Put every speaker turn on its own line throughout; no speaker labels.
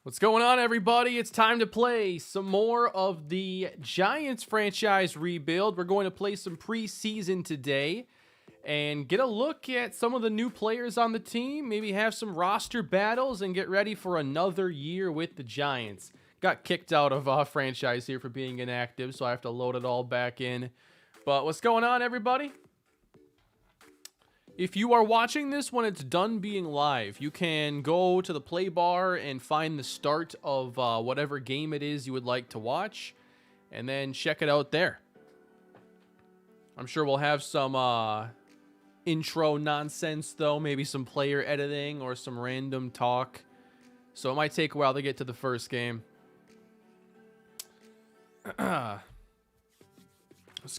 What's going on, everybody? It's time to play some more of the Giants franchise rebuild. We're going to play some preseason today and get a look at some of the new players on the team, maybe have some roster battles, and get ready for another year with the Giants. Got kicked out of franchise here for being inactive, so I have to load it all back in. But what's going on, everybody? If you are watching this when it's done being live, you can go to the play bar and find the start of whatever game it is you would like to watch, and then check it out there. I'm sure we'll have some intro nonsense, though, maybe some player editing or some random talk. So it might take a while to get to the first game. What's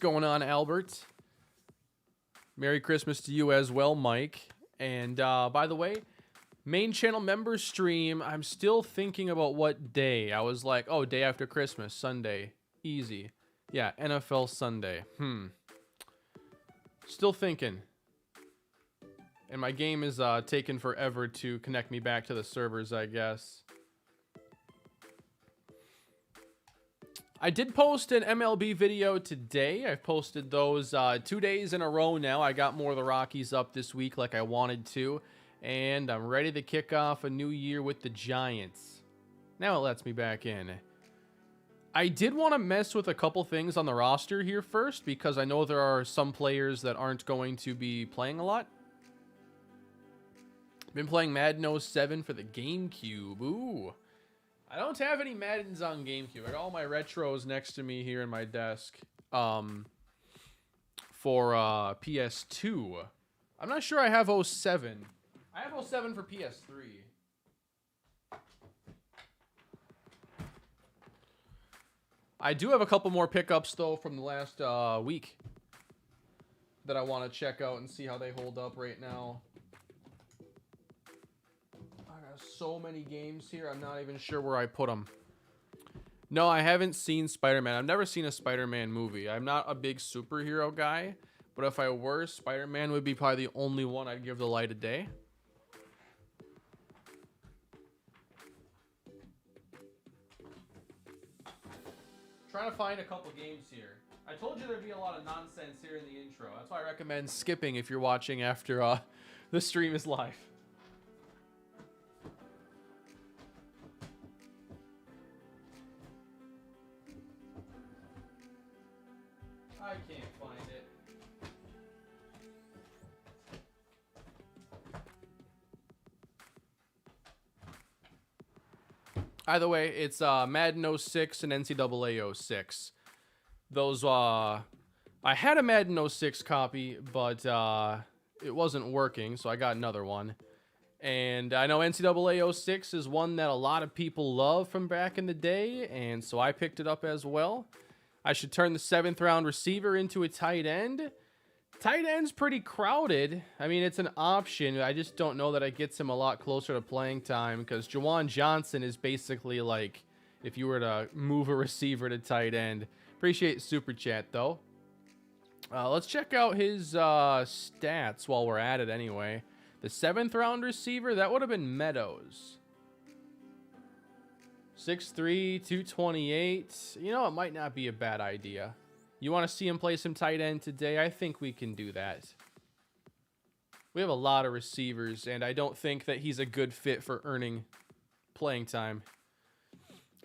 going on, Albert? Merry Christmas to you as well, Mike. And by the way, main channel members stream, I'm still thinking about what day. I was like, oh, day after Christmas, Sunday. Easy. Yeah, NFL Sunday. Still thinking. And my game is taking forever to connect me back to the servers, I guess. I did post an MLB video today. I've posted those 2 days in a row now. I got more of the Rockies up this week like I wanted to. And I'm ready to kick off a new year with the Giants. Now it lets me back in. I did want to mess with a couple things on the roster here first, because I know there are some players that aren't going to be playing a lot. Been playing Madden 07 for the GameCube. Ooh. I don't have any Maddens on GameCube. I got all my retros next to me here in my desk for PS2. I'm not sure I have 07. I have 07 for PS3. I do have a couple more pickups, though, from the last week that I want to check out and see how they hold up right now. So many games here, I'm not even sure where I put them. No, I haven't seen Spider-Man. I've never seen a Spider-Man movie. I'm not a big superhero guy, but if I were, Spider-Man would be probably the only one I'd give the light of day. Trying to find a couple games here. I told you there'd be a lot of nonsense here in the intro. That's why I recommend skipping if you're watching after the stream is live. I can't find it. Either way, it's Madden 06 and NCAA 06. Those, I had a Madden 06 copy, but it wasn't working, so I got another one. And I know NCAA 06 is one that a lot of people love from back in the day, and so I picked it up as well. I should turn the 7th round receiver into a tight end. Tight end's pretty crowded. I mean, it's an option. I just don't know that it gets him a lot closer to playing time, because Juwan Johnson is basically like if you were to move a receiver to tight end. Appreciate Super Chat, though. Let's check out his stats while we're at it anyway. The 7th round receiver, that would have been Meadows. 6'3", 228. You know, it might not be a bad idea. You want to see him play some tight end today? I think we can do that. We have a lot of receivers, and I don't think that he's a good fit for earning playing time.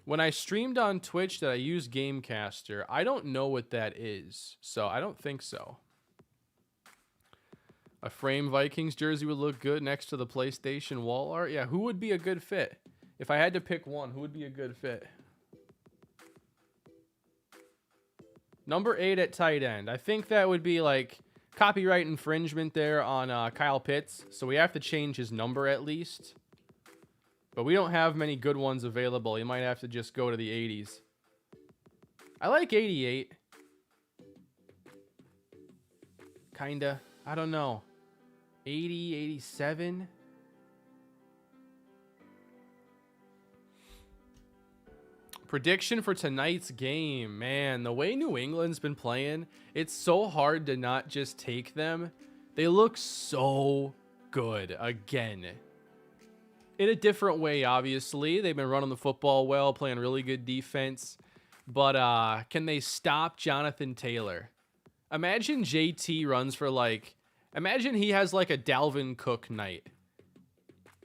When I streamed on Twitch that I use Gamecaster, I don't know what that is, so I don't think so. A frame Vikings jersey would look good next to the PlayStation wall art. Yeah, who would be a good fit? If I had to pick one, who would be a good fit? Number 8 at tight end. I think that would be like copyright infringement there on Kyle Pitts. So we have to change his number at least. But we don't have many good ones available. You might have to just go to the 80s. I like 88. Kinda. I don't know. 80, 87. Prediction for tonight's game. Man, the way New England's been playing, it's so hard to not just take them. They look so good again. in a different way, obviously. They've been running the football well, playing really good defense. But can they stop Jonathan Taylor? Imagine JT runs for imagine he has like a Dalvin Cook night.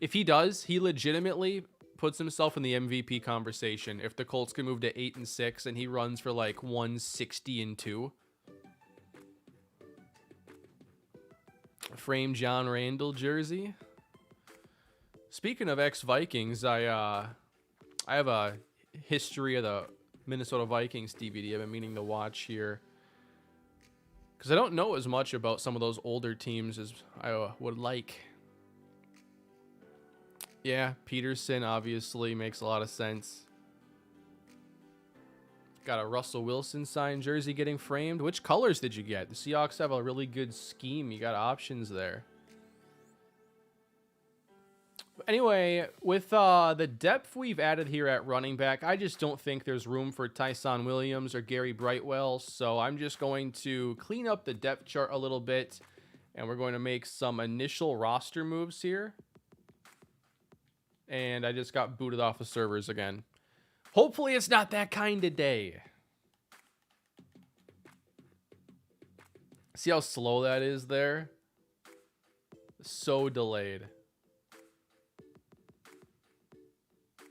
If he does, he legitimately puts himself in the MVP conversation. If the Colts can move to 8-6 and he runs for like 160-2. Frame John Randall jersey. Speaking of ex-Vikings, I have a history of the Minnesota Vikings DVD I've been meaning to watch here. Because I don't know as much about some of those older teams as I would like. Yeah, Peterson obviously makes a lot of sense. Got a Russell Wilson signed jersey getting framed. Which colors did you get? The Seahawks have a really good scheme. You got options there. Anyway, with the depth we've added here at running back, I just don't think there's room for Tyson Williams or Gary Brightwell. So I'm just going to clean up the depth chart a little bit. And we're going to make some initial roster moves here. And I just got booted off the servers again. Hopefully it's not that kind of day. See how slow that is there? So delayed.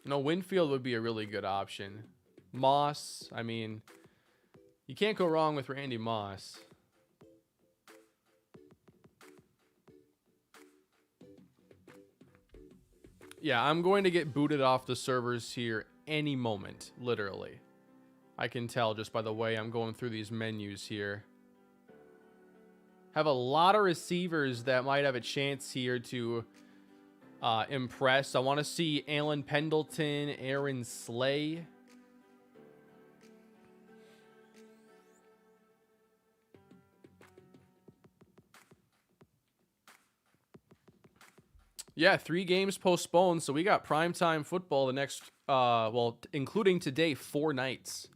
No, Winfield would be a really good option. Moss, I mean, you can't go wrong with Randy Moss. Yeah, I'm going to get booted off the servers here any moment, literally. I can tell just by the way I'm going through these menus here. Have a lot of receivers that might have a chance here to impress. I want to see Alan Pendleton, Aaron Slay. Yeah, 3 games postponed, so we got primetime football the next, well, including today, 4 nights.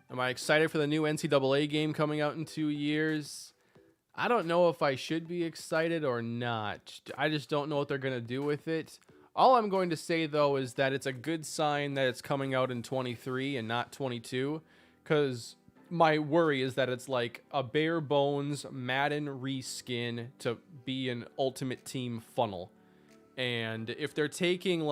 Am I excited for the new NCAA game coming out in 2 years? I don't know if I should be excited or not. I just don't know what they're going to do with it. All I'm going to say, though, is that it's a good sign that it's coming out in 23 and not 22. Because my worry is that it's like a bare bones Madden reskin to be an Ultimate Team funnel. And if they're taking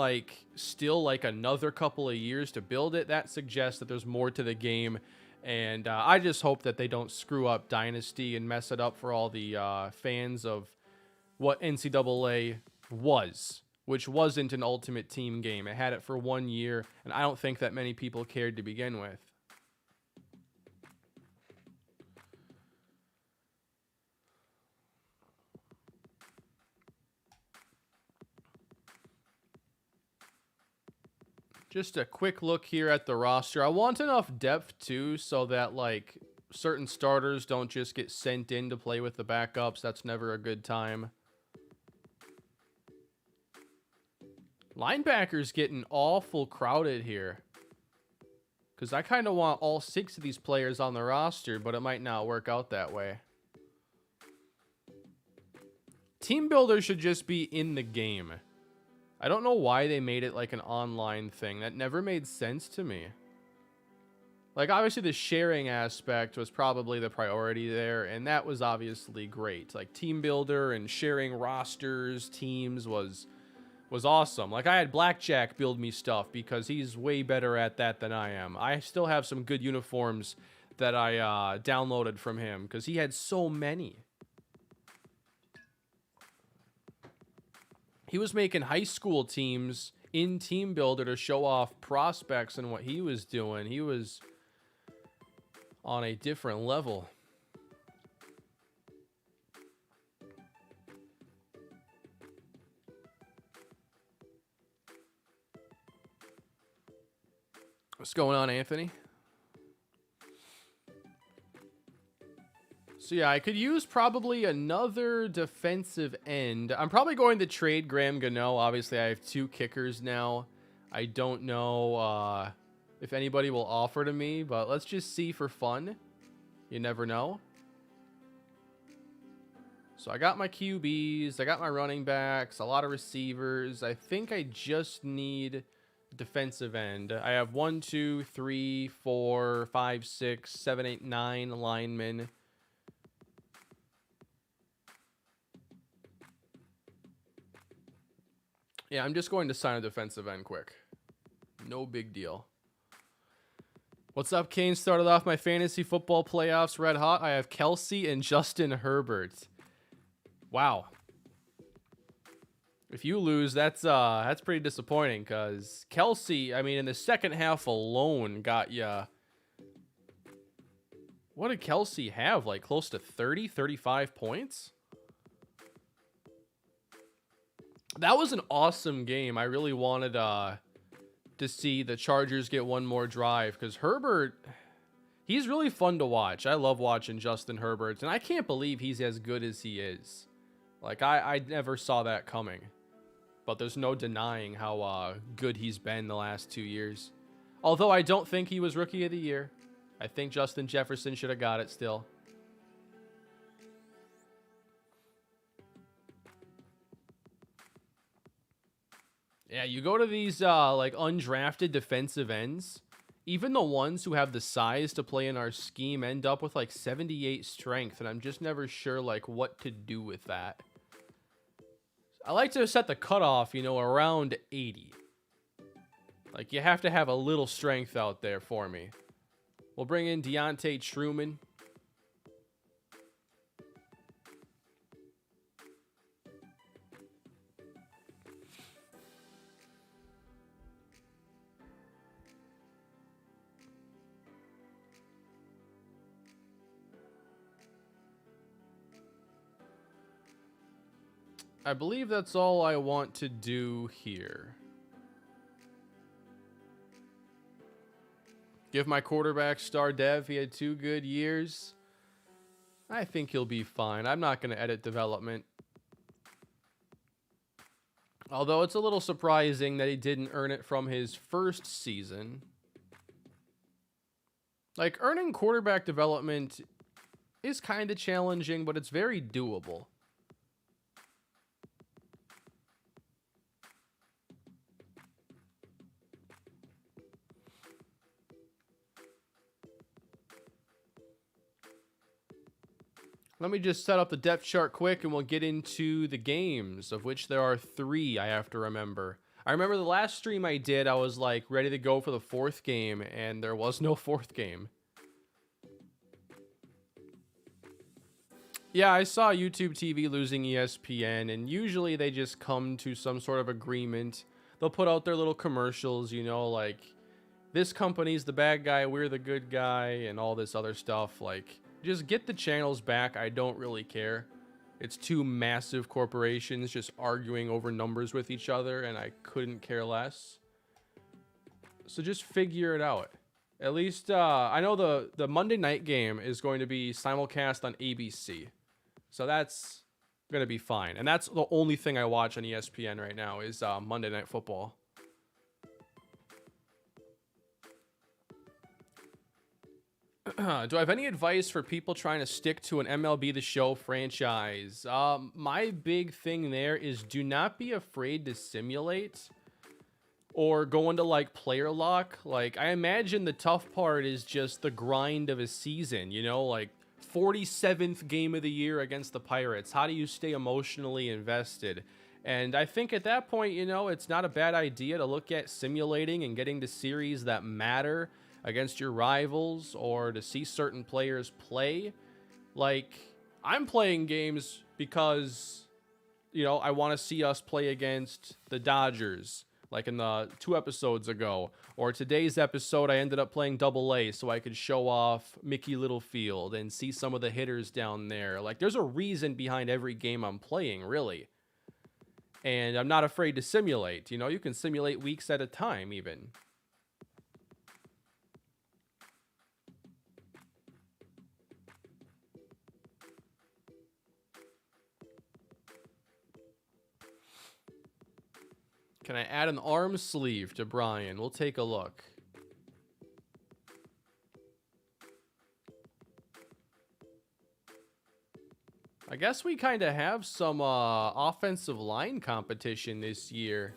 still another couple of years to build it, that suggests that there's more to the game. And I just hope that they don't screw up Dynasty and mess it up for all the fans of what NCAA was, which wasn't an Ultimate Team game. It had it for 1 year, and I don't think that many people cared to begin with. Just a quick look here at the roster. I want enough depth, too, so that, certain starters don't just get sent in to play with the backups. That's never a good time. Linebackers getting awful crowded here. Because I kind of want all 6 of these players on the roster, but it might not work out that way. Team Builder should just be in the game. I don't know why they made it like an online thing. That never made sense to me. Obviously the sharing aspect was probably the priority there, and that was obviously great. Team Builder and sharing rosters, teams was awesome. I had Blackjack build me stuff because he's way better at that than I am. I still have some good uniforms that I downloaded from him because he had so many. He was making high school teams in Team Builder to show off prospects and what he was doing. He was on a different level. What's going on, Anthony? So yeah, I could use probably another defensive end. I'm probably going to trade Graham Gano. Obviously, I have 2 kickers now. I don't know if anybody will offer to me, but let's just see for fun. You never know. So I got my QBs, I got my running backs, a lot of receivers. I think I just need defensive end. I have 1, 2, 3, 4, 5, 6, 7, 8, 9 linemen. Yeah, I'm just going to sign a defensive end quick. No big deal. What's up, Kane? Started off my fantasy football playoffs red hot. I have Kelsey and Justin Herbert. Wow. If you lose, that's pretty disappointing, because Kelsey, I mean, in the second half alone got ya. What did Kelsey have? Like close to 30, 35 points? That was an awesome game. I really wanted to see the Chargers get one more drive, because Herbert, he's really fun to watch. I love watching Justin Herbert, and I can't believe he's as good as he is. Like, I never saw that coming. But there's no denying how good he's been the last 2 years. Although I don't think he was Rookie of the Year. I think Justin Jefferson should have got it still. Yeah, you go to these like undrafted defensive ends. Even the ones who have the size to play in our scheme end up with like 78 strength, and I'm just never sure like what to do with that. I like to set the cutoff, you know, around 80. Like, you have to have a little strength out there for me. We'll bring in Deontay Truman. I believe that's all I want to do here. Give my quarterback star dev. He had 2 good years. I think he'll be fine. I'm not going to edit development. Although it's a little surprising that he didn't earn it from his first season. Like, earning quarterback development is kind of challenging, but it's very doable. Let me just set up the depth chart quick and we'll get into the games, of which there are 3 I have to remember. I remember the last stream I did, I was like ready to go for the 4th game, and there was no 4th game. Yeah, I saw YouTube TV losing ESPN, and usually they just come to some sort of agreement. They'll put out their little commercials, you know, like, this company's the bad guy, we're the good guy, and all this other stuff. Like, just get the channels back. I don't really care. It's 2 massive corporations just arguing over numbers with each other, and I couldn't care less. So just figure it out. At least, I know the Monday night game is going to be simulcast on ABC. So that's going to be fine. And that's the only thing I watch on ESPN right now is Monday Night Football. Do I have any advice for people trying to stick to an MLB The Show franchise? My big thing there is do not be afraid to simulate or go into like player lock. Like, I imagine the tough part is just the grind of a season, you know, like 47th game of the year against the Pirates. How do you stay emotionally invested? And I think at that point, you know, it's not a bad idea to look at simulating and getting to series that matter against your rivals, or to see certain players play. Like, I'm playing games because, you know, I want to see us play against the Dodgers, like in the 2 episodes ago. Or today's episode, I ended up playing AA so I could show off Mickey Littlefield and see some of the hitters down there. Like, there's a reason behind every game I'm playing, really. And I'm not afraid to simulate. You know, you can simulate weeks at a time, even. Can I add an arm sleeve to Brian? We'll take a look. I guess we kind of have some offensive line competition this year.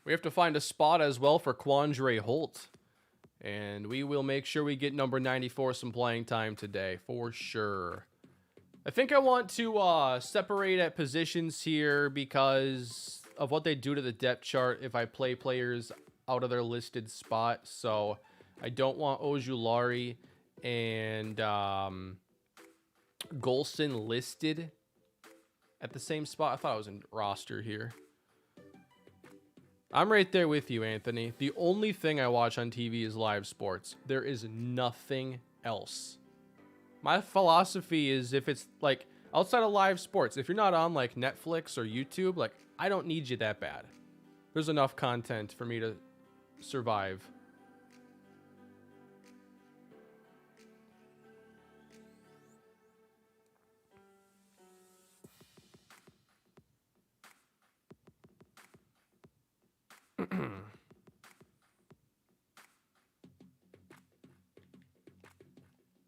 We have to find a spot as well for Quandre Holt. And we will make sure we get number 94 some playing time today, for sure. I think I want to separate at positions here because of what they do to the depth chart if I play players out of their listed spot. So I don't want Ojulari and Golson listed at the same spot. I thought I was in roster here. I'm right there with you, Anthony. The only thing I watch on TV is live sports. There is nothing else. My philosophy is if it's like outside of live sports, if you're not on like Netflix or YouTube, like I don't need you that bad. There's enough content for me to survive.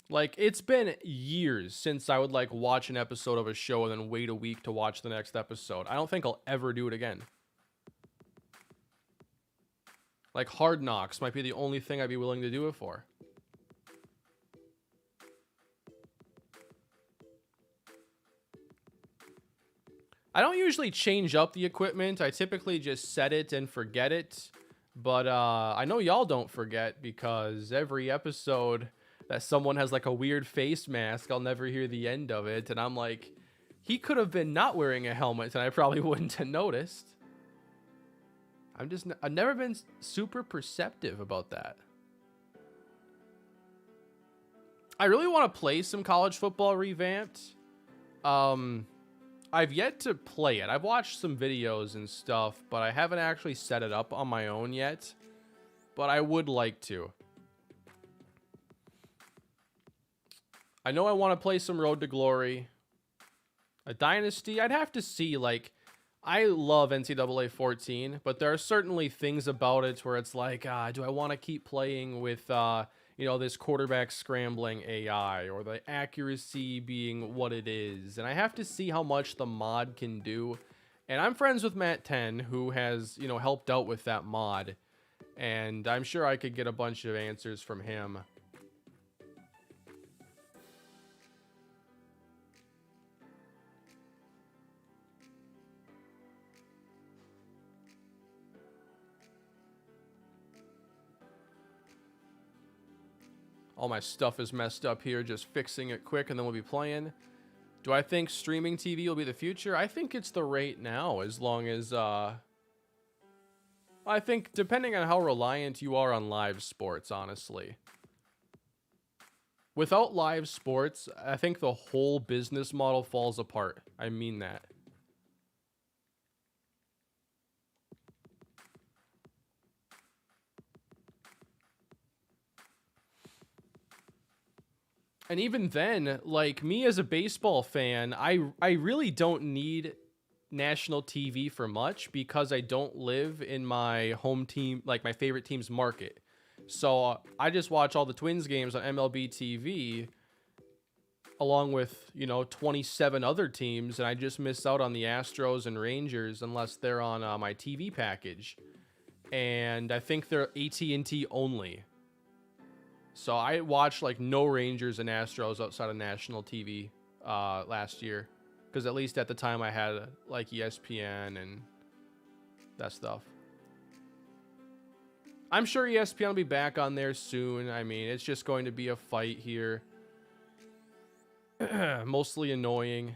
Like, it's been years since I would, like, watch an episode of a show and then wait a week to watch the next episode. I don't think I'll ever do it again. Like, Hard Knocks might be the only thing I'd be willing to do it for. I don't usually change up the equipment. I typically just set it and forget it. But I know y'all don't forget because every episode that someone has like a weird face mask, I'll never hear the end of it. And I'm like, he could have been not wearing a helmet and I probably wouldn't have noticed. I've never been super perceptive about that. I really want to play some college football revamped. I've yet to play it. I've watched some videos and stuff, but I haven't actually set it up on my own yet. But I would like to. I know I want to play some Road to Glory. A Dynasty, I'd have to see, like, I love NCAA 14, but there are certainly things about it where it's like, do I want to keep playing with, you know, this quarterback scrambling AI or the accuracy being what it is? And I have to see how much the mod can do. And I'm friends with Matt 10, who has, you know, helped out with that mod. And I'm sure I could get a bunch of answers from him. All my stuff is messed up here, just fixing it quick and then we'll be playing. Do I think streaming TV will be the future? I think it's the rate now, as long as, I think depending on how reliant you are on live sports, honestly. Without live sports, I think the whole business model falls apart. I mean that. And even then, like, me as a baseball fan, I really don't need national TV for much because I don't live in my home team, like my favorite team's market. So I just watch all the Twins games on MLB TV along with, you know, 27 other teams, and I just miss out on the Astros and Rangers unless they're on my TV package. And I think they're AT&T only. So I watched like no Rangers and Astros outside of national TV last year. Because at least at the time I had like ESPN and that stuff. I'm sure ESPN will be back on there soon. I mean, it's just going to be a fight here. Mostly annoying.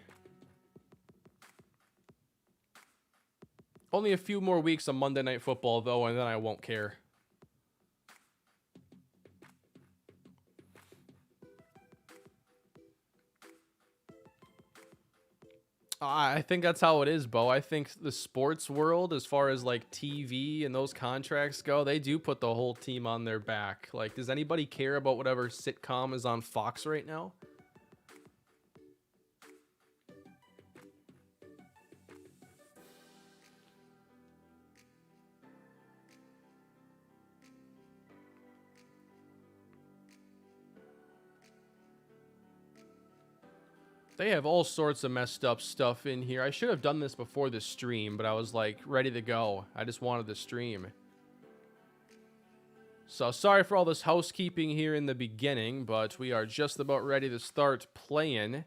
Only a few more weeks of Monday Night Football though, and then I won't care. I think that's how it is, Bo. I think the sports world, as far as like TV and those contracts go, they do put the whole team on their back. Like, does anybody care about whatever sitcom is on Fox right now? They have all sorts of messed up stuff in here. I should have done this before the stream, but I was like ready to go. I just wanted the stream. So sorry for all this housekeeping here in the beginning, but we are just about ready to start playing.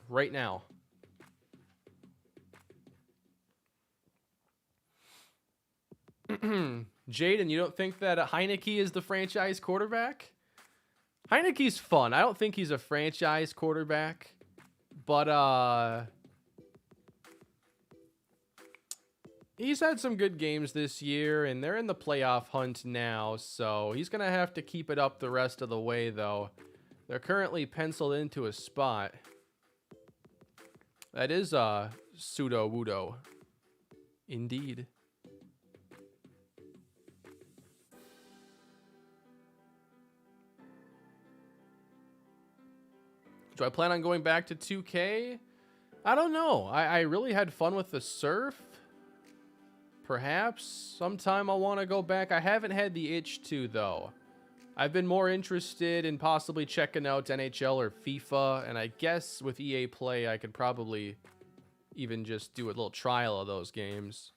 Right now. Jaden, you don't think that Heineke is the franchise quarterback? Heineke's fun. I don't think he's a franchise quarterback, but he's had some good games this year, and they're in the playoff hunt now, so he's going to have to keep it up the rest of the way, though. They're currently penciled into a spot. That is pseudo-wudo. Indeed. Do I plan on going back to 2K? I don't know. I really had fun with the surf. Perhaps sometime I'll want to go back. I haven't had the itch to, though. I've been more interested in possibly checking out NHL or FIFA, and I guess with EA Play, I could probably even just do a little trial of those games.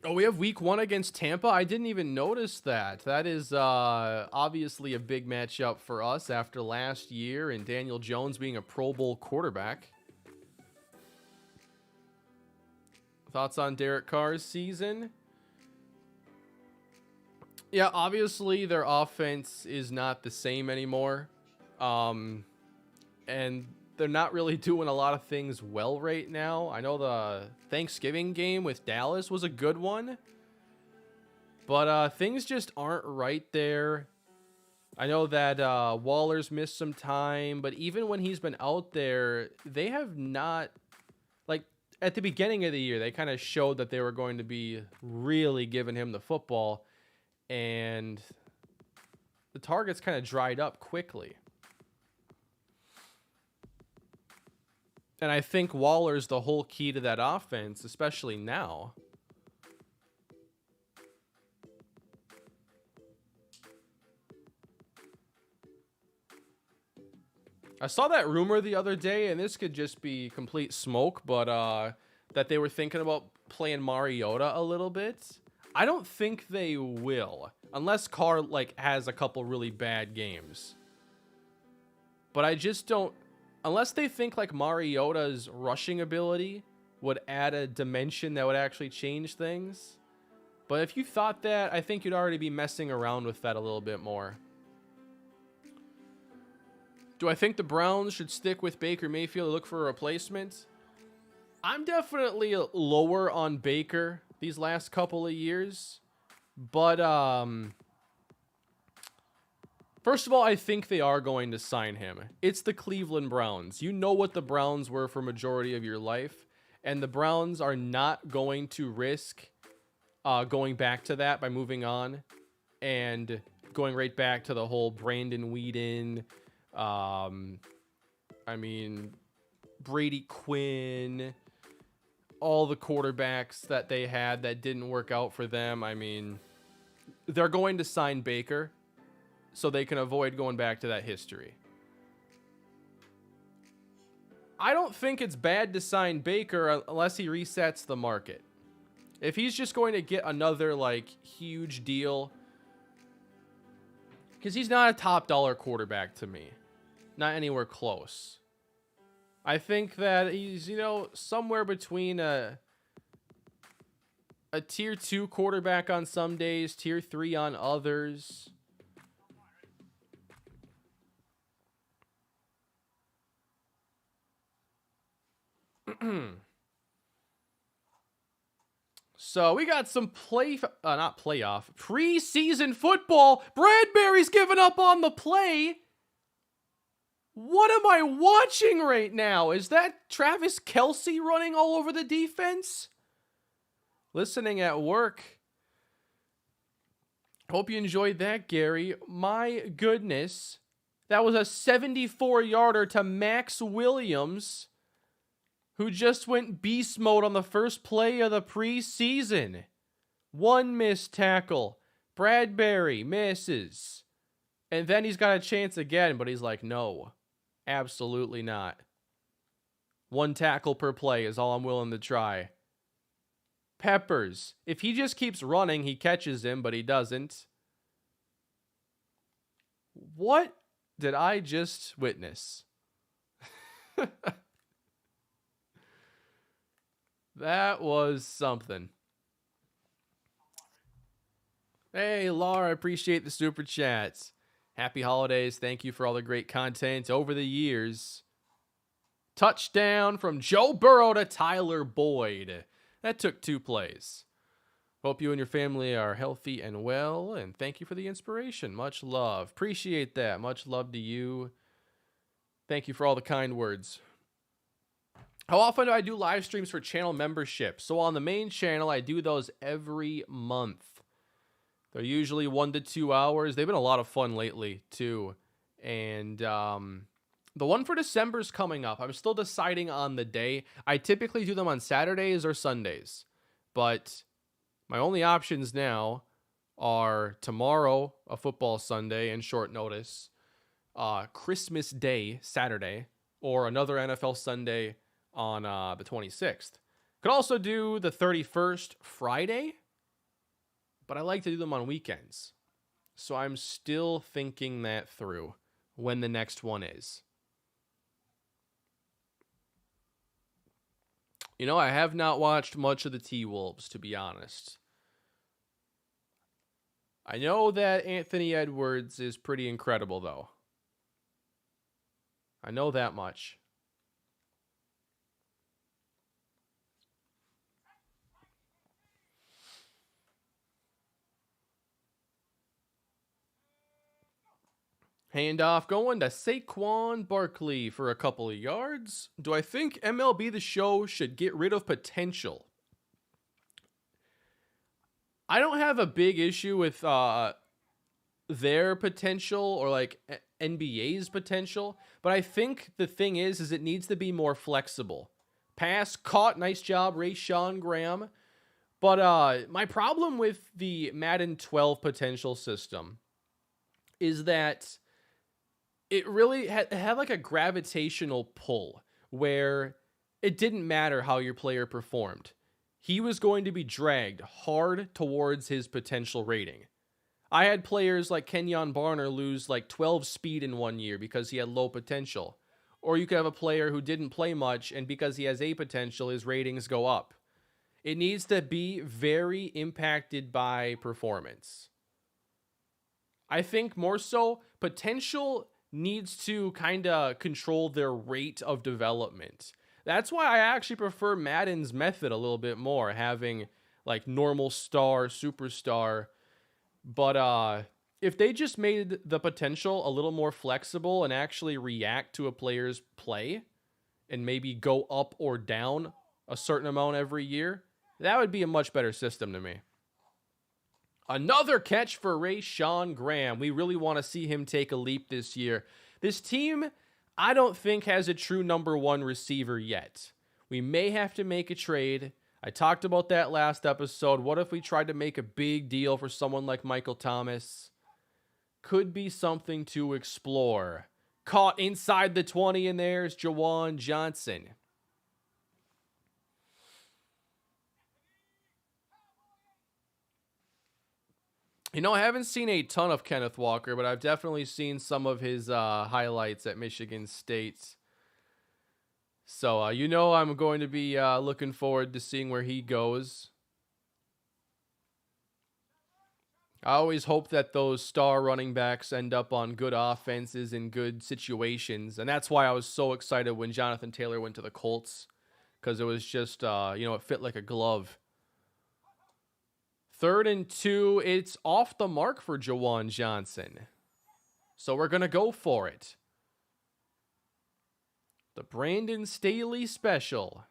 Oh, we have week 1 against Tampa? I didn't even notice that. That is obviously a big matchup for us after last year and Daniel Jones being a Pro Bowl quarterback. Thoughts on Derek Carr's season? Yeah, obviously their offense is not the same anymore. And they're not really doing a lot of things well right now. I know the Thanksgiving game with Dallas was a good one, but things just aren't right there. I know that Waller's missed some time, but even when he's been out there, they have not, like at the beginning of the year, they kind of showed that they were going to be really giving him the football, and the targets kind of dried up quickly. And I think Waller's the whole key to that offense, especially now. I saw that rumor the other day, and this could just be complete smoke, but that they were thinking about playing Mariota a little bit. I don't think they will, unless Carr has a couple really bad games. But I just don't. Unless they think like Mariota's rushing ability would add a dimension that would actually change things. But if you thought that, I think you'd already be messing around with that a little bit more. Do I think the Browns should stick with Baker Mayfield to look for a replacement? I'm definitely lower on Baker these last couple of years. But first of all, I think they are going to sign him. It's the Cleveland Browns. You know what the Browns were for majority of your life, and the Browns are not going to risk going back to that by moving on and going right back to the whole Brandon Weeden, Brady Quinn, all the quarterbacks that they had that didn't work out for them. I mean, they're going to sign Baker so they can avoid going back to that history. I don't think it's bad to sign Baker unless he resets the market. If he's just going to get another huge deal, because he's not a top dollar quarterback to me, not anywhere close. I think that he's, somewhere between a tier 2 quarterback on some days, tier 3 on others. So we got some preseason football. Bradbury's giving up on the play. What am I watching right now? Is that Travis Kelce running all over the defense? Listening at work. Hope you enjoyed that, Gary. My goodness. That was a 74-yarder to Max Williams, who just went beast mode on the first play of the preseason. One missed tackle. Bradbury misses. And then he's got a chance again, but he's like, no, absolutely not. One tackle per play is all I'm willing to try. Peppers. If he just keeps running, he catches him, but he doesn't. What did I just witness? That was something. Hey, Laura, appreciate the super chats. Happy holidays. Thank you for all the great content over the years. Touchdown from Joe Burrow to Tyler Boyd. That took 2 plays. Hope you and your family are healthy and well, and thank you for the inspiration. Much love. Appreciate that. Much love to you. Thank you for all the kind words. How often do I do live streams for channel membership? So on the main channel, I do those every month. They're usually 1 to 2 hours. They've been a lot of fun lately, too. And the one for December is coming up. I'm still deciding on the day. I typically do them on Saturdays or Sundays. But my only options now are tomorrow, a football Sunday and short notice, Christmas Day, Saturday, or another NFL Sunday on the 26th. Could also do the 31st, Friday, but I like to do them on weekends. So I'm still thinking that through when the next one is. You know, I have not watched much of the T-Wolves, to be honest. I know that Anthony Edwards is pretty incredible, though. I know that much. Handoff going to Saquon Barkley for a couple of yards. Do I think MLB The Show should get rid of potential? I don't have a big issue with their potential or like NBA's potential, but I think the thing is it needs to be more flexible. Pass caught, nice job, Rashawn Graham. But my problem with the Madden 12 potential system is that it really had like a gravitational pull where it didn't matter how your player performed. He was going to be dragged hard towards his potential rating. I had players like Kenyon Barner lose like 12 speed in 1 year because he had low potential. Or you could have a player who didn't play much, and because he has a potential, his ratings go up. It needs to be very impacted by performance. I think more so, potential needs to kind of control their rate of development. That's why I actually prefer Madden's method a little bit more, having like normal star, superstar. But if they just made the potential a little more flexible and actually react to a player's play and maybe go up or down a certain amount every year, that would be a much better system to me. Another catch for Rashawn Graham. We really want to see him take a leap this year. This team, I don't think, has a true number 1 receiver yet. We may have to make a trade. I talked about that last episode. What if we tried to make a big deal for someone like Michael Thomas? Could be something to explore. Caught inside the 20, and there's Jawan Johnson. You know, I haven't seen a ton of Kenneth Walker, but I've definitely seen some of his highlights at Michigan State. So, you know, I'm going to be looking forward to seeing where he goes. I always hope that those star running backs end up on good offenses and good situations. And that's why I was so excited when Jonathan Taylor went to the Colts, because it was just, it fit like a glove. 3rd and 2. It's off the mark for Jawan Johnson. So we're going to go for it. The Brandon Staley special.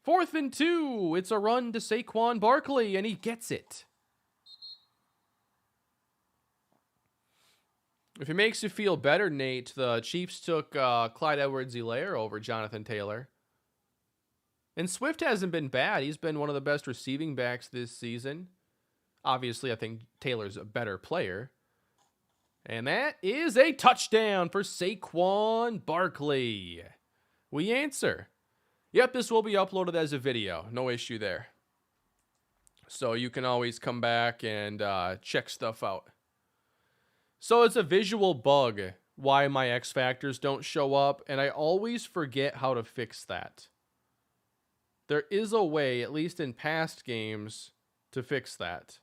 4th and 2. It's a run to Saquon Barkley, and he gets it. If it makes you feel better, Nate, the Chiefs took Clyde Edwards-Helaire over Jonathan Taylor. And Swift hasn't been bad. He's been one of the best receiving backs this season. Obviously, I think Taylor's a better player. And that is a touchdown for Saquon Barkley. We answer. Yep, this will be uploaded as a video. No issue there. So you can always come back and check stuff out. So it's a visual bug why my X Factors don't show up, and I always forget how to fix that. There is a way, at least in past games, to fix that.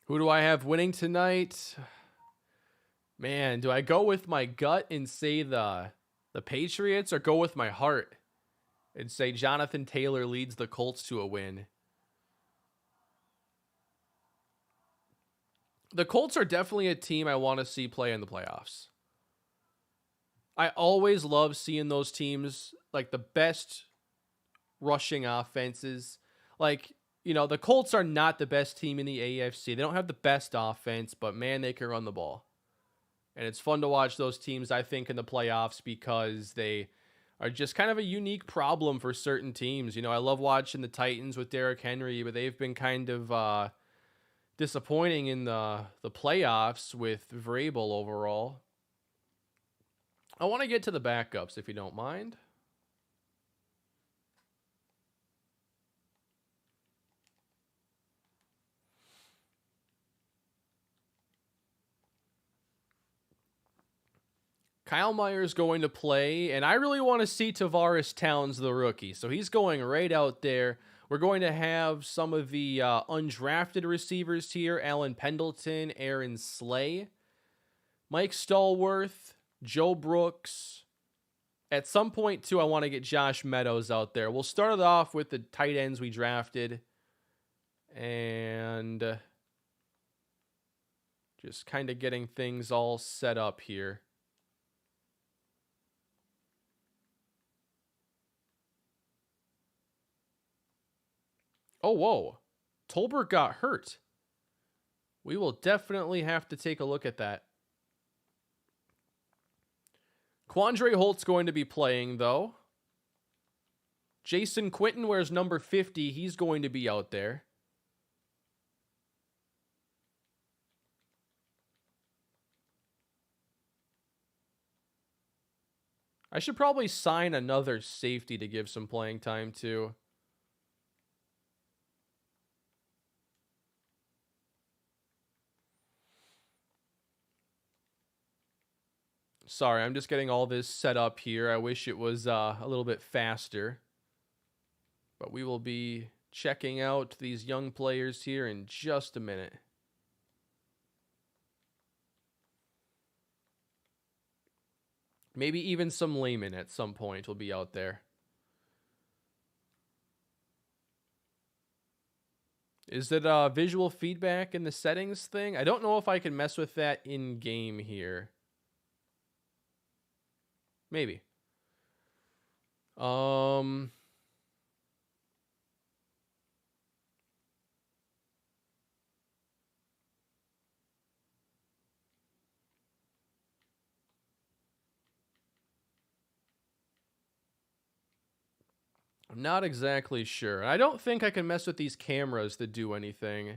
Who do I have winning tonight? Man, do I go with my gut and say the Patriots, or go with my heart and say Jonathan Taylor leads the Colts to a win? The Colts are definitely a team I want to see play in the playoffs. I always love seeing those teams, like the best rushing offenses. Like, the Colts are not the best team in the AFC. They don't have the best offense, but man, they can run the ball. And it's fun to watch those teams, I think, in the playoffs because they are just kind of a unique problem for certain teams. I love watching the Titans with Derrick Henry, but they've been kind of disappointing in the playoffs with Vrabel overall. I want to get to the backups, if you don't mind. Kyle Myers going to play, and I really want to see Tavares Towns, the rookie. So he's going right out there. We're going to have some of the undrafted receivers here. Alan Pendleton, Aaron Slay, Mike Stallworth, Joe Brooks. At some point, too, I want to get Josh Meadows out there. We'll start it off with the tight ends we drafted. And just kind of getting things all set up here. Oh, whoa. Tolbert got hurt. We will definitely have to take a look at that. Quandre Holt's going to be playing, though. Jason Quinton wears number 50. He's going to be out there. I should probably sign another safety to give some playing time, too. Sorry, I'm just getting all this set up here. I wish it was a little bit faster. But we will be checking out these young players here in just a minute. Maybe even some laymen at some point will be out there. Is it visual feedback in the settings thing? I don't know if I can mess with that in game here. Maybe. I'm not exactly sure. I don't think I can mess with these cameras to do anything.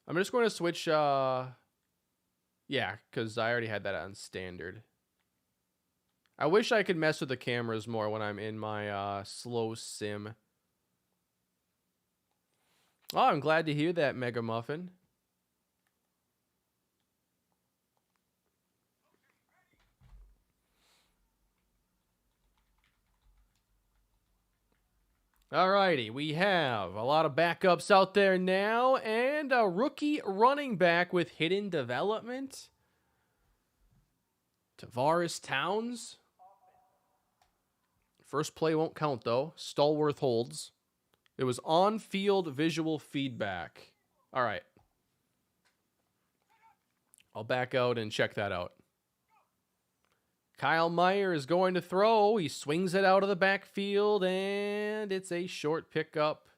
I'm just going to switch, yeah, because I already had that on standard. I wish I could mess with the cameras more when I'm in my slow sim. Oh, I'm glad to hear that, Mega Muffin. Alrighty, we have a lot of backups out there now, and a rookie running back with hidden development. Tavares Towns. First play won't count, though. Stallworth holds. It was on-field visual feedback. All right. I'll back out and check that out. Kyle Meyer is going to throw. He swings it out of the backfield, and it's a short pickup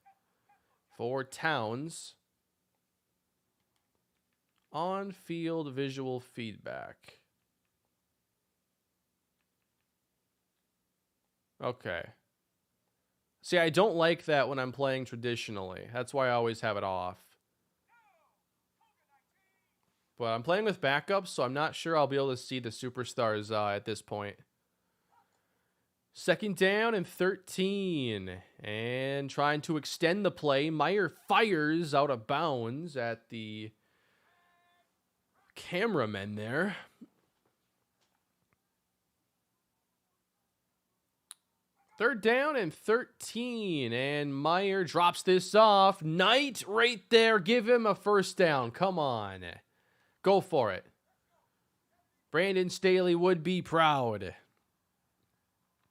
for Towns. On-field visual feedback. Okay. See, I don't like that when I'm playing traditionally. That's why I always have it off. But I'm playing with backups, so I'm not sure I'll be able to see the superstars at this point. Second down and 13. And trying to extend the play. Meyer fires out of bounds at the cameraman there. Third down and 13. And Meyer drops this off. Knight right there. Give him a first down. Come on. Go for it. Brandon Staley would be proud.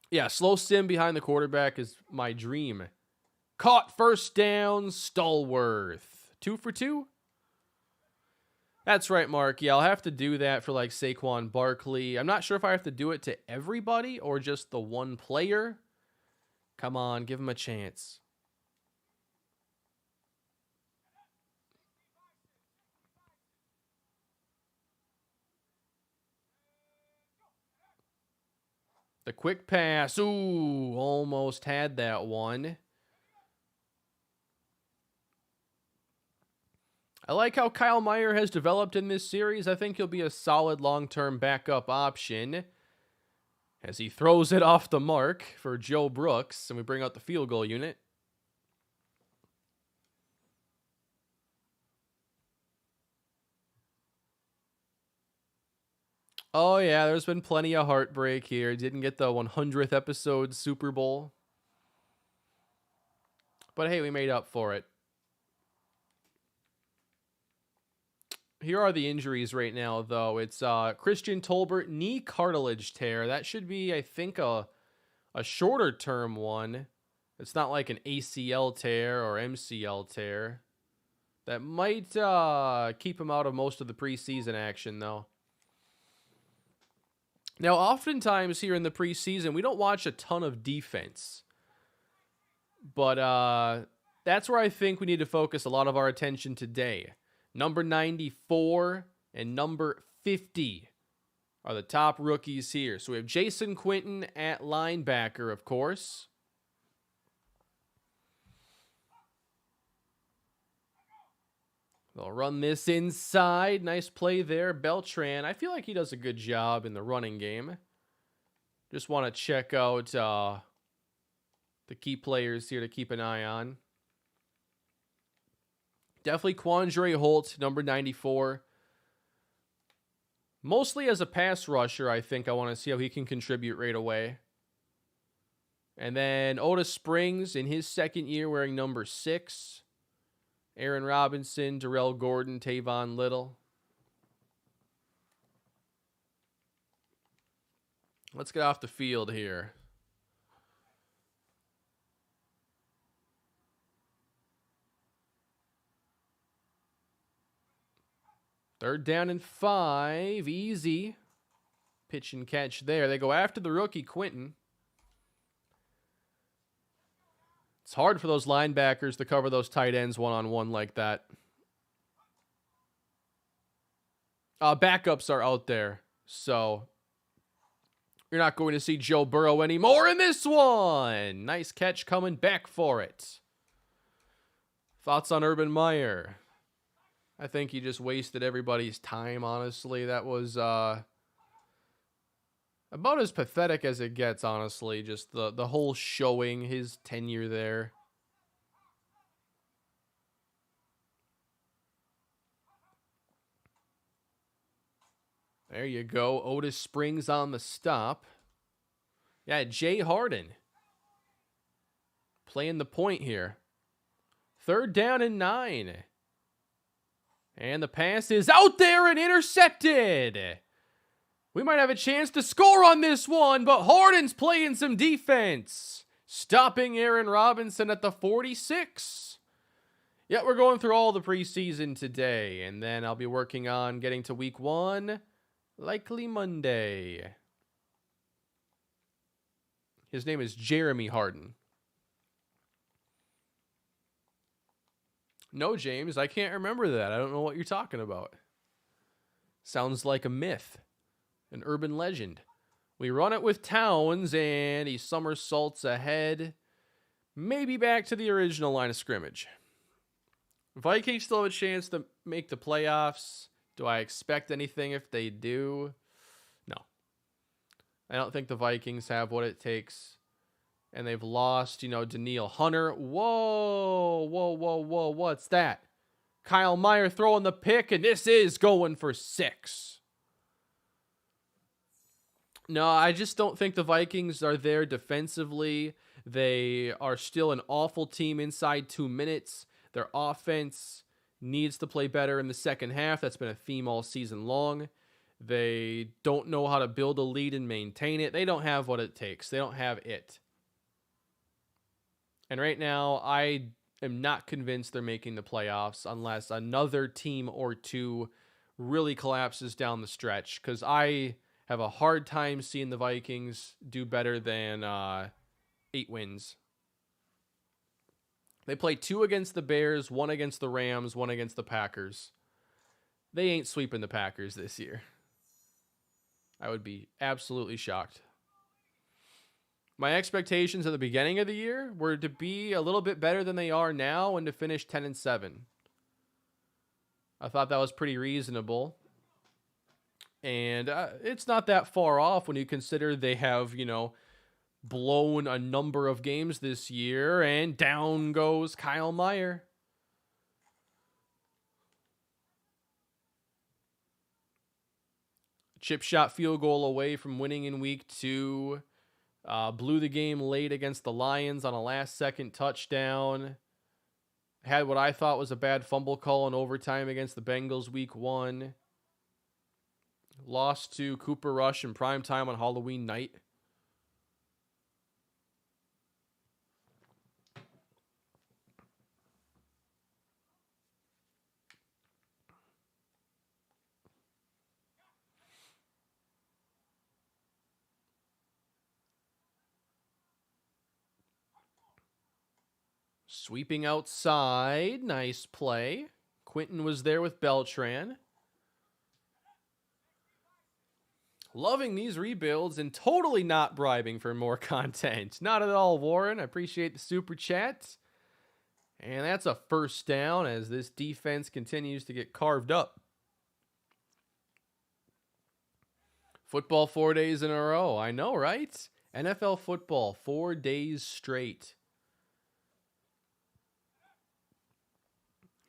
Yeah, slow sim behind the quarterback is my dream. Caught first down, Stallworth. 2 for 2? That's right, Mark. Yeah, I'll have to do that for like Saquon Barkley. I'm not sure if I have to do it to everybody or just the one player. Come on, give him a chance. The quick pass. Ooh, almost had that one. I like how Kyle Meyer has developed in this series. I think he'll be a solid long-term backup option as he throws it off the mark for Joe Brooks, and we bring out the field goal unit. Oh, yeah, there's been plenty of heartbreak here. Didn't get the 100th episode Super Bowl. But hey, we made up for it. Here are the injuries right now, though. It's Christian Tolbert, knee cartilage tear. That should be, I think, a shorter-term one. It's not like an ACL tear or MCL tear. That might keep him out of most of the preseason action, though. Now, oftentimes here in the preseason, we don't watch a ton of defense. But that's where I think we need to focus a lot of our attention today. Number 94 and number 50 are the top rookies here. So we have Jason Quinton at linebacker, of course. They'll run this inside. Nice play there. Beltran, I feel like he does a good job in the running game. Just want to check out the key players here to keep an eye on. Definitely Quandre Holt, number 94. Mostly as a pass rusher, I think I want to see how he can contribute right away. And then Otis Springs in his second year wearing number 6. Aaron Robinson, Darrell Gordon, Tavon Little. Let's get off the field here. Third down and 5. Easy. Pitch and catch there. They go after the rookie, Quinton. It's hard for those linebackers to cover those tight ends one-on-one like that. Backups are out there, so you're not going to see Joe Burrow anymore in this one. Nice catch coming back for it. Thoughts on Urban Meyer? I think he just wasted everybody's time, honestly. That was about as pathetic as it gets, honestly. Just the whole showing, his tenure there. There you go. Otis Springs on the stop. Yeah, Jay Harden playing the point here. 3rd down and 9. And the pass is out there and intercepted. We might have a chance to score on this one, but Harden's playing some defense, stopping Aaron Robinson at the 46. Yeah, we're going through all the preseason today, and then I'll be working on getting to week 1, likely Monday. His name is Jeremy Harden. No, James, I can't remember that. I don't know what you're talking about. Sounds like a myth, an urban legend. We run it with Towns, and he somersaults ahead, maybe back to the original line of scrimmage. Vikings still have a chance to make the playoffs. Do I expect anything if they do? No. I don't think the Vikings have what it takes. And they've lost, Danielle Hunter. Whoa, what's that? Kyle Meyer throwing the pick, and this is going for 6. No, I just don't think the Vikings are there defensively. They are still an awful team inside 2 minutes. Their offense needs to play better in the second half. That's been a theme all season long. They don't know how to build a lead and maintain it. They don't have what it takes. They don't have it. And right now, I am not convinced they're making the playoffs unless another team or two really collapses down the stretch, because I have a hard time seeing the Vikings do better than 8 wins. They play 2 against the Bears, 1 against the Rams, 1 against the Packers. They ain't sweeping the Packers this year. I would be absolutely shocked. My expectations at the beginning of the year were to be a little bit better than they are now and to finish 10-7. I thought that was pretty reasonable. And it's not that far off when you consider they have, blown a number of games this year, and down goes Kyle Meyer. Chip shot field goal away from winning in week 2. Blew the game late against the Lions on a last-second touchdown. Had what I thought was a bad fumble call in overtime against the Bengals week 1. Lost to Cooper Rush in primetime on Halloween night. Sweeping outside. Nice play. Quentin was there with Beltran. Loving these rebuilds and totally not bribing for more content. Not at all, Warren. I appreciate the super chat. And that's a first down as this defense continues to get carved up. Football 4 days in a row. I know, right? NFL football 4 days straight.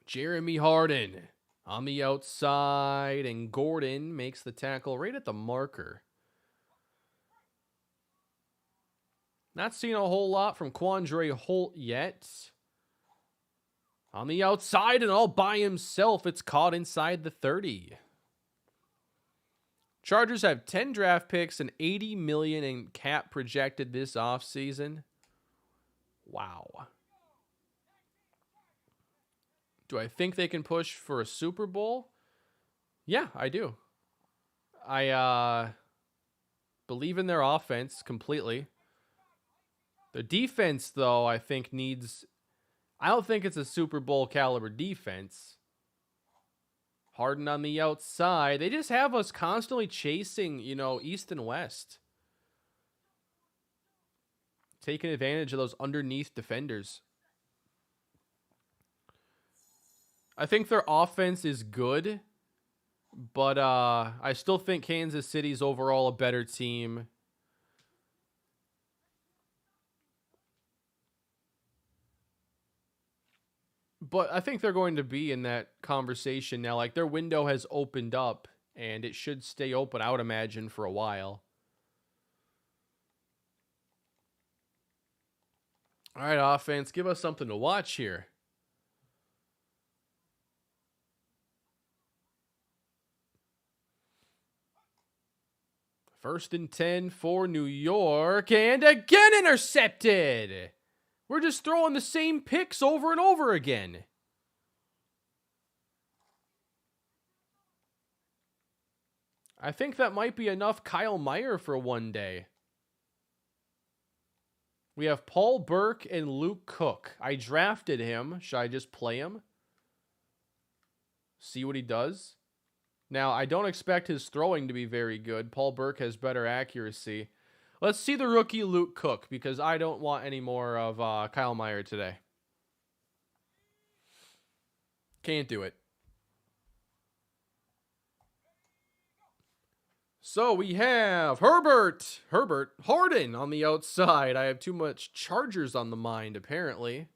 Jeremy Harden on the outside, and Gordon makes the tackle right at the marker. Not seeing a whole lot from Quandre Holt yet. On the outside and all by himself, it's caught inside the 30. Chargers have 10 draft picks and $80 million in cap projected this offseason. Wow. Do I think they can push for a Super Bowl? Yeah, I do. I believe in their offense completely. The defense, though, I think needs... I don't think it's a Super Bowl caliber defense. Harden on the outside. They just have us constantly chasing, east and west. Taking advantage of those underneath defenders. I think their offense is good, but I still think Kansas City's overall a better team. But I think they're going to be in that conversation now. Like, their window has opened up, and it should stay open, I would imagine, for a while. All right, offense, give us something to watch here. First and 10 for New York, and again intercepted. We're just throwing the same picks over and over again. I think that might be enough Kyle Meyer for one day. We have Paul Burke and Luke Cook. I drafted him. Should I just play him? See what he does? Now, I don't expect his throwing to be very good. Paul Burke has better accuracy. Let's see the rookie Luke Cook, because I don't want any more of Kyle Meyer today. Can't do it. So we have Herbert Harden on the outside. I have too much Chargers on the mind, apparently.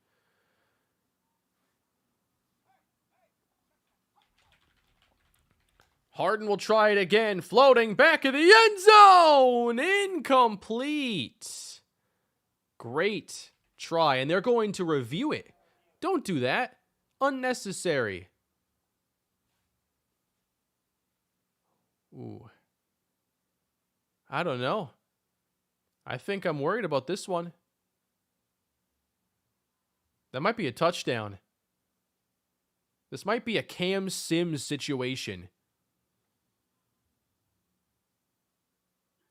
Harden will try it again, floating back of the end zone. Incomplete. Great try, and they're going to review it. Don't do that. Unnecessary. Ooh. I don't know. I think I'm worried about this one. That might be a touchdown. This might be a Cam Sims situation.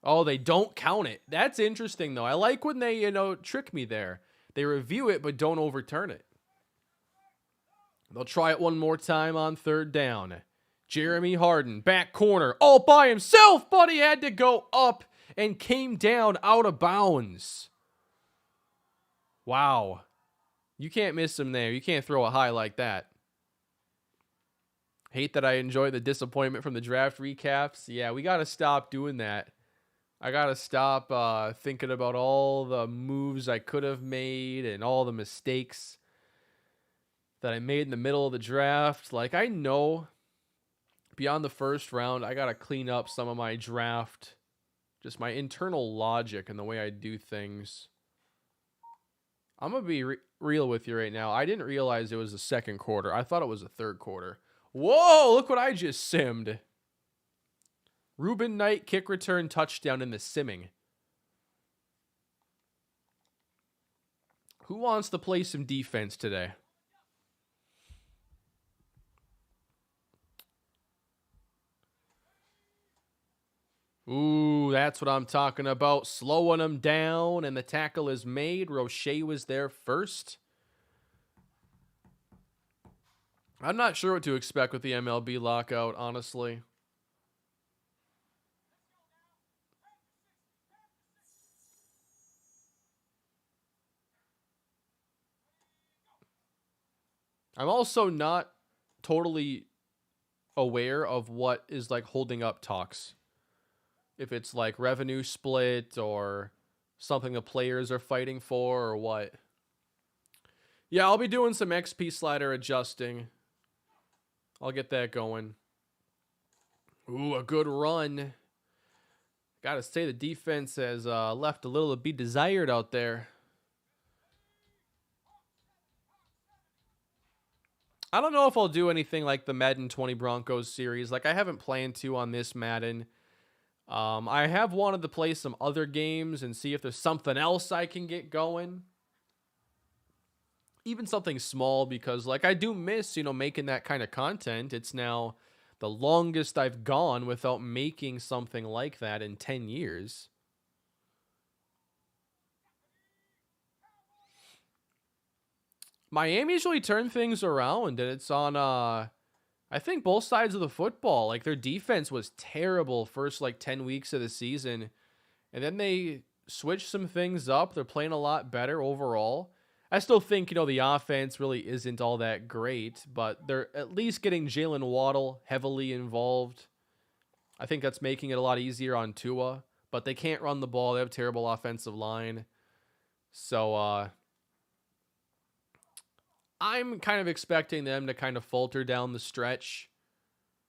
Oh, they don't count it. That's interesting, though. I like when they, trick me there. They review it, but don't overturn it. They'll try it one more time on third down. Jeremy Harden, back corner, all by himself, but he had to go up and came down out of bounds. Wow. You can't miss him there. You can't throw it high like that. Hate that I enjoy the disappointment from the draft recaps. Yeah, we got to stop doing that. I got to stop thinking about all the moves I could have made and all the mistakes that I made in the middle of the draft. Like, I know beyond the first round, I got to clean up some of my draft, just my internal logic and the way I do things. I'm going to be real with you right now. I didn't realize it was the second quarter. I thought it was the third quarter. Whoa, look what I just simmed. Ruben Knight kick return touchdown in the simming. Who wants to play some defense today? Ooh, that's what I'm talking about. Slowing them down, and the tackle is made. Roche was there first. I'm not sure what to expect with the MLB lockout, honestly. I'm also not totally aware of what is like holding up talks. If it's like revenue split or something the players are fighting for or what. Yeah, I'll be doing some XP slider adjusting. I'll get that going. Ooh, a good run. Gotta say the defense has left a little to be desired out there. I don't know if I'll do anything like the Madden 20 Broncos series. Like, I haven't planned to on this Madden. I have wanted to play some other games and see if there's something else I can get going. Even something small, because like I do miss, making that kind of content. It's now the longest I've gone without making something like that in 10 years. Miami's really turned things around, and it's on, I think, both sides of the football. Like, their defense was terrible first, 10 weeks of the season, and then they switched some things up. They're playing a lot better overall. I still think, the offense really isn't all that great, but they're at least getting Jalen Waddle heavily involved. I think that's making it a lot easier on Tua, but they can't run the ball. They have a terrible offensive line. So, I'm kind of expecting them to kind of falter down the stretch.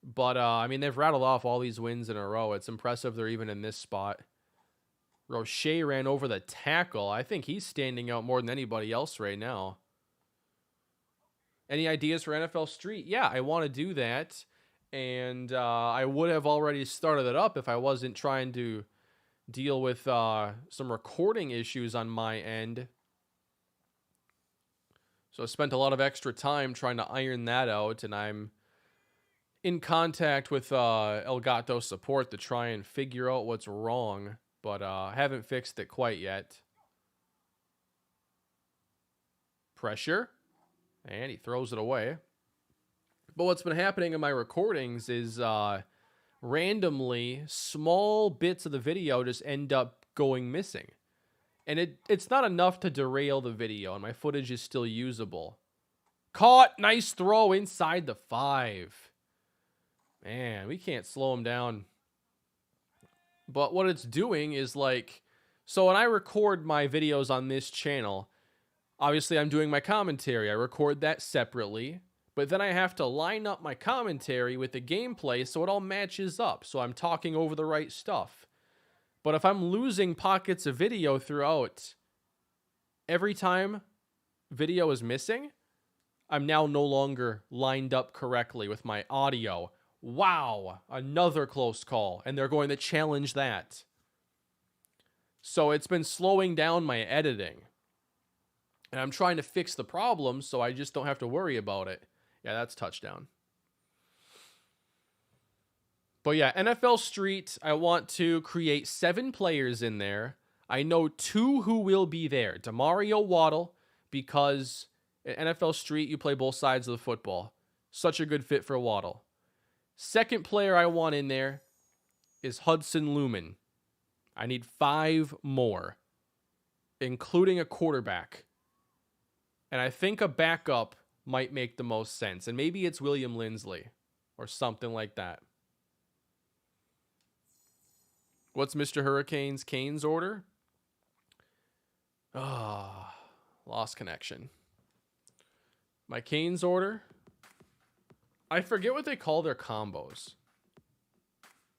But, they've rattled off all these wins in a row. It's impressive they're even in this spot. Roche ran over the tackle. I think he's standing out more than anybody else right now. Any ideas for NFL Street? Yeah, I want to do that. And I would have already started it up if I wasn't trying to deal with some recording issues on my end. So I spent a lot of extra time trying to iron that out, and I'm in contact with Elgato support to try and figure out what's wrong, but haven't fixed it quite yet. Pressure, and he throws it away. But what's been happening in my recordings is randomly small bits of the video just end up going missing. And it's not enough to derail the video, and my footage is still usable. Caught! Nice throw inside the 5. Man, we can't slow him down. But what it's doing is like... So when I record my videos on this channel, obviously I'm doing my commentary. I record that separately. But then I have to line up my commentary with the gameplay so it all matches up. So I'm talking over the right stuff. But if I'm losing pockets of video throughout, every time video is missing, I'm now no longer lined up correctly with my audio. Wow, another close call, and they're going to challenge that. So it's been slowing down my editing. And I'm trying to fix the problem so I just don't have to worry about it. Yeah, that's touchdown. But yeah, NFL Street, I want to create 7 players in there. I know 2 who will be there. Demario Waddle, because at NFL Street, you play both sides of the football. Such a good fit for Waddle. Second player I want in there is Hudson Lumen. I need 5 more, including a quarterback. And I think a backup might make the most sense. And maybe it's William Lindsley or something like that. What's Mr. Hurricane's Canes order? Ah, lost connection. My Canes order? I forget what they call their combos.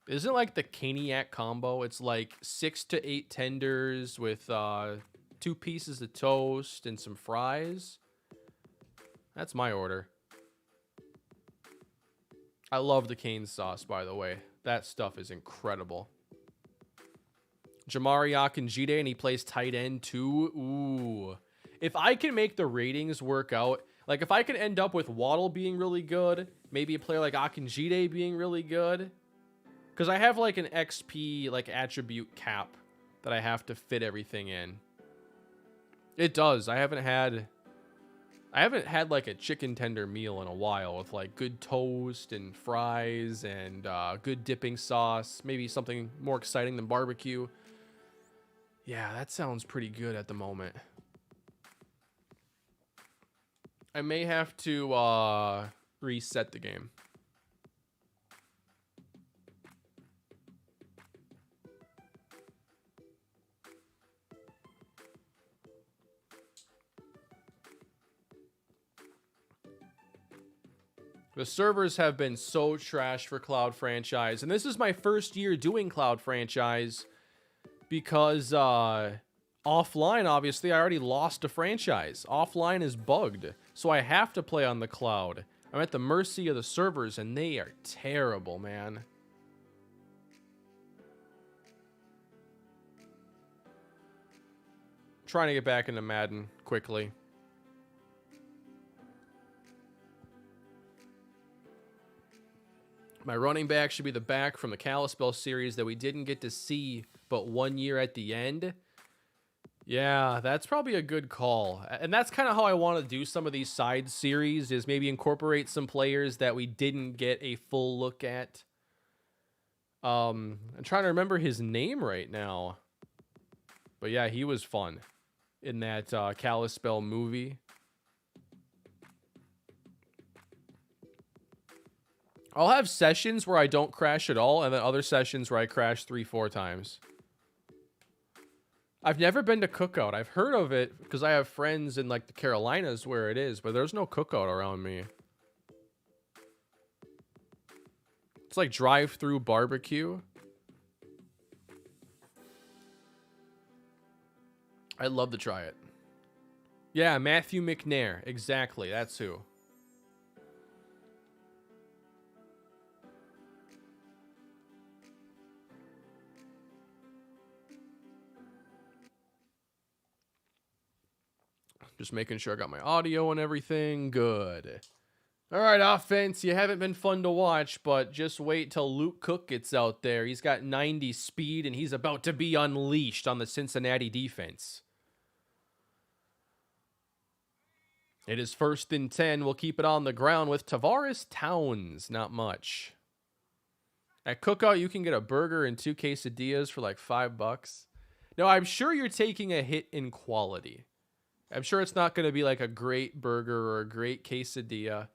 Isn't it like the Caniac combo? It's like 6 to 8 tenders with 2 pieces of toast and some fries. That's my order. I love the Canes sauce, by the way. That stuff is incredible. Jamari Akinjide, and he plays tight end too. Ooh. If I can make the ratings work out, like if I can end up with Waddle being really good, maybe a player like Akinjide being really good, because I have like an XP like attribute cap that I have to fit everything in. It does. I haven't had like a chicken tender meal in a while with like good toast and fries and good dipping sauce, maybe something more exciting than barbecue. Yeah, that sounds pretty good at the moment. I may have to reset the game. The servers have been so trash for Cloud Franchise, and this is my first year doing Cloud Franchise because offline, obviously, I already lost a franchise. Offline is bugged, so I have to play on the cloud. I'm at the mercy of the servers, and they are terrible, man. Trying to get back into Madden quickly. My running back should be the back from the Kalispell series that we didn't get to see but 1 year at the end. Yeah, that's probably a good call. And that's kind of how I want to do some of these side series, is maybe incorporate some players that we didn't get a full look at. I'm trying to remember his name right now. But yeah, he was fun in that Kalispell movie. I'll have sessions where I don't crash at all, and then other sessions where I crash 3-4 times. I've never been to Cookout. I've heard of it because I have friends in like the Carolinas where it is, but there's no Cookout around me. It's like drive-through barbecue. I'd love to try it. Yeah, Matthew McNair. Exactly. That's who. Just making sure I got my audio and everything. Good. All right, offense. You haven't been fun to watch, but just wait till Luke Cook gets out there. He's got 90 speed, and he's about to be unleashed on the Cincinnati defense. It is 1st and 10. We'll keep it on the ground with Tavares Towns. Not much. At Cookout, you can get a burger and 2 quesadillas for like $5. Now, I'm sure you're taking a hit in quality. I'm sure it's not going to be like a great burger or a great quesadilla.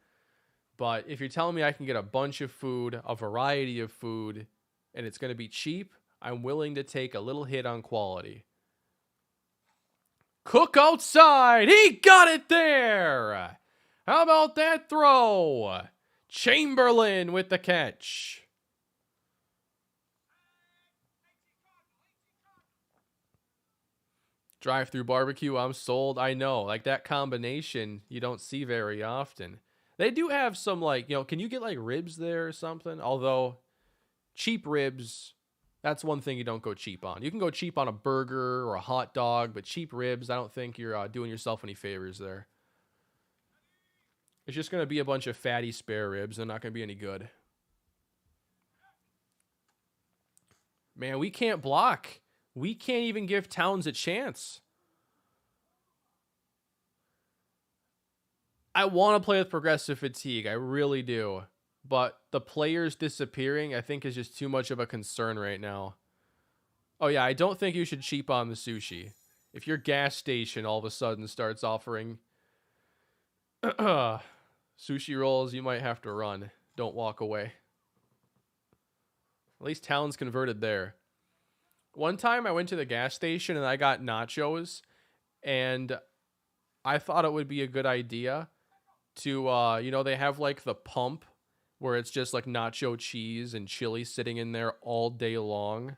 But if you're telling me I can get a bunch of food, a variety of food, and it's going to be cheap, I'm willing to take a little hit on quality. Cook outside. He got it there. How about that throw? Chamberlain with the catch. Drive-through barbecue, I'm sold. I know, like that combination you don't see very often. They do have some like, can you get like ribs there or something? Although cheap ribs, that's one thing you don't go cheap on. You can go cheap on a burger or a hot dog, but cheap ribs, I don't think you're doing yourself any favors there. It's just going to be a bunch of fatty spare ribs. They're not going to be any good. Man, we can't block. We can't even give Towns a chance. I want to play with progressive fatigue. I really do. But the players disappearing, I think, is just too much of a concern right now. Oh, yeah, I don't think you should cheap on the sushi. If your gas station all of a sudden starts offering sushi rolls, you might have to run. Don't walk away. At least Towns converted there. One time I went to the gas station and I got nachos, and I thought it would be a good idea to, they have like the pump where it's just like nacho cheese and chili sitting in there all day long.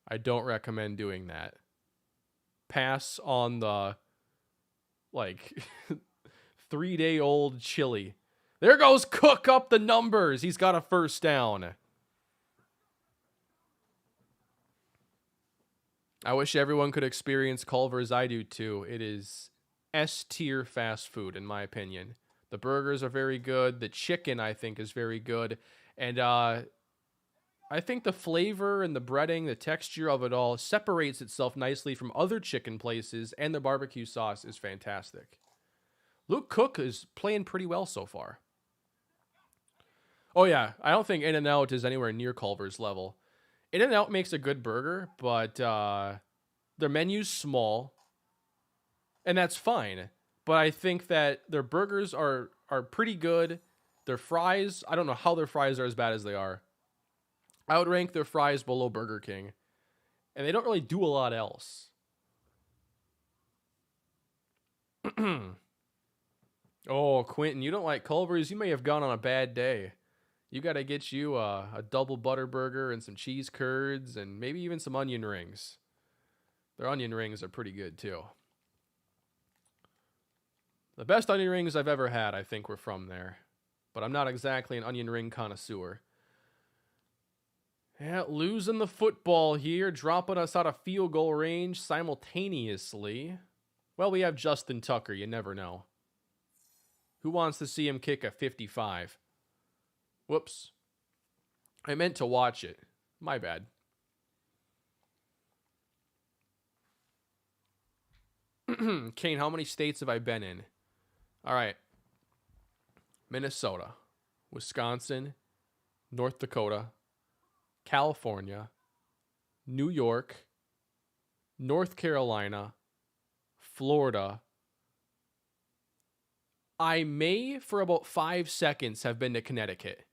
I don't recommend doing that. Pass on the like 3-day-old chili. There goes Cook up the numbers. He's got a first down. I wish everyone could experience Culver as I do too. It is S-tier fast food, in my opinion. The burgers are very good. The chicken, I think, is very good. And I think the flavor and the breading, the texture of it all separates itself nicely from other chicken places, and the barbecue sauce is fantastic. Luke Cook is playing pretty well so far. Oh, yeah. I don't think In-N-Out is anywhere near Culver's level. In-N-Out makes a good burger, but their menu's small, and that's fine. But I think that their burgers are pretty good. Their fries, I don't know how their fries are as bad as they are. I would rank their fries below Burger King, and they don't really do a lot else. Oh, Quentin, you don't like Culver's? You may have gone on a bad day. You got to get you a double butter burger and some cheese curds and maybe even some onion rings. Their onion rings are pretty good too. The best onion rings I've ever had, I think, were from there. But I'm not exactly an onion ring connoisseur. Yeah, losing the football here, dropping us out of field goal range simultaneously. Well, we have Justin Tucker, you never know. Who wants to see him kick a 55? Whoops. I meant to watch it. My bad. Kane, how many states have I been in? All right. Minnesota, Wisconsin, North Dakota, California, New York, North Carolina, Florida. I may, for about 5 seconds, have been to Connecticut.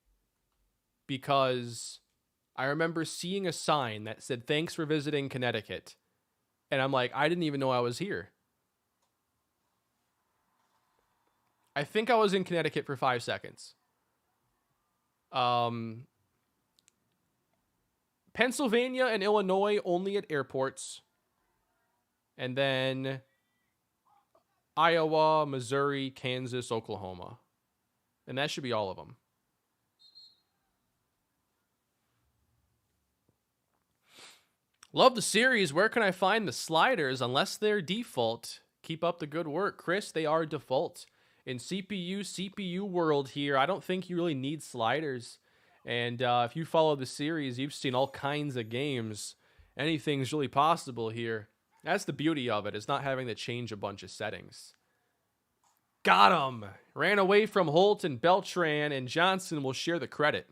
Because I remember seeing a sign that said, "Thanks for visiting Connecticut." And I'm like, I didn't even know I was here. I think I was in Connecticut for 5 seconds. Pennsylvania and Illinois only at airports. And then Iowa, Missouri, Kansas, Oklahoma. And that should be all of them. Love the series. Where can I find the sliders? Unless they're default. Keep up the good work. Chris, they are default. In CPU world here, I don't think you really need sliders. And if you follow the series, you've seen all kinds of games. Anything's really possible here. That's the beauty of it, is not having to change a bunch of settings. Got him! Ran away from Holt and Beltran, and Johnson will share the credit.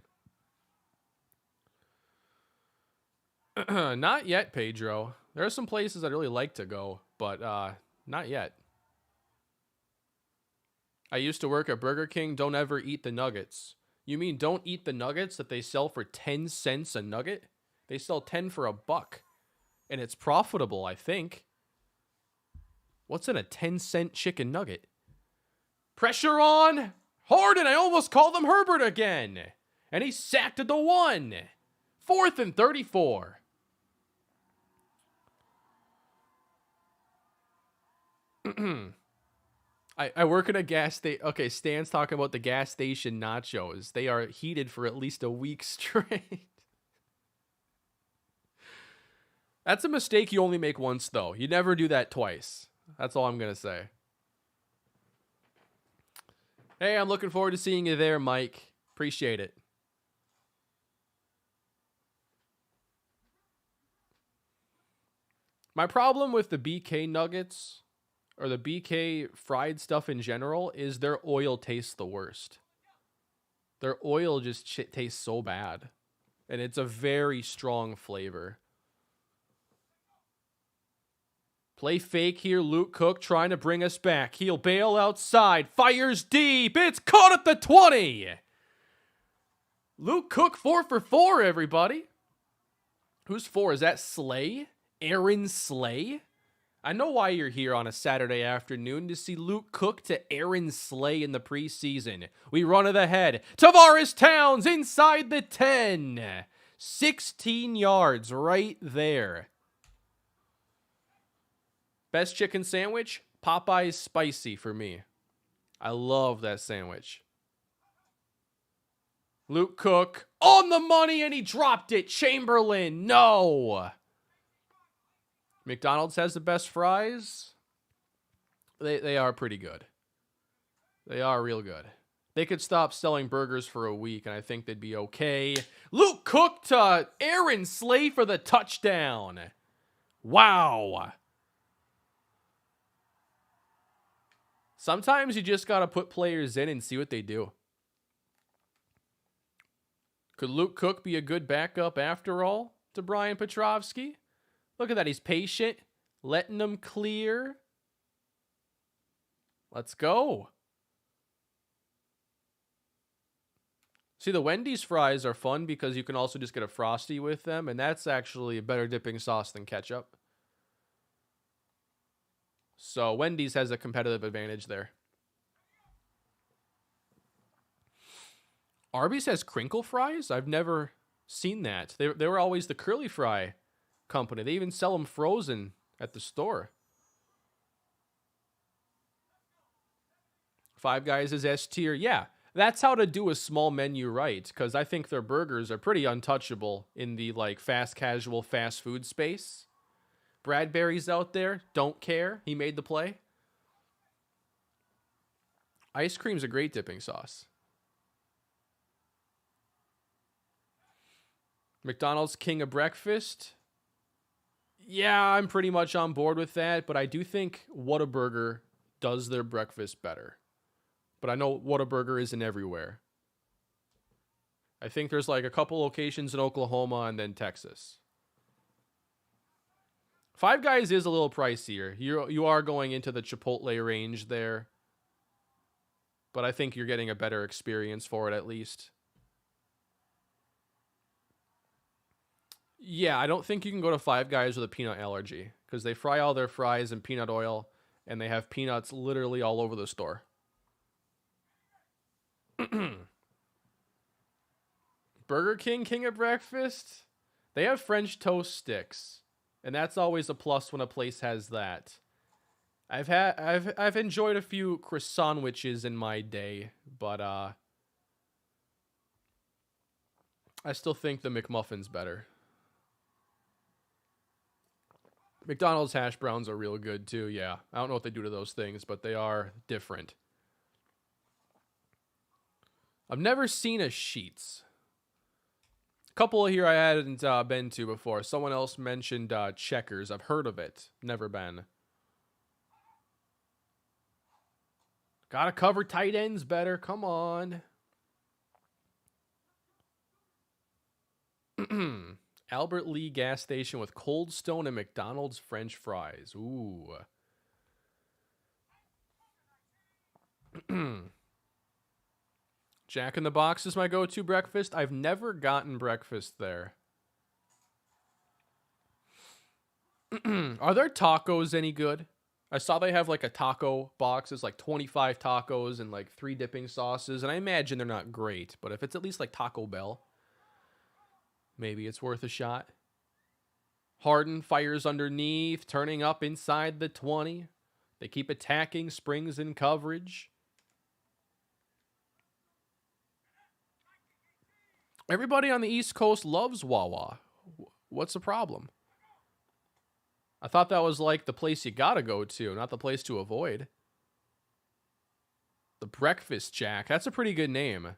Not yet, Pedro. There are some places I'd really like to go, but not yet. I used to work at Burger King. Don't ever eat the nuggets. You mean don't eat the nuggets that they sell for 10 cents a nugget? They sell 10 for $1. And it's profitable, I think. What's in a 10-cent chicken nugget? Pressure on Harden. I almost called him Herbert again. And he sacked at the 1. 4th and 34. I work at a gas station. Okay, Stan's talking about the gas station nachos. They are heated for at least a week straight. That's a mistake you only make once, though. You never do that twice. That's all I'm going to say. Hey, I'm looking forward to seeing you there, Mike. Appreciate it. My problem with the BK nuggets, or the BK fried stuff in general, is their oil tastes the worst. Their oil just tastes so bad. And it's a very strong flavor. Play fake here, Luke Cook trying to bring us back. He'll bail outside, fires deep, it's caught at the 20! Luke Cook 4 for 4, everybody. Who's 4? Is that Slay? Aaron Slay? I know why you're here on a Saturday afternoon, to see Luke Cook to Aaron Slay in the preseason. We run it ahead. Tavares Towns inside the 10. 16 yards right there. Best chicken sandwich? Popeye's Spicy for me. I love that sandwich. Luke Cook on the money, and he dropped it. Chamberlain, no. McDonald's has the best fries. They are pretty good. They are real good. They could stop selling burgers for a week, and I think they'd be okay. Luke Cook to Aaron Slay for the touchdown. Wow. Sometimes you just got to put players in and see what they do. Could Luke Cook be a good backup after all to Brian Petrovsky? Look at that. He's patient, letting them clear. Let's go. See, the Wendy's fries are fun because you can also just get a Frosty with them, and that's actually a better dipping sauce than ketchup. So Wendy's has a competitive advantage there. Arby's has crinkle fries? I've never seen that. They were always the curly fry company. They even sell them frozen at the store. Five Guys is S tier. Yeah, that's how to do a small menu right, because I think their burgers are pretty untouchable in the like fast casual fast food space. Bradbury's out there, don't care. He made the play. Ice cream's a great dipping sauce. McDonald's King of Breakfast. Yeah, I'm pretty much on board with that, but I do think Whataburger does their breakfast better. But I know Whataburger isn't everywhere. I think there's like a couple locations in Oklahoma and then Texas. Five Guys is a little pricier. You are going into the Chipotle range there. But I think you're getting a better experience for it at least. Yeah, I don't think you can go to Five Guys with a peanut allergy, because they fry all their fries in peanut oil, and they have peanuts literally all over the store. Burger King, King of Breakfast? They have French toast sticks. And that's always a plus when a place has that. I've enjoyed a few croissant sandwiches in my day, but I still think the McMuffin's better. McDonald's hash browns are real good too, yeah. I don't know what they do to those things, but they are different. I've never seen a Sheetz. A couple here I hadn't been to before. Someone else mentioned Checkers. I've heard of it. Never been. Gotta cover tight ends better. Come on. Albert Lee gas station with Cold Stone and McDonald's French fries. Ooh. Jack in the Box is my go-to breakfast. I've never gotten breakfast there. Are their tacos any good? I saw they have like a taco box. It's like 25 tacos and like 3 dipping sauces. And I imagine they're not great. But if it's at least like Taco Bell, maybe it's worth a shot. Harden fires underneath, turning up inside the 20. They keep attacking, springs in coverage. Everybody on the East Coast loves Wawa. What's the problem? I thought that was like the place you gotta go to, not the place to avoid. The Breakfast Jack. That's a pretty good name.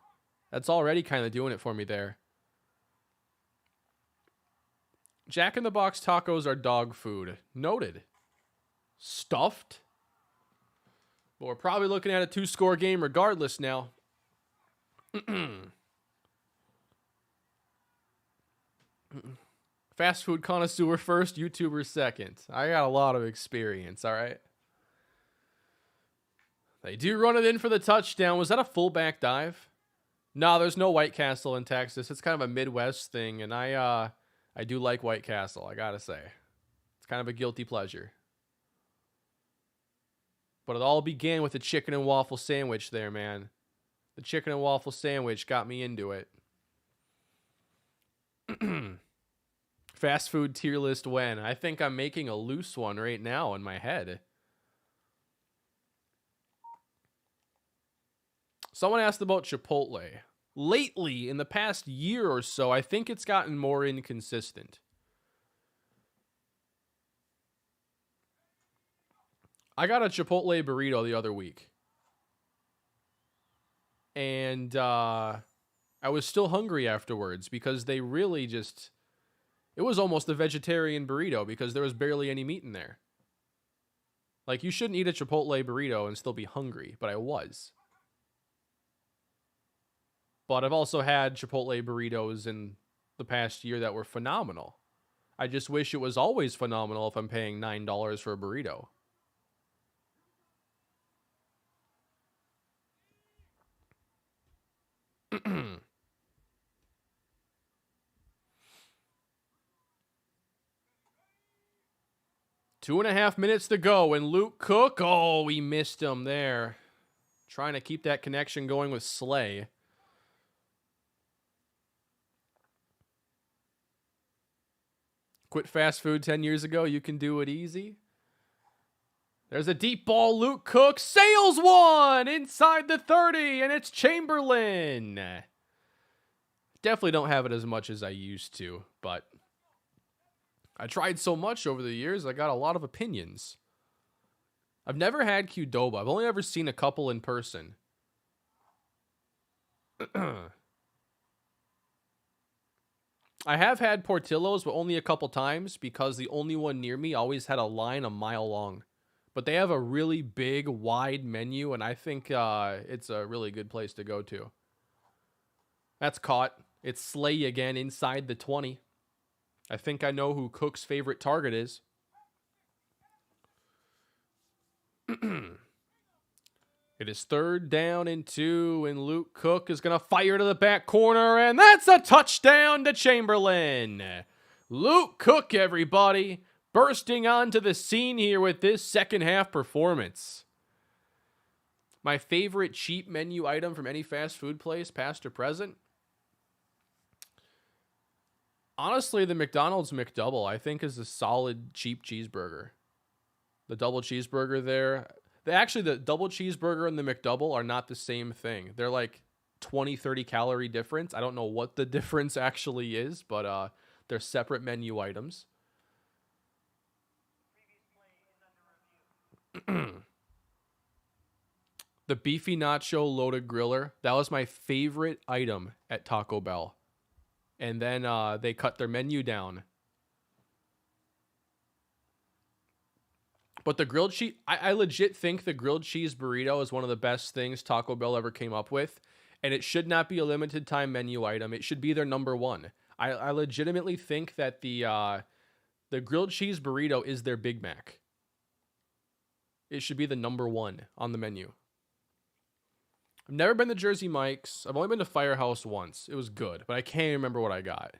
That's already kind of doing it for me there. Jack in the Box tacos are dog food. Noted. Stuffed. But we're probably looking at a 2-score game regardless now. Fast food connoisseur first, YouTuber second. I got a lot of experience, all right? They do run it in for the touchdown. Was that a fullback dive? No, there's no White Castle in Texas. It's kind of a Midwest thing, and I do like White Castle, I gotta say. It's kind of a guilty pleasure. But it all began with the chicken and waffle sandwich there, man. The chicken and waffle sandwich got me into it. Fast food tier list when? I think I'm making a loose one right now in my head. Someone asked about Chipotle. Lately, in the past year or so, I think it's gotten more inconsistent. I got a Chipotle burrito the other week. And I was still hungry afterwards because they really just... It was almost a vegetarian burrito because there was barely any meat in there. Like, you shouldn't eat a Chipotle burrito and still be hungry, but I was. But I've also had Chipotle burritos in the past year that were phenomenal. I just wish it was always phenomenal if I'm paying $9 for a burrito. Two and a half minutes to go, and Luke Cook, oh, we missed him there. Trying to keep that connection going with Slay. Quit fast food 10 years ago, you can do it easy. There's a deep ball, Luke Cook, sails one inside the 30, and it's Chamberlain. Definitely don't have it as much as I used to, but I tried so much over the years, I got a lot of opinions. I've never had Qdoba. I've only ever seen a couple in person. I have had Portillo's, but only a couple times because the only one near me always had a line a mile long. But they have a really big, wide menu, and I think it's a really good place to go to. That's caught. It's Slay again inside the 20. I think I know who Cook's favorite target is. It is 3rd down and 2, and Luke Cook is going to fire to the back corner, and that's a touchdown to Chamberlain. Luke Cook, everybody, bursting onto the scene here with this second half performance. My favorite cheap menu item from any fast food place, past or present? Honestly, the McDonald's McDouble, I think, is a solid cheap cheeseburger. The double cheeseburger there. Actually, the double cheeseburger and the McDouble are not the same thing. They're like 20, 30 calorie difference. I don't know what the difference actually is, but they're separate menu items. The beefy nacho loaded griller, that was my favorite item at Taco Bell. And then they cut their menu down. But the grilled cheese, I legit think the grilled cheese burrito is one of the best things Taco Bell ever came up with. And it should not be a limited time menu item. It should be their number one. I legitimately think that the grilled cheese burrito is their Big Mac. It should be the number one on the menu. I've never been to Jersey Mike's. I've only been to Firehouse once. It was good, but I can't remember what I got.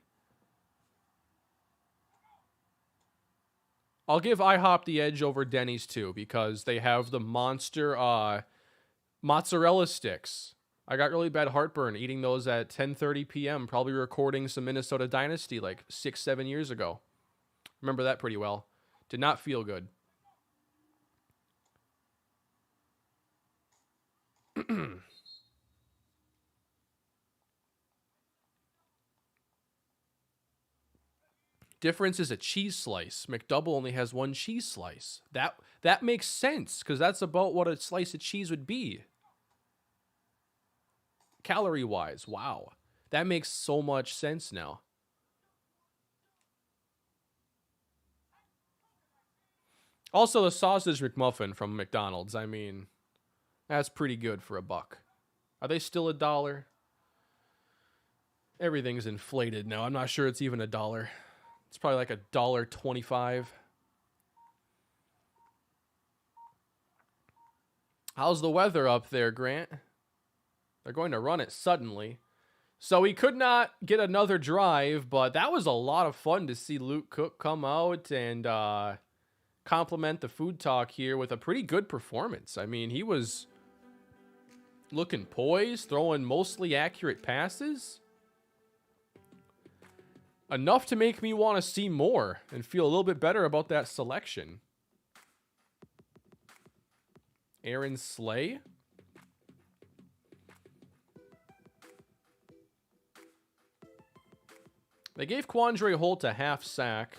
I'll give IHOP the edge over Denny's too, because they have the monster mozzarella sticks. I got really bad heartburn eating those at 10:30 p.m., probably recording some Minnesota Dynasty like 6-7 years ago. Remember that pretty well. Did not feel good. Difference is a cheese slice. McDouble only has one cheese slice. That makes sense, because that's about what a slice of cheese would be. Calorie-wise, wow. That makes so much sense now. Also, the sausage McMuffin from McDonald's, I mean, that's pretty good for $1. Are they still $1? Everything's inflated now. I'm not sure it's even $1. It's probably like $1.25. How's the weather up there, Grant? They're going to run it suddenly. So we could not get another drive, but that was a lot of fun to see Luke Cook come out and compliment the Food Talk here with a pretty good performance. I mean, he was looking poised, throwing mostly accurate passes. Enough to make me want to see more and feel a little bit better about that selection. Aaron Slay. They gave Quandre Holt a half sack.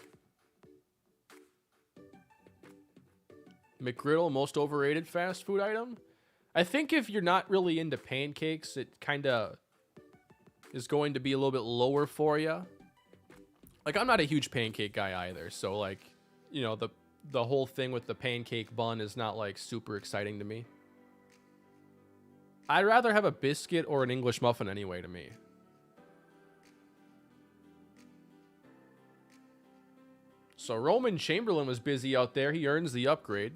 McGriddle, most overrated fast food item. I think if you're not really into pancakes, it kind of is going to be a little bit lower for you. Like, I'm not a huge pancake guy either, so, like, you know, the whole thing with the pancake bun is not, like, super exciting to me. I'd rather have a biscuit or an English muffin anyway to me. So Roman Chamberlain was busy out there. He earns the upgrade.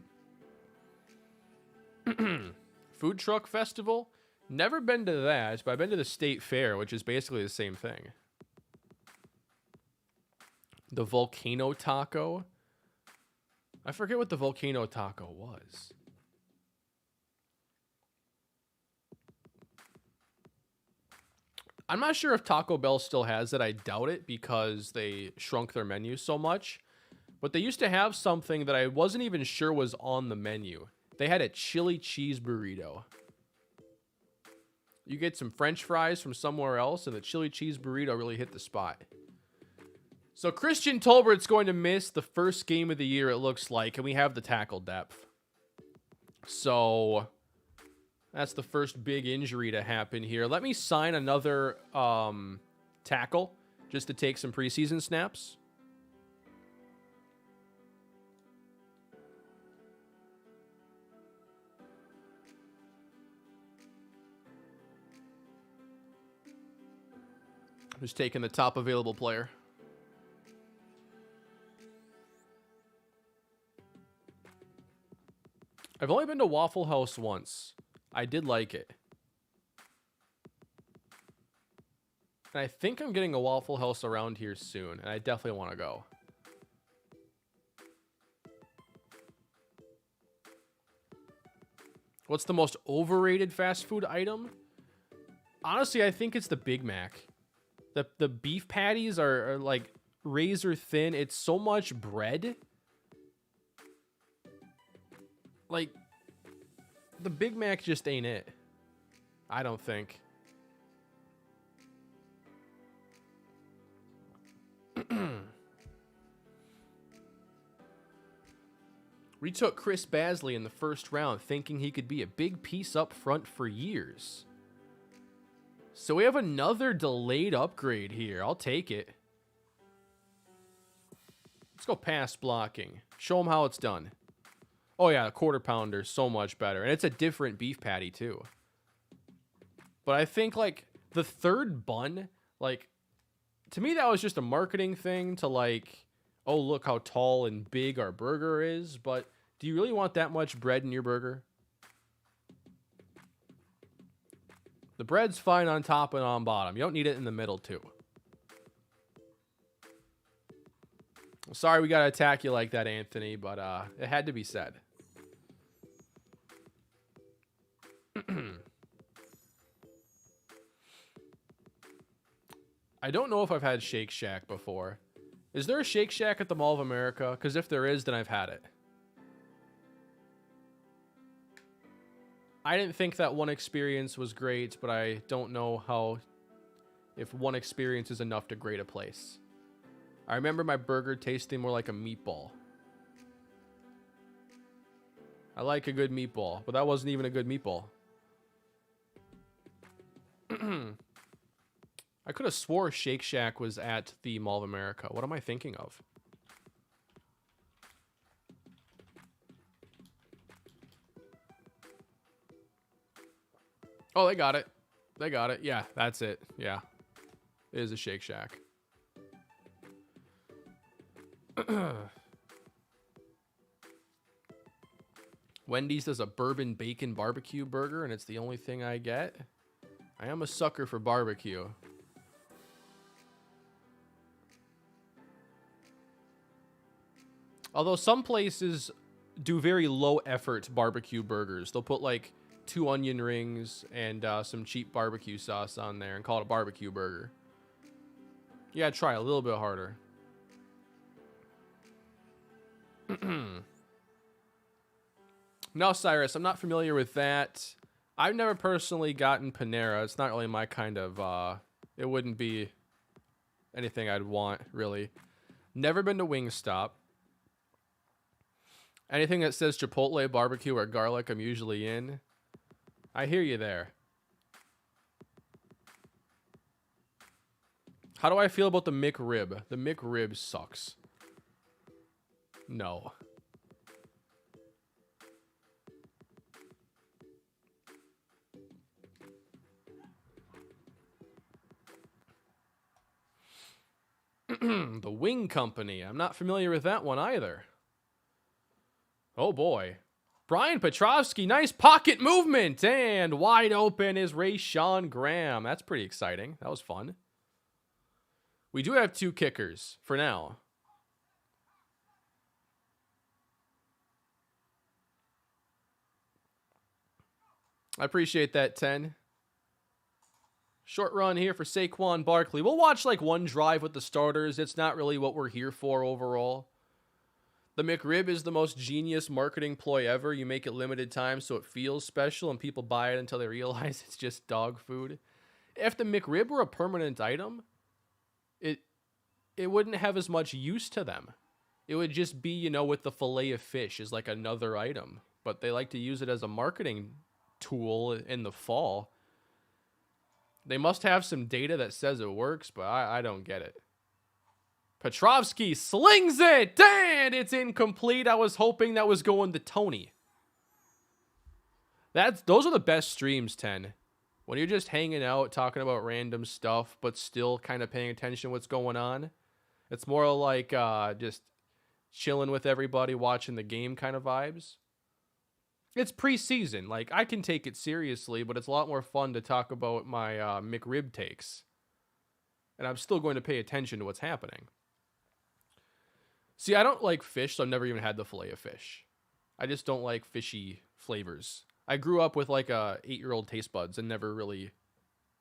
Food Truck Festival. Never been to that, but I've been to the State Fair, which is basically the same thing. The Volcano Taco. I forget what the Volcano Taco was. I'm not sure if Taco Bell still has it. I doubt it because they shrunk their menu so much. But they used to have something that I wasn't even sure was on the menu. They had a chili cheese burrito. You get some French fries from somewhere else, and the chili cheese burrito really hit the spot. So Christian Tolbert's going to miss the first game of the year, it looks like, and we have the tackle depth. So that's the first big injury to happen here. Let me sign another tackle just to take some preseason snaps. Just taking the top available player. I've only been to Waffle House once. I did like it. And I think I'm getting a Waffle House around here soon, and I definitely want to go. What's the most overrated fast food item? Honestly, I think it's the Big Mac. The beef patties are like razor thin. It's so much bread. Like, the Big Mac just ain't it. I don't think. We took Chris Basley in the first round, thinking he could be a big piece up front for years. So we have another delayed upgrade here. I'll take it. Let's go pass blocking. Show him how it's done. Oh yeah, a quarter pounder, so much better. And it's a different beef patty too. But I think like the third bun, like, to me that was just a marketing thing to like, oh, look how tall and big our burger is. But do you really want that much bread in your burger? The bread's fine on top and on bottom. You don't need it in the middle too. Sorry we gotta attack you like that, Anthony, but it had to be said. I don't know if I've had Shake Shack before. Is there a Shake Shack at the Mall of America? Because if there is, then I've had it. I didn't think that one experience was great, but I don't know how, if one experience is enough to grade a place. I remember my burger tasting more like a meatball. I like a good meatball, but that wasn't even a good meatball. I could have swore Shake Shack was at the Mall of America. What am I thinking of? Oh, they got it. They got it. Yeah, that's it. Yeah. It is a Shake Shack. Wendy's does a bourbon bacon barbecue burger, and it's the only thing I get. I am a sucker for barbecue. Although some places do very low effort barbecue burgers. They'll put like 2 onion rings and some cheap barbecue sauce on there and call it a barbecue burger. Yeah, try a little bit harder. No, Cyrus, I'm not familiar with that. I've never personally gotten Panera. It's not really my kind of, it wouldn't be anything I'd want, really. Never been to Wingstop. Anything that says Chipotle, barbecue, or garlic, I'm usually in. I hear you there. How do I feel about the McRib? The McRib sucks. No. The Wing Company. I'm not familiar with that one either. Oh boy. Brian Petrovsky, nice pocket movement. And wide open is Rayshawn Graham. That's pretty exciting. That was fun. We do have 2 kickers for now. I appreciate that, 10. Short run here for Saquon Barkley. We'll watch like one drive with the starters. It's not really what we're here for overall. The McRib is the most genius marketing ploy ever. You make it limited time so it feels special and people buy it until they realize it's just dog food. If the McRib were a permanent item, it wouldn't have as much use to them. It would just be, you know, with the fillet of fish is like another item. But they like to use it as a marketing tool in the fall. They must have some data that says it works, but I don't get it. Petrovsky slings it, and it's incomplete. I was hoping that was going to Tony. Those are the best streams, 10. When you're just hanging out, talking about random stuff, but still kind of paying attention to what's going on. It's more like just chilling with everybody, watching the game kind of vibes. It's preseason. Like, I can take it seriously, but it's a lot more fun to talk about my McRib takes. And I'm still going to pay attention to what's happening. See, I don't like fish, so I've never even had the fillet of fish. I just don't like fishy flavors. I grew up with like a 8-year-old taste buds and never really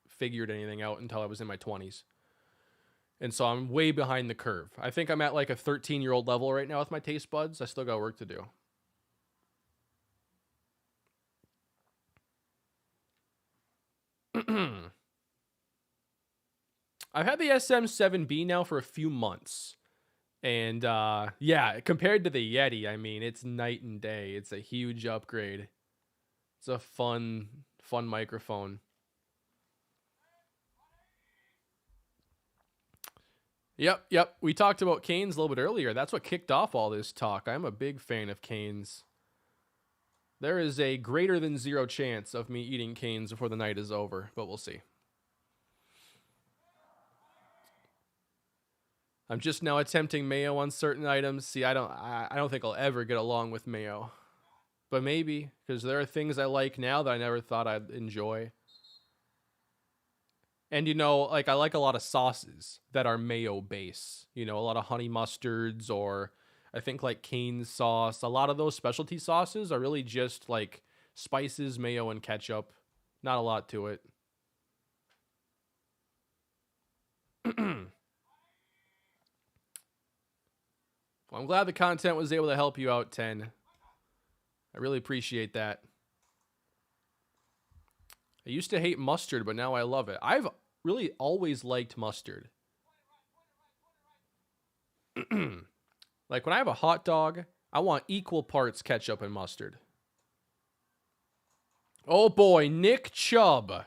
figured anything out until I was in my 20s. And so I'm way behind the curve. I think I'm at like a 13-year-old level right now with my taste buds. I still got work to do. I've had the SM7B now for a few months. And yeah, compared to the Yeti, I mean, it's night and day. It's a huge upgrade. It's a fun microphone. Yep. We talked about canes a little bit earlier. That's what kicked off all this talk. I'm a big fan of canes. There is a greater than 0 chance of me eating canes before the night is over, but we'll see. I'm just now attempting mayo on certain items. See, I don't think I'll ever get along with mayo. But maybe, because there are things I like now that I never thought I'd enjoy. And, you know, like I like a lot of sauces that are mayo base. You know, a lot of honey mustards, or I think like cane sauce. A lot of those specialty sauces are really just like spices, mayo, and ketchup. Not a lot to it. Well, I'm glad the content was able to help you out, 10. I really appreciate that. I used to hate mustard, but now I love it. I've really always liked mustard. Like when I have a hot dog, I want equal parts ketchup and mustard. Oh boy, Nick Chubb.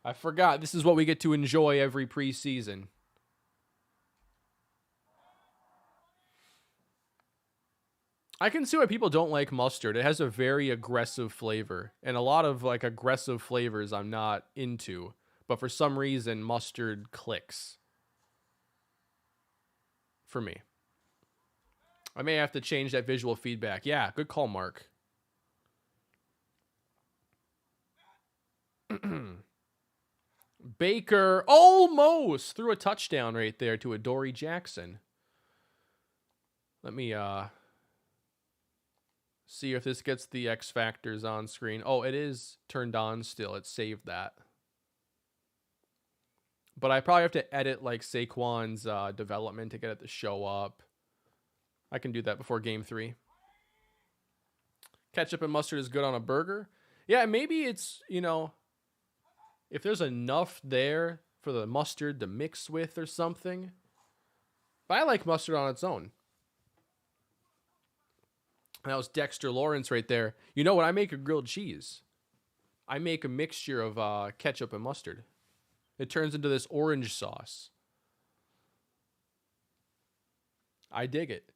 I forgot. This is what we get to enjoy every preseason. I can see why people don't like mustard. It has a very aggressive flavor, and a lot of like aggressive flavors I'm not into, but for some reason mustard clicks for me. I may have to change that visual feedback. Yeah, good call, Mark. Baker almost threw a touchdown right there to Adoree Jackson. Let me see if this gets the X factors on screen. Oh, it is turned on still. It saved that. But I probably have to edit like Saquon's development to get it to show up. I can do that before game 3. Ketchup and mustard is good on a burger. Yeah, maybe it's, you know, if there's enough there for the mustard to mix with or something. But I like mustard on its own. That was Dexter Lawrence right there. You know, when I make a grilled cheese, I make a mixture of ketchup and mustard. It turns into this orange sauce. I dig it.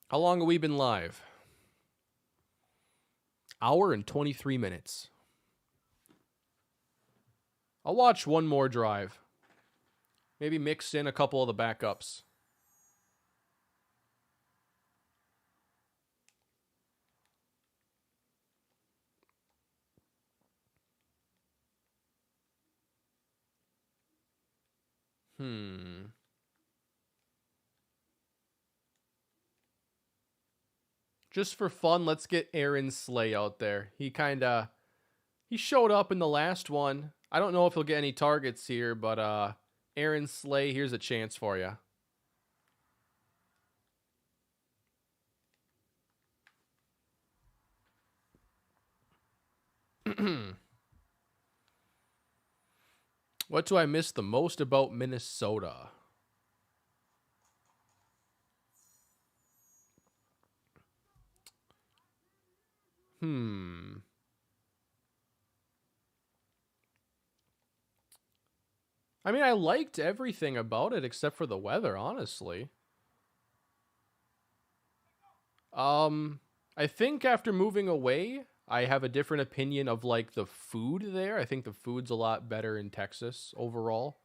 How long have we been live? Hour and 23 minutes. I'll watch one more drive. Maybe mix in a couple of the backups. Just for fun, let's get Aaron Slay out there. He showed up in the last one. I don't know if he'll get any targets here, but Aaron Slay, here's a chance for you. What do I miss the most about Minnesota? I mean, I liked everything about it except for the weather, honestly. I think after moving away, I have a different opinion of like the food there. I think the food's a lot better in Texas overall.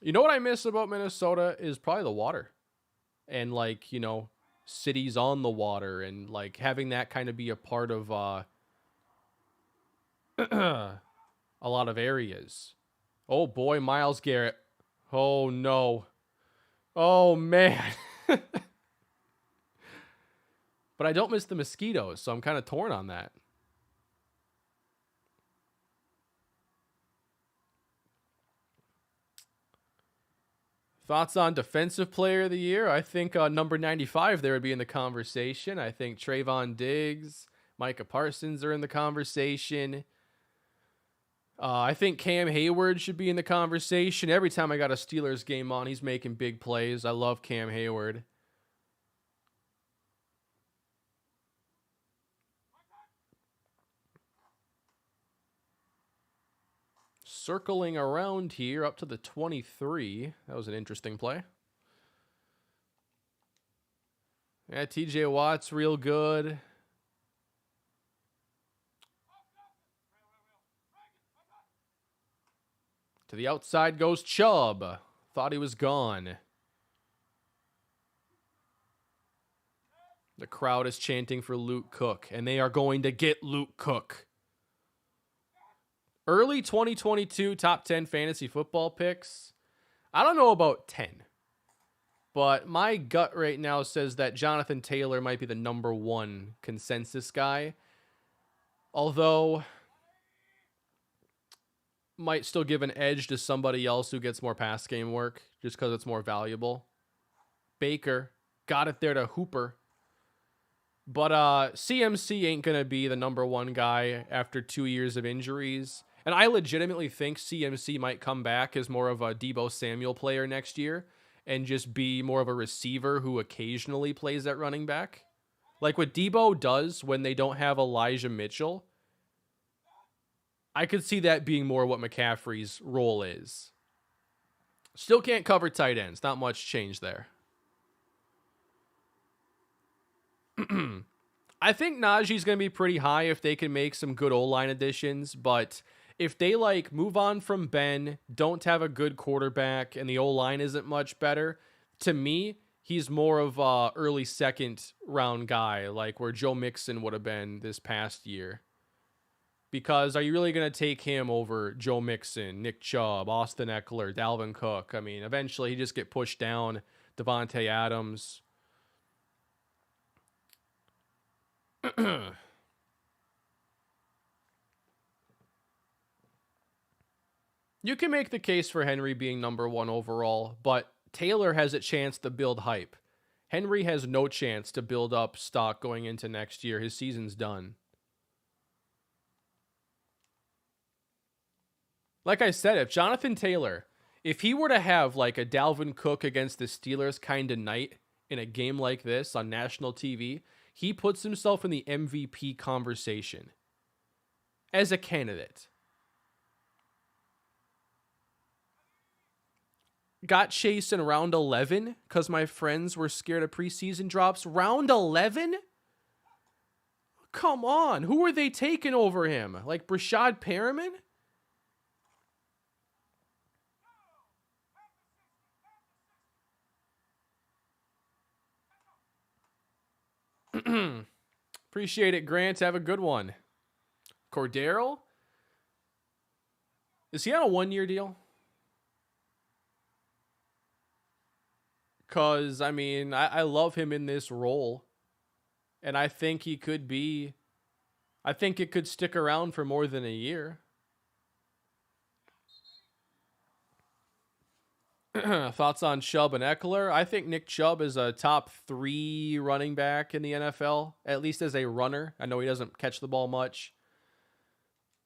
You know what I miss about Minnesota is probably the water. And like, you know, cities on the water and like having that kind of be a part of a lot of areas. Oh boy, Myles Garrett. Oh no. Oh man. But I don't miss the mosquitoes, so I'm kind of torn on that. Thoughts on Defensive Player of the Year? I think number 95 there would be in the conversation. I think Trayvon Diggs, Micah Parsons are in the conversation. I think Cam Hayward should be in the conversation. Every time I got a Steelers game on, he's making big plays. I love Cam Hayward. Circling around here up to the 23. That was an interesting play. Yeah, TJ Watt's real good. To the outside goes Chubb. Thought he was gone. The crowd is chanting for Luke Cook, and they are going to get Luke Cook. Early 2022 top 10 fantasy football picks. I don't know about 10, but my gut right now says that Jonathan Taylor might be the number one consensus guy. Although, might still give an edge to somebody else who gets more pass game work just because it's more valuable. Baker got it there to Hooper. But CMC ain't going to be the number one guy after 2 years of injuries. And I legitimately think CMC might come back as more of a Deebo Samuel player next year and just be more of a receiver who occasionally plays at running back. Like what Deebo does when they don't have Elijah Mitchell, I could see that being more what McCaffrey's role is. Still can't cover tight ends. Not much change there. I think Najee's going to be pretty high if they can make some good O-line additions, but if they like move on from Ben, don't have a good quarterback, and the O-line isn't much better, to me, he's more of a early second round guy, like where Joe Mixon would have been this past year. Because are you really going to take him over Joe Mixon, Nick Chubb, Austin Eckler, Dalvin Cook? I mean, eventually he just get pushed down, Devontae Adams. You can make the case for Henry being number one overall, but Taylor has a chance to build hype. Henry has no chance to build up stock going into next year. His season's done. Like I said, if Jonathan Taylor, if he were to have like a Dalvin Cook against the Steelers kind of night in a game like this on national TV, he puts himself in the MVP conversation as a candidate. Got chased in round 11 because my friends were scared of preseason drops. Round 11? Come on. Who are they taking over him? Like Brashad Perriman? Appreciate it, Grant. Have a good one. Cordero? Is he on a 1-year deal? Because, I mean, I love him in this role. And I think he could be... I think it could stick around for more than a year. Thoughts on Chubb and Eckler? I think Nick Chubb is a top 3 running back in the NFL, at least as a runner. I know he doesn't catch the ball much.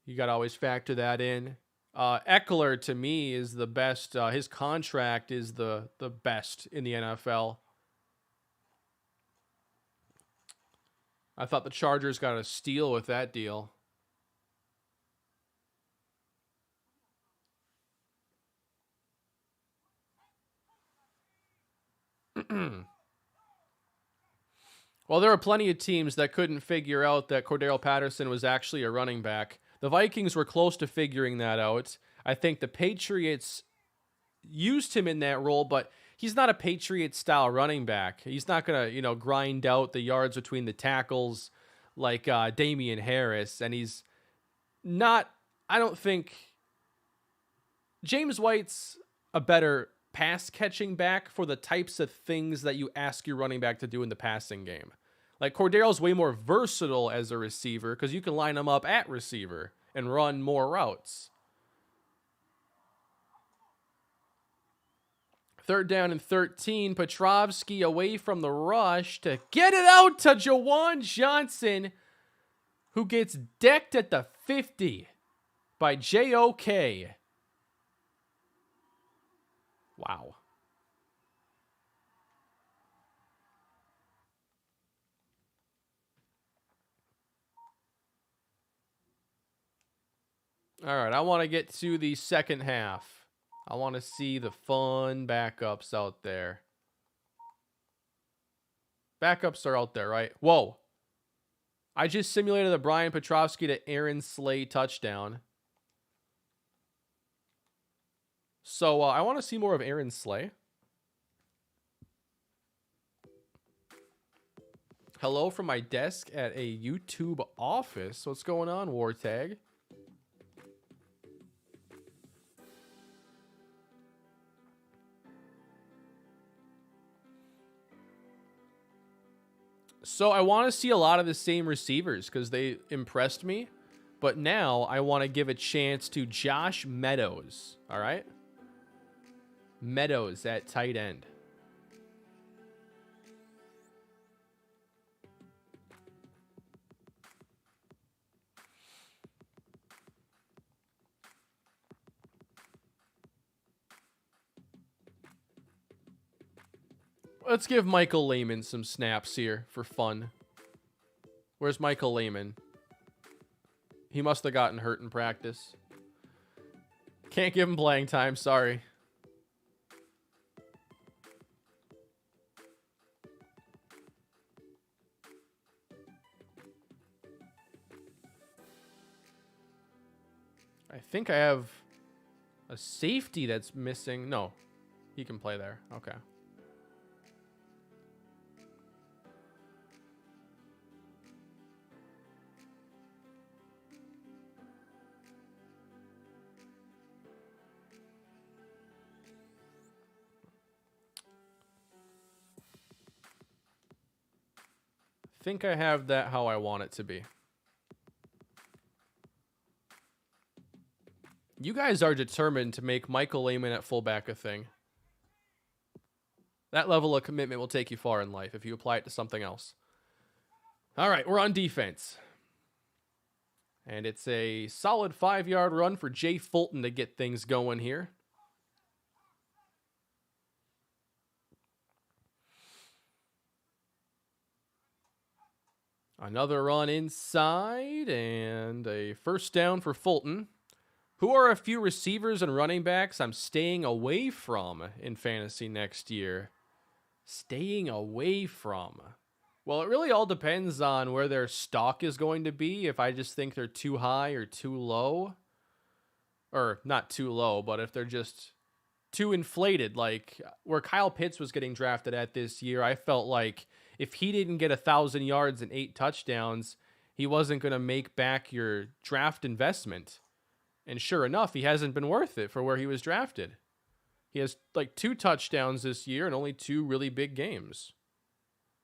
You got to always factor that in. Eckler, to me, is the best. His contract is the best in the NFL. I thought the Chargers got a steal with that deal. Well, there are plenty of teams that couldn't figure out that Cordero Patterson was actually a running back. The Vikings were close to figuring that out. I think the Patriots used him in that role, but he's not a Patriot-style running back. He's not going to, grind out the yards between the tackles like Damian Harris. And he's not, I don't think, James White's a better pass-catching back for the types of things that you ask your running back to do in the passing game. Like, Cordero's way more versatile as a receiver because you can line him up at receiver and run more routes. 3rd down and 13. Petrovsky away from the rush to get it out to Jawan Johnson, who gets decked at the 50 by JOK. Wow. All right, I want to get to the second half. I want to see the fun backups out there. Backups are out there, right? Whoa. I just simulated a Brian Petrovsky to Aaron Slay touchdown. So I want to see more of Aaron Slay. Hello from my desk at a YouTube office. What's going on, Wartag? So I want to see a lot of the same receivers because they impressed me. But now I want to give a chance to Josh Meadows. All right? Meadows at tight end. Let's give Michael Lehman some snaps here for fun. Where's Michael Lehman? He must have gotten hurt in practice. Can't give him playing time, sorry. I think I have a safety that's missing. No, he can play there. Okay. I think I have that how I want it to be. You guys are determined to make Michael Lehman at fullback a thing. That level of commitment will take you far in life if you apply it to something else. All right, we're on defense. And it's a solid 5-yard run for Jay Fulton to get things going here. Another run inside and a first down for Fulton. Who are a few receivers and running backs I'm staying away from in fantasy next year? Staying away from. Well, it really all depends on where their stock is going to be. If I just think they're too high or too low. Or not too low, but if they're just too inflated. Like where Kyle Pitts was getting drafted at this year, I felt like if he didn't get 1,000 yards and 8 touchdowns, he wasn't going to make back your draft investment. And sure enough, he hasn't been worth it for where he was drafted. He has like 2 touchdowns this year and only 2 really big games.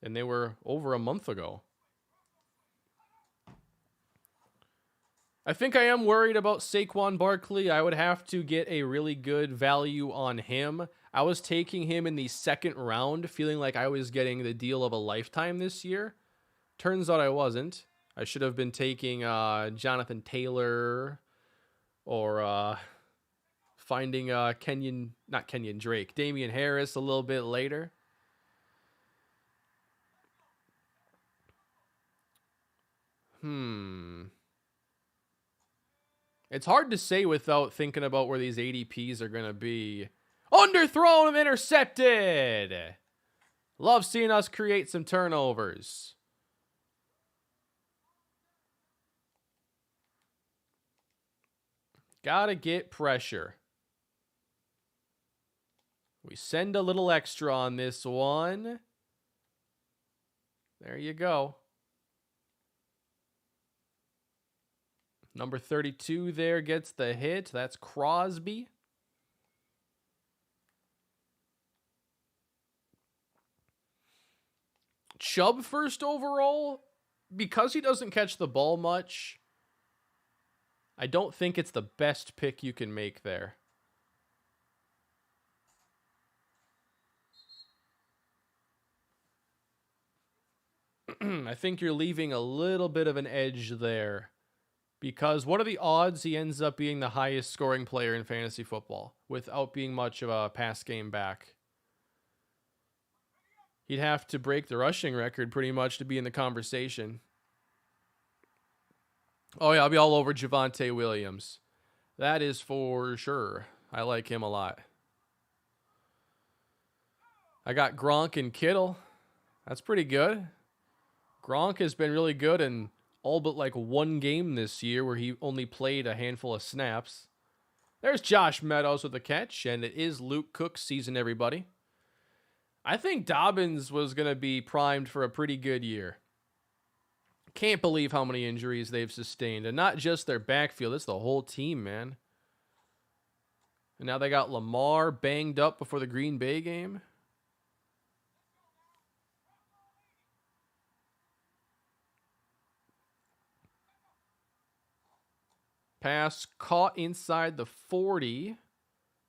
And they were over a month ago. I think I am worried about Saquon Barkley. I would have to get a really good value on him. I was taking him in the 2nd round, feeling like I was getting the deal of a lifetime this year. Turns out I wasn't. I should have been taking Jonathan Taylor or finding Damian Harris a little bit later. It's hard to say without thinking about where these ADPs are going to be. Underthrown and intercepted. Love seeing us create some turnovers. Gotta get pressure. We send a little extra on this one. There you go. Number 32 there gets the hit. That's Crosby. Chubb first overall, because he doesn't catch the ball much, I don't think it's the best pick you can make there. I think you're leaving a little bit of an edge there. Because what are the odds he ends up being the highest scoring player in fantasy football without being much of a pass game back? He'd have to break the rushing record pretty much to be in the conversation. Oh, yeah, I'll be all over Javonte Williams. That is for sure. I like him a lot. I got Gronk and Kittle. That's pretty good. Gronk has been really good in all but like one game this year where he only played a handful of snaps. There's Josh Meadows with a catch, and it is Luke Cook's season, everybody. I think Dobbins was going to be primed for a pretty good year. Can't believe how many injuries they've sustained. And not just their backfield, it's the whole team, man. And now they got Lamar banged up before the Green Bay game. Pass caught inside the 40.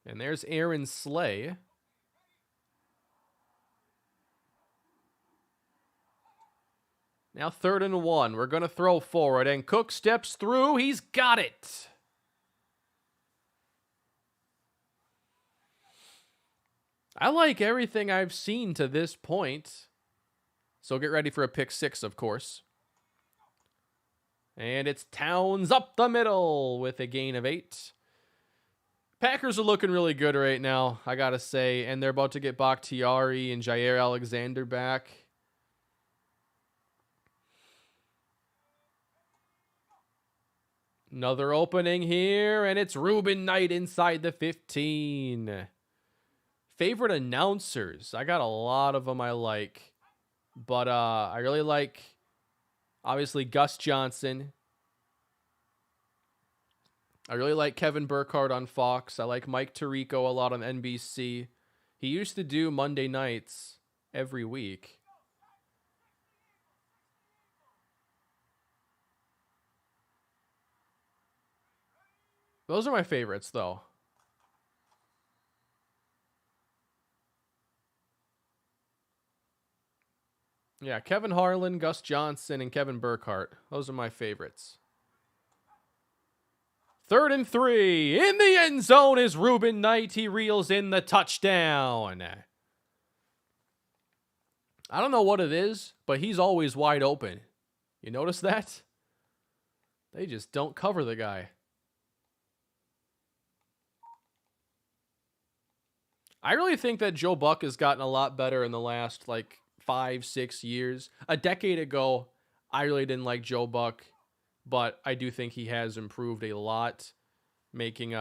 And there's Aaron Slay. Now 3rd and 1. We're going to throw forward. And Cook steps through. He's got it. I like everything I've seen to this point. So get ready for a pick 6, of course. And it's Towns up the middle with a gain of 8. Packers are looking really good right now, I got to say. And they're about to get Bakhtiari and Jair Alexander back. Another opening here, and it's Ruben Knight inside the 15. Favorite announcers. I got a lot of them I like. But I really like, obviously, Gus Johnson. I really like Kevin Burkhardt on Fox. I like Mike Tirico a lot on NBC. He used to do Monday nights every week. Those are my favorites, though. Yeah, Kevin Harlan, Gus Johnson, and Kevin Burkhardt. Those are my favorites. 3rd and 3. In the end zone is Ruben Knight. He reels in the touchdown. I don't know what it is, but he's always wide open. You notice that? They just don't cover the guy. I really think that Joe Buck has gotten a lot better in the last, 5-6 years. A decade ago, I really didn't like Joe Buck, but I do think he has improved a lot, making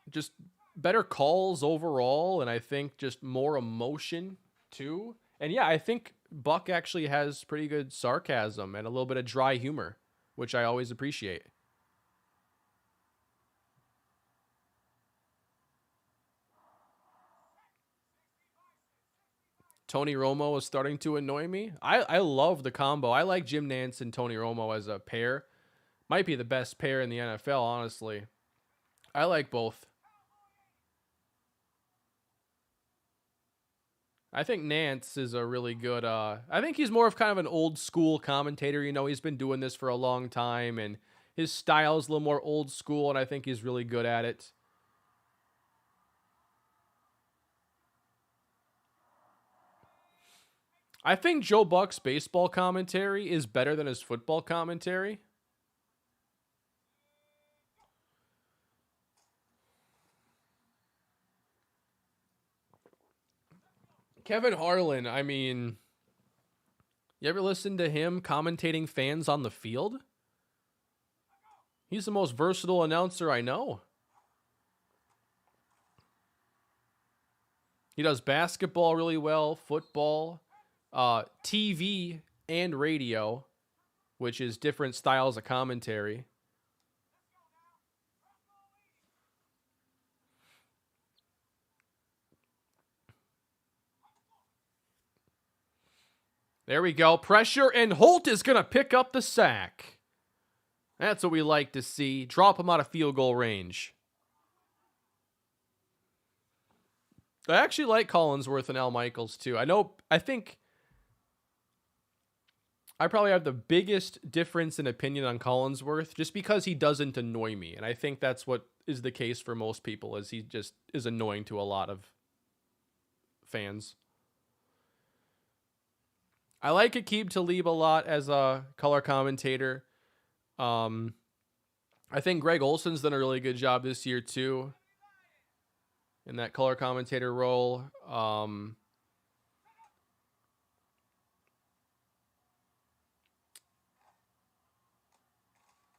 just better calls overall, and I think just more emotion too. And yeah, I think Buck actually has pretty good sarcasm and a little bit of dry humor, which I always appreciate. Tony Romo is starting to annoy me. I love the combo. I like Jim Nantz and Tony Romo as a pair. Might be the best pair in the NFL, honestly. I like both. I think Nantz is a really good... I think he's more of kind of an old school commentator. You know, he's been doing this for a long time, and his style is a little more old school, and I think he's really good at it. I think Joe Buck's baseball commentary is better than his football commentary. Kevin Harlan, I mean, you ever listen to him commentating fans on the field? He's the most versatile announcer I know. He does basketball really well, football, TV, and radio, which is different styles of commentary. There we go. Pressure, and Holt is going to pick up the sack. That's what we like to see. Drop him out of field goal range. I actually like Collinsworth and Al Michaels, too. I think I probably have the biggest difference in opinion on Collinsworth just because he doesn't annoy me. And I think that's what is the case for most people, is he just is annoying to a lot of fans. I like Aqib Talib a lot as a color commentator. I think Greg Olson's done a really good job this year too in that color commentator role.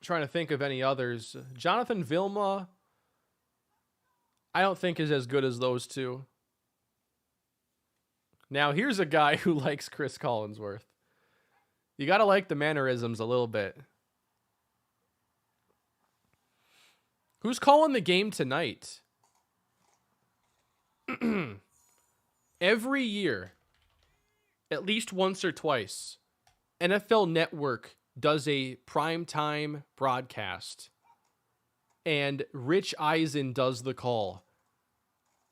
Trying to think of any others. Jonathan Vilma, I don't think is as good as those two. Now, here's a guy who likes Chris Collinsworth. You got to like the mannerisms a little bit. Who's calling the game tonight? Every year, at least once or twice, NFL Network does a primetime broadcast, and Rich Eisen does the call.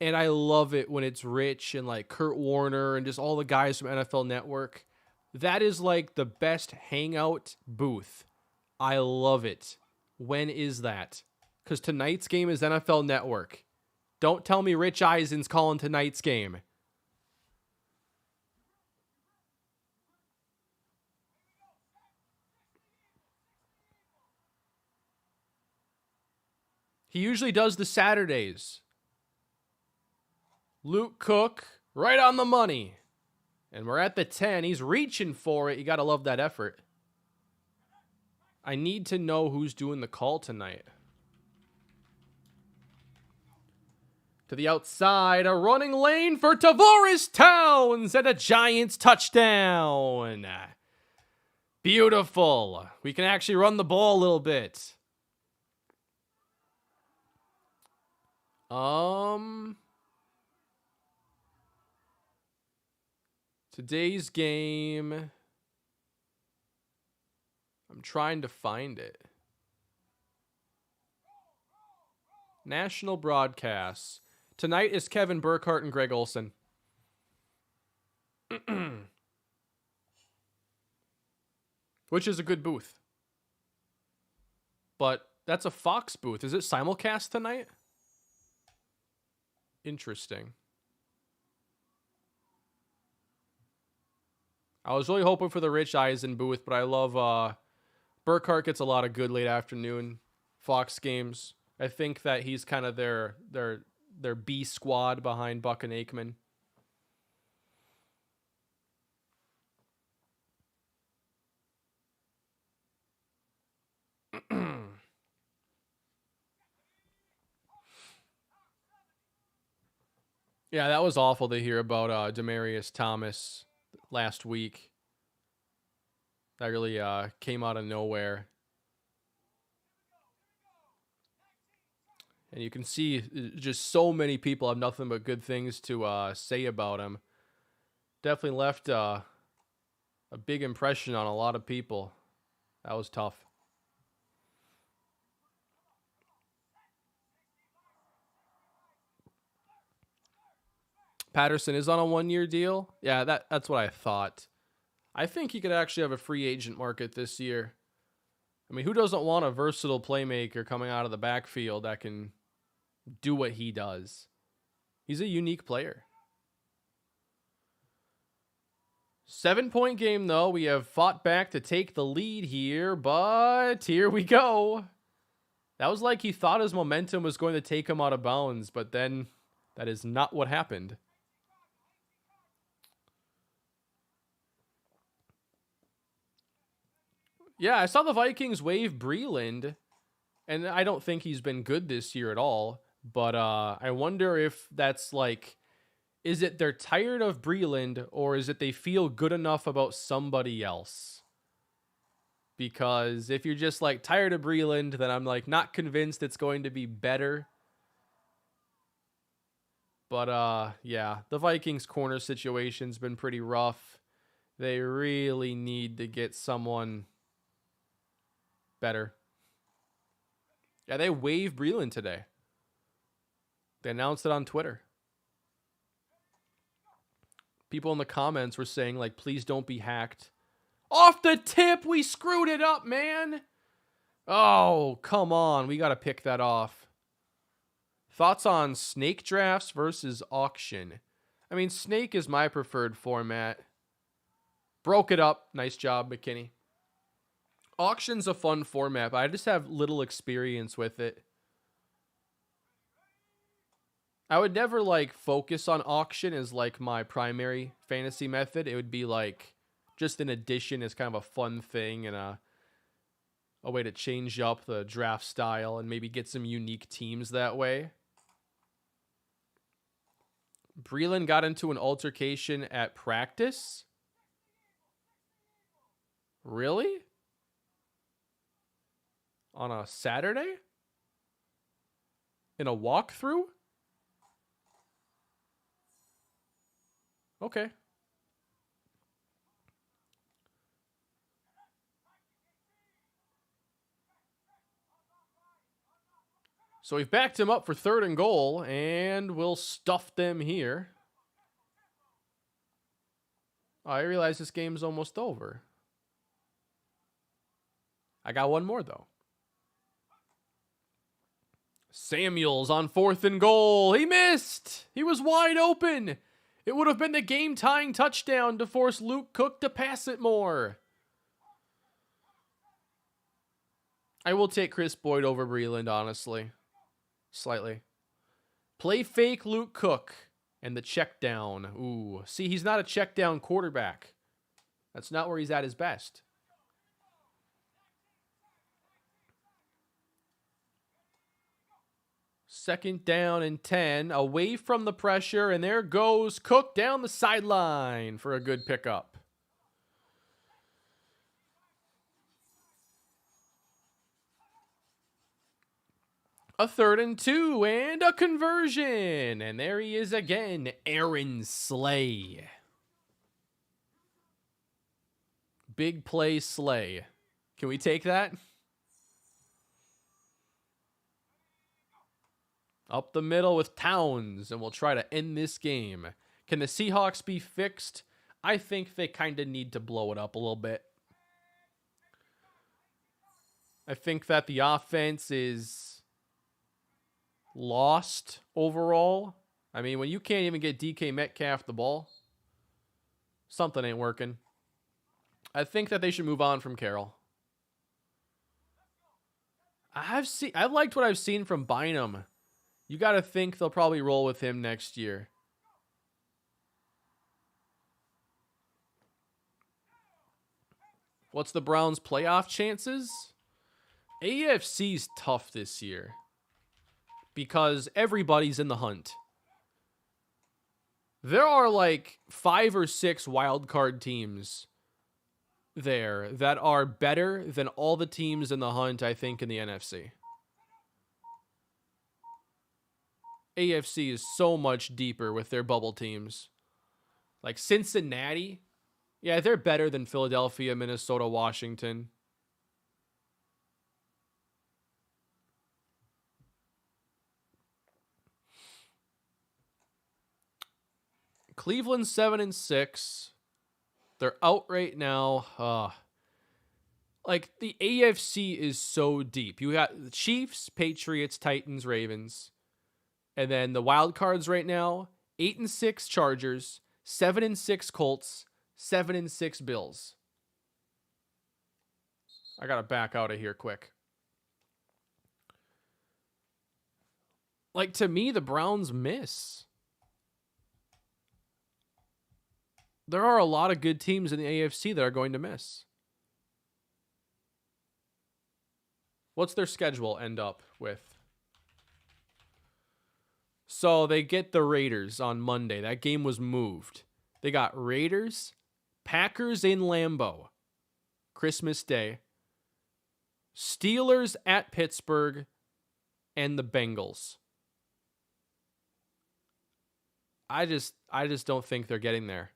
And I love it when it's Rich and like Kurt Warner and just all the guys from NFL Network. That is like the best hangout booth. I love it. When is that? Because tonight's game is NFL Network. Don't tell me Rich Eisen's calling tonight's game. He usually does the Saturdays. Luke Cook, right on the money. And we're at the 10. He's reaching for it. You got to love that effort. I need to know who's doing the call tonight. To the outside, a running lane for Tavares Towns and a Giants touchdown. Beautiful. We can actually run the ball a little bit. Today's game, I'm trying to find it. National broadcasts. Tonight is Kevin Burkhardt and Greg Olson. Which is a good booth. But that's a Fox booth. Is it simulcast tonight? Interesting. I was really hoping for the Rich Eisen booth, but I love Burkhardt gets a lot of good late afternoon Fox games. I think that he's kind of their B squad behind Buck and Aikman. Yeah, that was awful to hear about Demaryius Thomas last week. That really came out of nowhere. And you can see just so many people have nothing but good things to say about him. Definitely left a big impression on a lot of people. That was tough. Patterson is on a one-year deal. Yeah, that's what I thought. I think he could actually have a free agent market this year. I mean, who doesn't want a versatile playmaker coming out of the backfield that can do what he does? He's a unique player. 7-point game, though. We have fought back to take the lead here, but here we go. That was like he thought his momentum was going to take him out of bounds, but then that is not what happened. Yeah, I saw the Vikings waive Breland, and I don't think he's been good this year at all, but I wonder if that's like, is it they're tired of Breland, or is it they feel good enough about somebody else? Because if you're just like tired of Breland, then I'm like not convinced it's going to be better. But yeah, the Vikings corner situation's been pretty rough. They really need to get someone better. Yeah, they waived Breland today. They announced it on Twitter. People in the comments were saying, like, please don't be hacked. Off the tip, we screwed it up, man. Oh, come on. We got to pick that off. Thoughts on snake drafts versus auction? I mean, snake is my preferred format. Broke it up. Nice job, McKinney. Auction's a fun format, but I just have little experience with it. I would never, like, focus on auction as, like, my primary fantasy method. It would be, like, just an addition as kind of a fun thing and a way to change up the draft style and maybe get some unique teams that way. Breland got into an altercation at practice? Really? On a Saturday? In a walkthrough? Okay. So we've backed him up for 3rd and goal, and we'll stuff them here. Oh, I realize this game's almost over. I got one more, though. Samuels on 4th and goal. He missed. He was wide open. It would have been the game-tying touchdown to force Luke Cook to pass it more. I will take Chris Boyd over Breland, honestly. Slightly. Play fake Luke Cook and the check down. Ooh. See, he's not a check down quarterback. That's not where he's at his best. Second down and 10. Away from the pressure, and there goes Cook down the sideline for a good pickup. A 3rd and 2 and a conversion. And there he is again, Aaron Slay. Big play Slay. Can we take that? Up the middle with Towns, and we'll try to end this game. Can the Seahawks be fixed? I think they kind of need to blow it up a little bit. I think that the offense is lost overall. I mean, when you can't even get DK Metcalf the ball, something ain't working. I think that they should move on from Carroll. I've liked what I've seen from Bynum. You got to think they'll probably roll with him next year. What's the Browns' playoff chances? AFC's tough this year because everybody's in the hunt. There are like 5 or 6 wild card teams there that are better than all the teams in the hunt, I think, in the NFC. AFC is so much deeper with their bubble teams. Like Cincinnati, yeah, they're better than Philadelphia, Minnesota, Washington. Cleveland 7-6. They're out right now. Like the AFC is so deep. You got the Chiefs, Patriots, Titans, Ravens. And then the wild cards right now, 8-6 Chargers, 7-6 Colts, 7-6 Bills. I got to back out of here quick. Like, to me, the Browns miss. There are a lot of good teams in the AFC that are going to miss. What's their schedule end up with? So they get the Raiders on Monday. That game was moved. They got Raiders, Packers in Lambeau, Christmas Day, Steelers at Pittsburgh, and the Bengals. I just don't think they're getting there.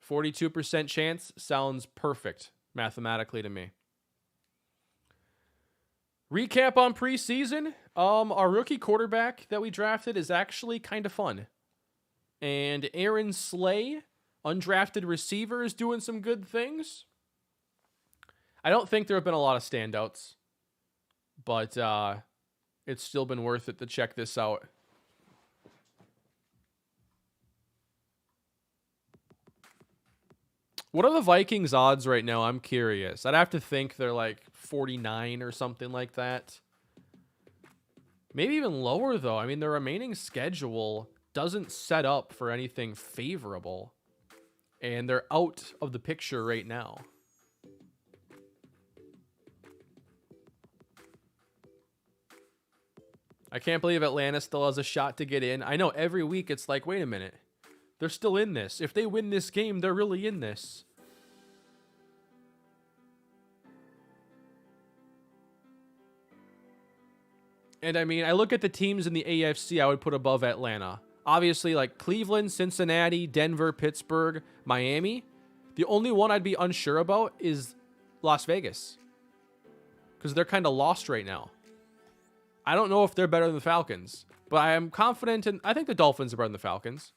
42% chance sounds perfect mathematically to me. Recap on preseason. Our rookie quarterback that we drafted is actually kind of fun. And Aaron Slay, undrafted receiver, is doing some good things. I don't think there have been a lot of standouts, but it's still been worth it to check this out. What are the Vikings odds right now? I'm curious. I'd have to think they're like 49 or something like that. Maybe even lower, though. I mean, the remaining schedule doesn't set up for anything favorable. And they're out of the picture right now. I can't believe Atlanta still has a shot to get in. I know every week it's like, wait a minute. They're still in this. If they win this game, they're really in this. And I mean, I look at the teams in the AFC I would put above Atlanta. Obviously, like Cleveland, Cincinnati, Denver, Pittsburgh, Miami. The only one I'd be unsure about is Las Vegas. Because they're kind of lost right now. I don't know if they're better than the Falcons. But I am confident in... I think the Dolphins are better than the Falcons.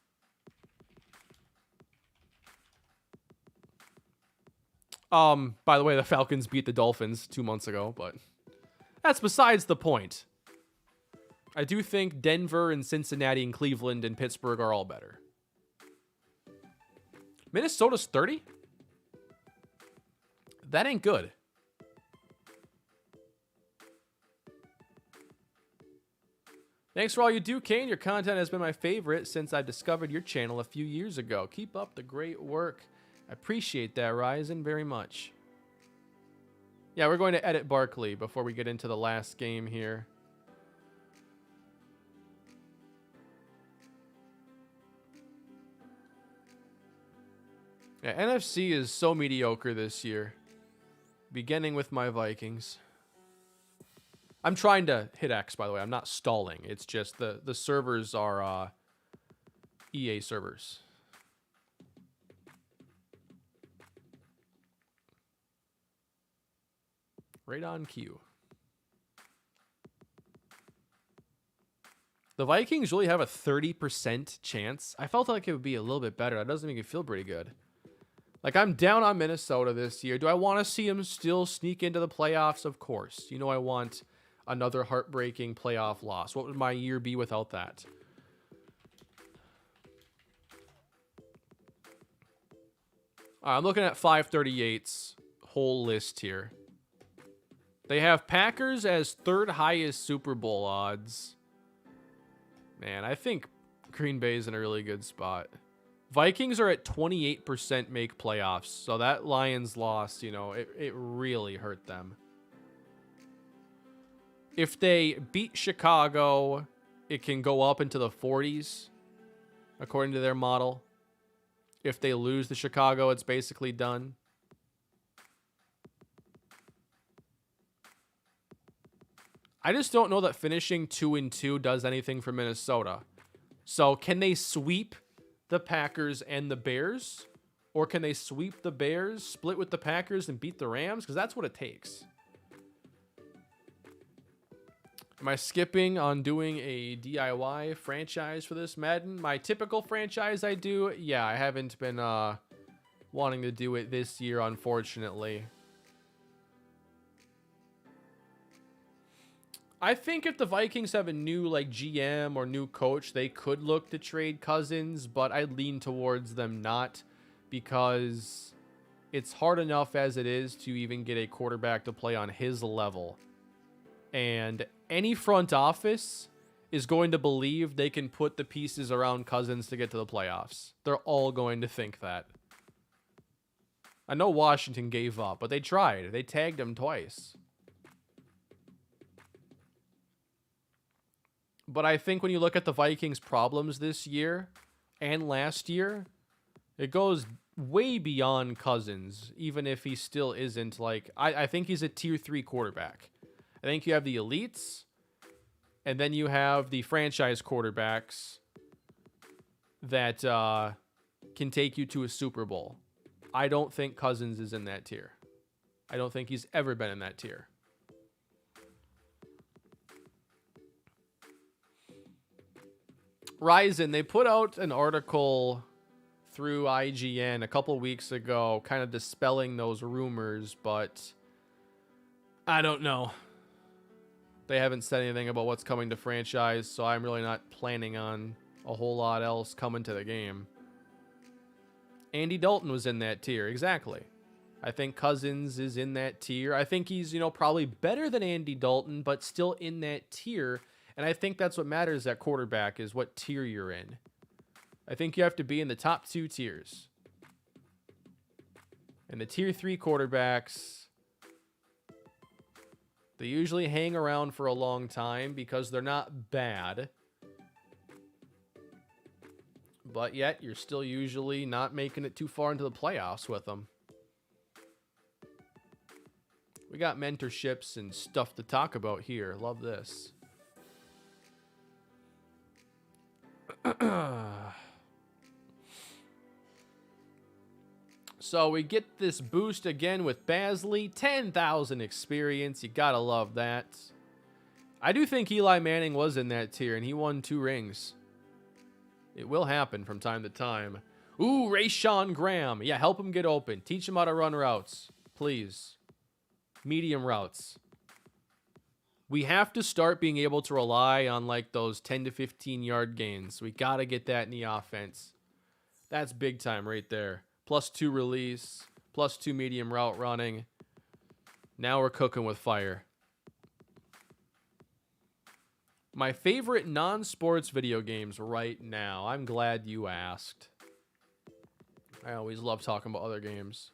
By the way, the Falcons beat the Dolphins 2 months ago, but that's besides the point. I do think Denver and Cincinnati and Cleveland and Pittsburgh are all better. Minnesota's 30? That ain't good. Thanks for all you do, Kane. Your content has been my favorite since I discovered your channel a few years ago. Keep up the great work. I appreciate that, Ryzen, very much. Yeah, we're going to edit Barkley before we get into the last game here. Yeah, NFC is so mediocre this year. Beginning with my Vikings. I'm trying to hit X, by the way. I'm not stalling. It's just the servers are EA servers. Right on cue. The Vikings really have a 30% chance. I felt like it would be a little bit better. That doesn't make me feel pretty good. Like, I'm down on Minnesota this year. Do I want to see them still sneak into the playoffs? Of course. You know I want another heartbreaking playoff loss. What would my year be without that? All right, I'm looking at 538's whole list here. They have Packers as third highest Super Bowl odds. Man, I think Green Bay's in a really good spot. Vikings are at 28% make playoffs. So that Lions loss, you know, it really hurt them. If they beat Chicago, it can go up into the 40s, according to their model. If they lose to Chicago, it's basically done. I just don't know that finishing 2-2 does anything for Minnesota. So can they sweep the Packers and the Bears? Or can they sweep the Bears, split with the Packers, and beat the Rams? Because that's what it takes. Am I skipping on doing a DIY franchise for this Madden? My typical franchise I do? Yeah, I haven't been wanting to do it this year, unfortunately. I think if the Vikings have a new like GM or new coach, they could look to trade Cousins, but I lean towards them not, because it's hard enough as it is to even get a quarterback to play on his level. And any front office is going to believe they can put the pieces around Cousins to get to the playoffs. They're all going to think that. I know Washington gave up, but they tried. They tagged him twice. But I think when you look at the Vikings' problems this year and last year, it goes way beyond Cousins, even if he still isn't like... I think he's a tier 3 quarterback. I think you have the elites, and then you have the franchise quarterbacks that can take you to a Super Bowl. I don't think Cousins is in that tier. I don't think he's ever been in that tier. Ryzen, they put out an article through IGN a couple weeks ago kind of dispelling those rumors, but I don't know. They haven't said anything about what's coming to franchise, so I'm really not planning on a whole lot else coming to the game. Andy Dalton was in that tier, exactly. I think Cousins is in that tier. I think he's, probably better than Andy Dalton, but still in that tier. And I think that's what matters at quarterback is what tier you're in. I think you have to be in the top 2 tiers. And the tier 3 quarterbacks, they usually hang around for a long time because they're not bad. But yet, you're still usually not making it too far into the playoffs with them. We got mentorships and stuff to talk about here. Love this. So we get this boost again with Basley. 10,000 experience. You gotta love that. I do think Eli Manning was in that tier, and he won 2 rings. It will happen from time to time. Ooh, Rayshawn Graham. Yeah, help him get open. Teach him how to run routes. Please. Medium routes. We have to start being able to rely on like those 10 to 15 yard gains. We got to get that in the offense. That's big time right there. +2 release, +2 medium route running. Now we're cooking with fire. My favorite non-sports video games right now. I'm glad you asked. I always love talking about other games.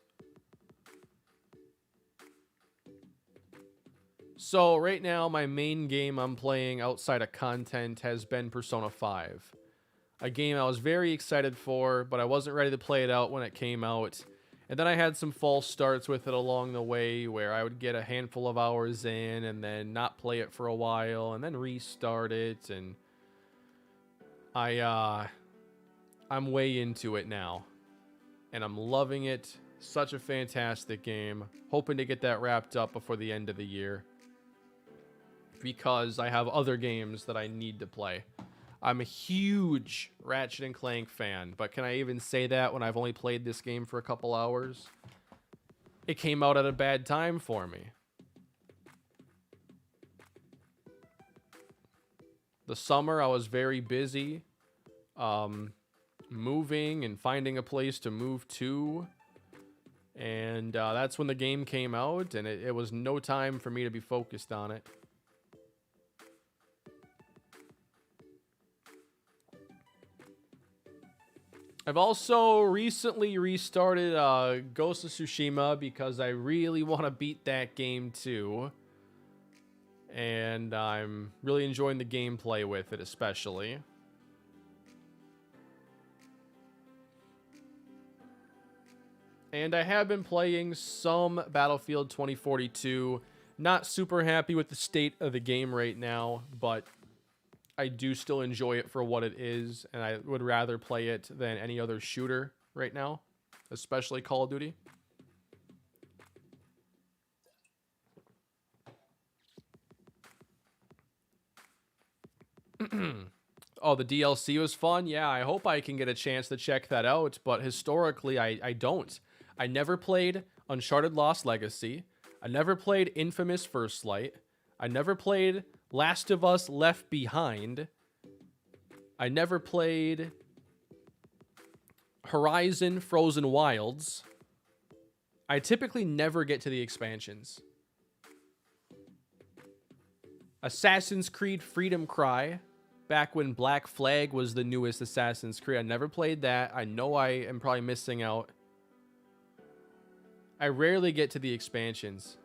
So right now, my main game I'm playing outside of content has been Persona 5. A game I was very excited for, but I wasn't ready to play it out when it came out. And then I had some false starts with it along the way where I would get a handful of hours in and then not play it for a while and then restart it. And I'm way into it now. And I'm loving it. Such a fantastic game. Hoping to get that wrapped up before the end of the year. Because I have other games that I need to play. I'm a huge Ratchet & Clank fan, but can I even say that when I've only played this game for a couple hours? It came out at a bad time for me. The summer, I was very busy moving and finding a place to move to. And that's when the game came out, and it was no time for me to be focused on it. I've also recently restarted Ghost of Tsushima because I really want to beat that game too. And I'm really enjoying the gameplay with it especially. And I have been playing some Battlefield 2042. Not super happy with the state of the game right now, but I do still enjoy it for what it is, and I would rather play it than any other shooter right now, especially Call of Duty. Oh, the DLC was fun? Yeah, I hope I can get a chance to check that out, but historically, I don't. I never played Uncharted Lost Legacy. I never played Infamous First Light. I never played Last of Us Left Behind. I never played Horizon Frozen Wilds. I typically never get to the expansions. Assassin's Creed Freedom Cry. Back when Black Flag was the newest Assassin's Creed. I never played that. I know I am probably missing out. I rarely get to the expansions.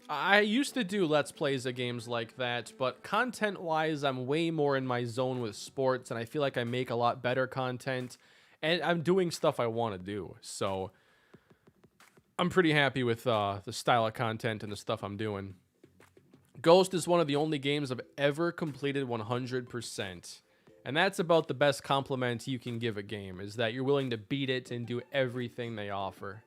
I used to do Let's Plays of games like that, but content-wise, I'm way more in my zone with sports, and I feel like I make a lot better content, and I'm doing stuff I want to do, so I'm pretty happy with the style of content and the stuff I'm doing. Ghost is one of the only games I've ever completed 100%. And that's about the best compliment you can give a game, is that you're willing to beat it and do everything they offer.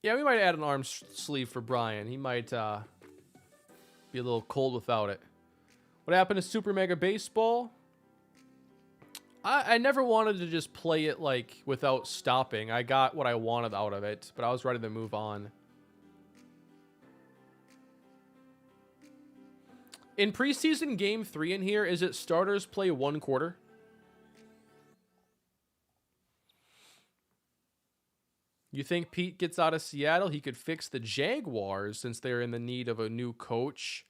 Yeah, we might add an arm sleeve for Brian. He might be a little cold without it. What happened to Super Mega Baseball? I never wanted to just play it like without stopping. I got what I wanted out of it, but I was ready to move on. In preseason game 3 in here, is it starters play 1 quarter? You think Pete gets out of Seattle? He could fix the Jaguars since they're in the need of a new coach.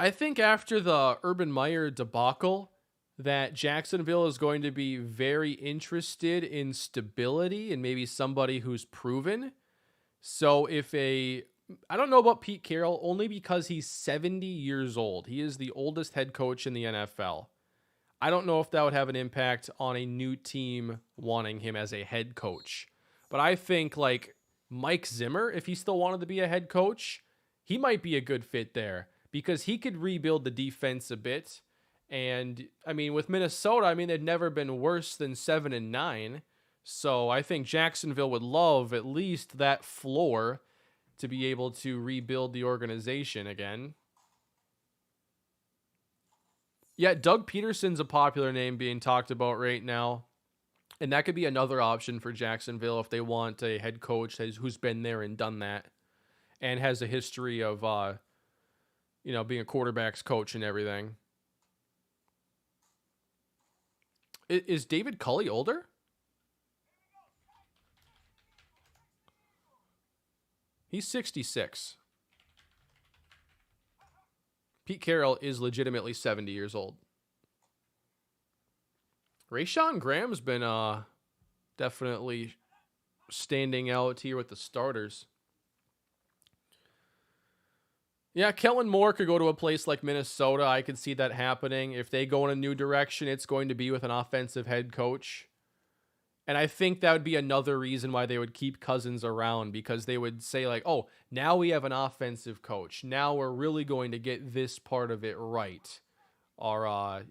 I think after the Urban Meyer debacle, that Jacksonville is going to be very interested in stability and maybe somebody who's proven. So I don't know about Pete Carroll, only because he's 70 years old. He is the oldest head coach in the NFL. I don't know if that would have an impact on a new team wanting him as a head coach. But I think like Mike Zimmer, if he still wanted to be a head coach, he might be a good fit there because he could rebuild the defense a bit. And I mean, with Minnesota, I mean, they'd never been worse than 7-9. So I think Jacksonville would love at least that floor to be able to rebuild the organization again. Yeah, Doug Peterson's a popular name being talked about right now. And that could be another option for Jacksonville if they want a head coach who's been there and done that and has a history of, being a quarterback's coach and everything. Is David Culley older? He's 66. Pete Carroll is legitimately 70 years old. Rashawn Graham's been definitely standing out here with the starters. Yeah, Kellen Moore could go to a place like Minnesota. I could see that happening. If they go in a new direction, it's going to be with an offensive head coach. And I think that would be another reason why they would keep Cousins around, because they would say like, oh, now we have an offensive coach. Now we're really going to get this part of it right. Our,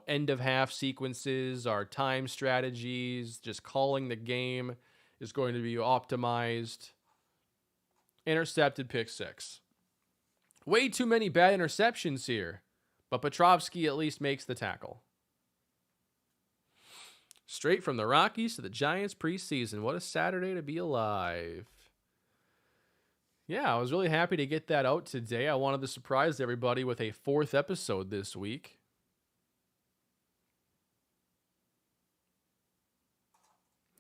end of half sequences, our time strategies, just calling the game is going to be optimized. Intercepted pick 6. Way too many bad interceptions here, but Petrovsky at least makes the tackle. Straight from the Rockies to the Giants preseason. What a Saturday to be alive. Yeah, I was really happy to get that out today. I wanted to surprise everybody with a 4th episode this week.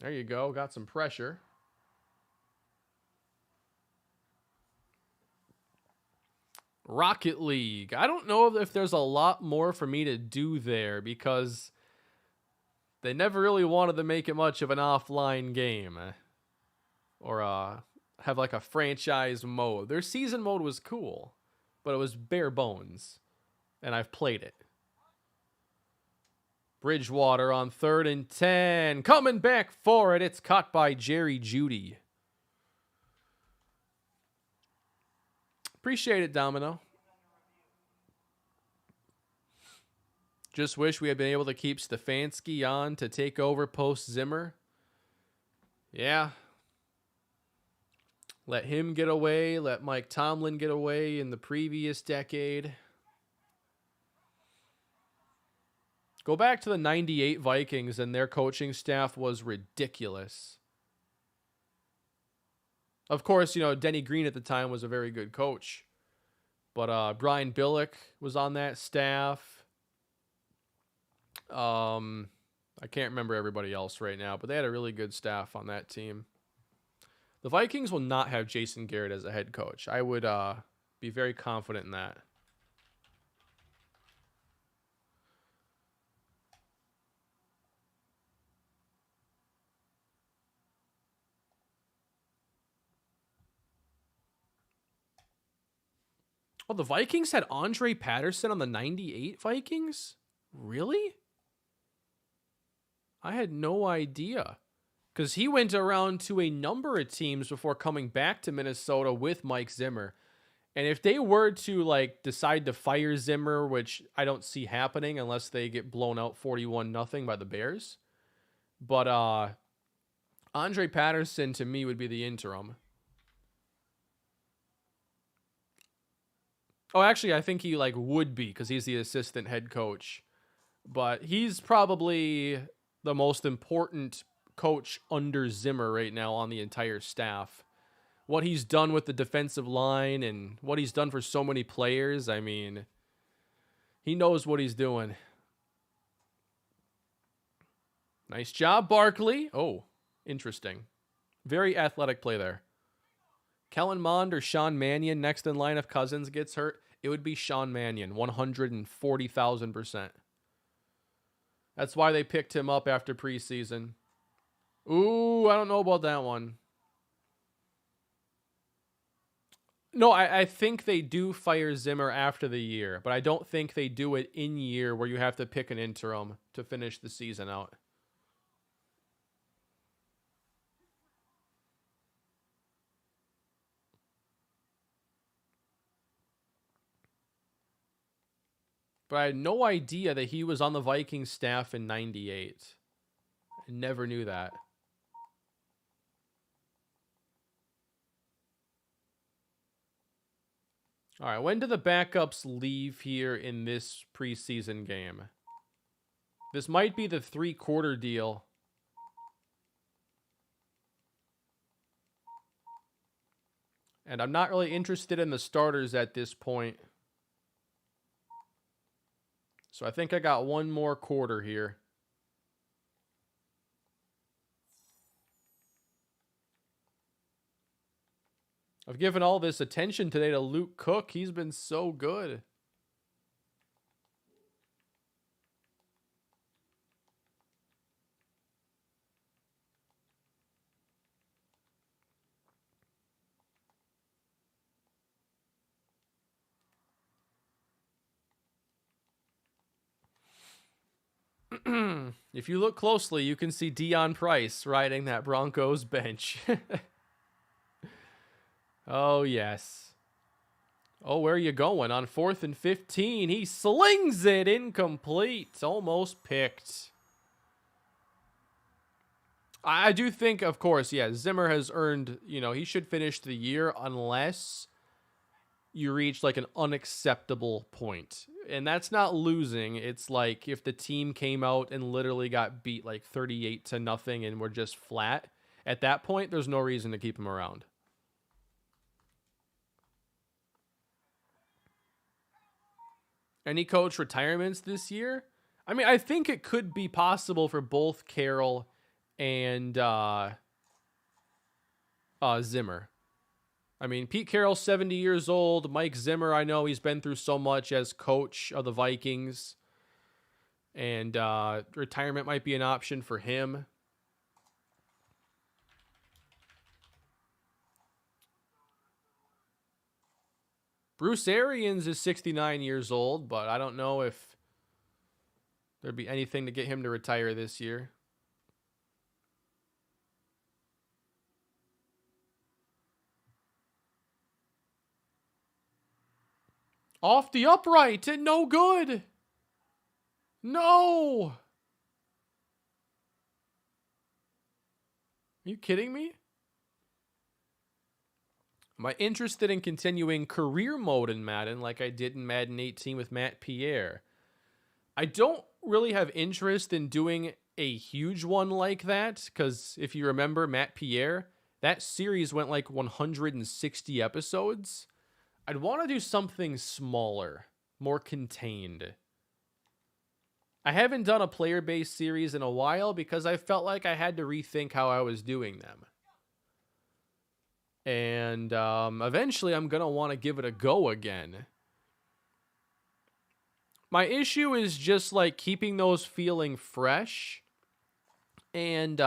There you go. Got some pressure. Rocket League. I don't know if there's a lot more for me to do there because they never really wanted to make it much of an offline game or have like a franchise mode. Their season mode was cool, but it was bare bones, and I've played it. Bridgewater on 3rd and 10. Coming back for it. It's caught by Jerry Jeudy. Appreciate it, Domino. Just wish we had been able to keep Stefanski on to take over post-Zimmer. Yeah. Let him get away. Let Mike Tomlin get away in the previous decade. Go back to the 98 Vikings, and their coaching staff was ridiculous. Of course, Denny Green at the time was a very good coach. But Brian Billick was on that staff. I can't remember everybody else right now, but they had a really good staff on that team. The Vikings will not have Jason Garrett as a head coach. I would be very confident in that. Oh, the Vikings had Andre Patterson on the 98 Vikings? Really? I had no idea. Because he went around to a number of teams before coming back to Minnesota with Mike Zimmer. And if they were to like decide to fire Zimmer, which I don't see happening unless they get blown out 41-0 by the Bears. But Andre Patterson to me would be the interim. Oh, actually, I think he like would be because he's the assistant head coach. But he's probably the most important coach under Zimmer right now on the entire staff. What he's done with the defensive line and what he's done for so many players, I mean, he knows what he's doing. Nice job, Barkley. Oh, interesting. Very athletic play there. Kellen Mond or Sean Mannion next in line if Cousins gets hurt. It would be Sean Mannion, 140,000%. That's why they picked him up after preseason. Ooh, I don't know about that one. No, I think they do fire Zimmer after the year, but I don't think they do it in year where you have to pick an interim to finish the season out. But I had no idea that he was on the Vikings staff in 98. I never knew that. All right, when do the backups leave here in this preseason game? This might be the 3-quarter deal. And I'm not really interested in the starters at this point. So I think I got one more quarter here. I've given all this attention today to Luke Cook. He's been so good. If you look closely, you can see Deion Price riding that Broncos bench. Oh, yes. Oh, where are you going? On 4th and 15, he slings it incomplete. Almost picked. I do think, of course, yeah, Zimmer has earned, he should finish the year unless you reach like an unacceptable point. And that's not losing. It's like if the team came out and literally got beat like 38-0 and were just flat. At that point, there's no reason to keep him around. Any coach retirements this year? I mean, I think it could be possible for both Carroll and Zimmer. I mean, Pete Carroll's 70 years old. Mike Zimmer, I know he's been through so much as coach of the Vikings. And retirement might be an option for him. Bruce Arians is 69 years old, but I don't know if there'd be anything to get him to retire this year. Off the upright and no good. No. Are you kidding me? Am I interested in continuing career mode in Madden like I did in Madden 18 with Matt Pierre? I don't really have interest in doing a huge one like that because if you remember Matt Pierre, that series went like 160 episodes. I'd want to do something smaller, more contained. I haven't done a player-based series in a while because I felt like I had to rethink how I was doing them. And eventually I'm going to want to give it a go again. My issue is just like keeping those feeling fresh. And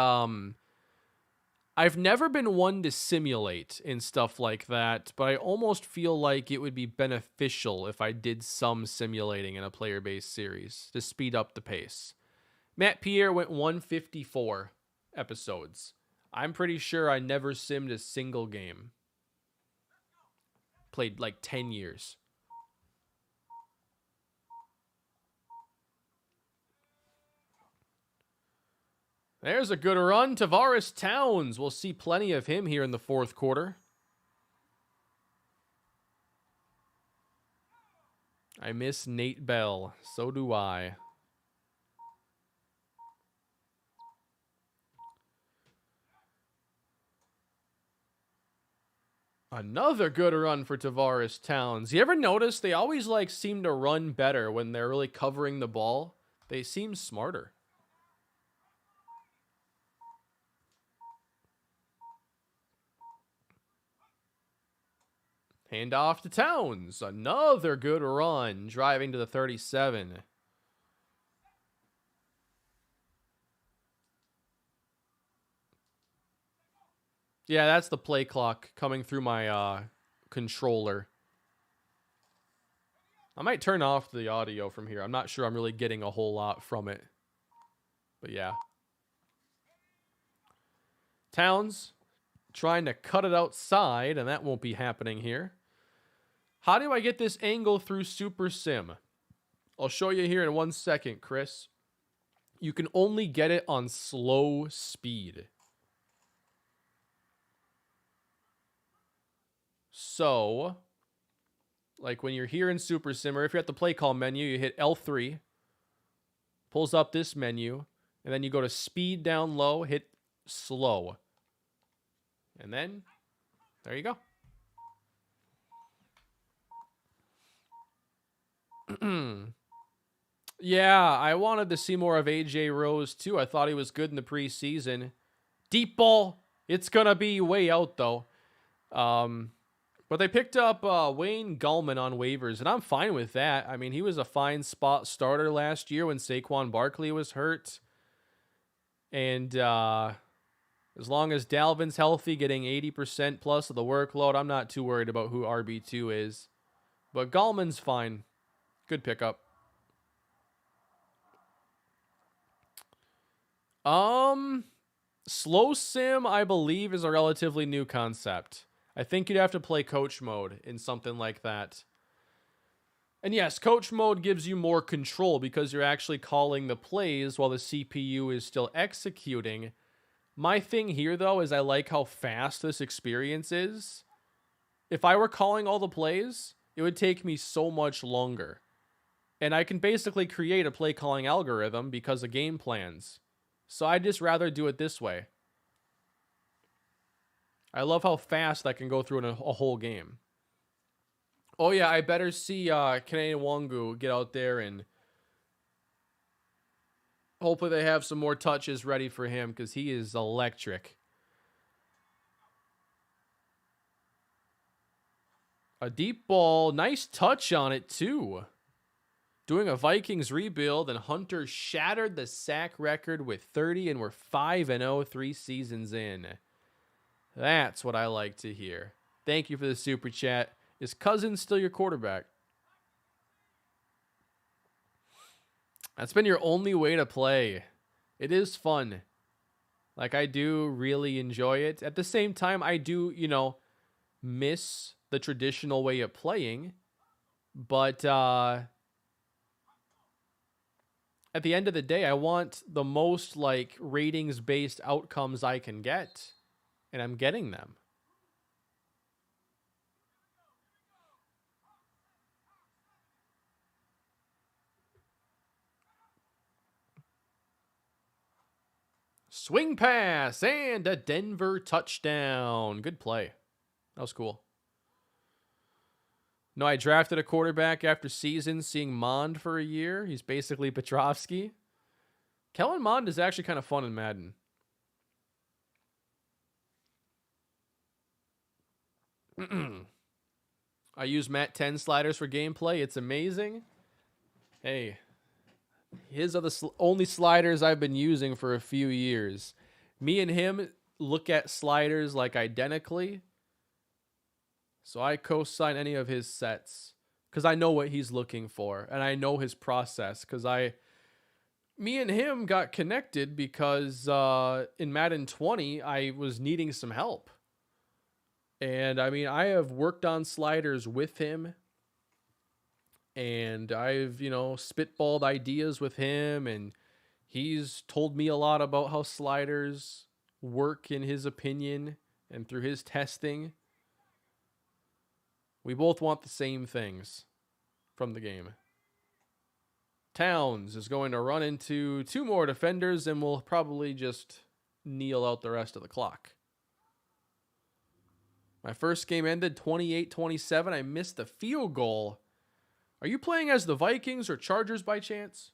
I've never been one to simulate in stuff like that, but I almost feel like it would be beneficial if I did some simulating in a player-based series to speed up the pace. Matt Pierre went 154 episodes. I'm pretty sure I never simmed a single game. Played like 10 years. There's a good run. Tavares Towns. We'll see plenty of him here in the fourth quarter. I miss Nate Bell. So do I. Another good run for Tavares Towns. You ever notice they always seem to run better when they're really covering the ball? They seem smarter. Hand off to Towns. Another good run, driving to the 37. Yeah, that's the play clock coming through my controller. I might turn off the audio from here. I'm not sure I'm really getting a whole lot from it. But yeah. Towns trying to cut it outside, and that won't be happening here. How do I get this angle through Super Sim? I'll show you here in 1 second, Chris. You can only get it on slow speed. So, like when you're here in Super Sim, or if you're at the play call menu, you hit L3, pulls up this menu, and then you go to speed down low, hit slow. And then, there you go. Yeah, I wanted to see more of AJ Rose too. I thought he was good in the preseason. Deep ball. It's going to be way out though. But they picked up Wayne Gallman on waivers, and I'm fine with that. I mean, he was a fine spot starter last year when Saquon Barkley was hurt. And as long as Dalvin's healthy, getting 80% plus of the workload, I'm not too worried about who RB2 is. But Gallman's fine. Good pickup. Slow sim, I believe, is a relatively new concept. I think you'd have to play coach mode in something like that. And yes, coach mode gives you more control because you're actually calling the plays while the CPU is still executing. My thing here, though, is I like how fast this experience is. If I were calling all the plays, it would take me so much longer. And I can basically create a play calling algorithm because of game plans. So I'd just rather do it this way. I love how fast that can go through in a whole game. Oh yeah, I better see Kene Wangu get out there and hopefully they have some more touches ready for him because he is electric. A deep ball, nice touch on it too. Doing a Vikings rebuild, and Hunter shattered the sack record with 30, and we're 5-0 3 seasons in. That's what I like to hear. Thank you for the super chat. Is Cousins still your quarterback? That's been your only way to play. It is fun. Like, I do really enjoy it. At the same time, I do, miss the traditional way of playing. But, at the end of the day, I want the most, ratings-based outcomes I can get. And I'm getting them. Swing pass and a Denver touchdown. Good play. That was cool. No, I drafted a quarterback after season, seeing Mond for a year. He's basically Petrovsky. Kellen Mond is actually kind of fun in Madden. I use Matt 10 sliders for gameplay. It's amazing. Hey, his are the only sliders I've been using for a few years. Me and him look at sliders identically. So I co-sign any of his sets because I know what he's looking for and I know his process because I me and him got connected because in Madden 20, I was needing some help. And I mean, I have worked on sliders with him. And I've, spitballed ideas with him. And he's told me a lot about how sliders work in his opinion and through his testing. We both want the same things from the game. Towns is going to run into 2 more defenders and will probably just kneel out the rest of the clock. My first game ended 28-27. I missed the field goal. Are you playing as the Vikings or Chargers by chance?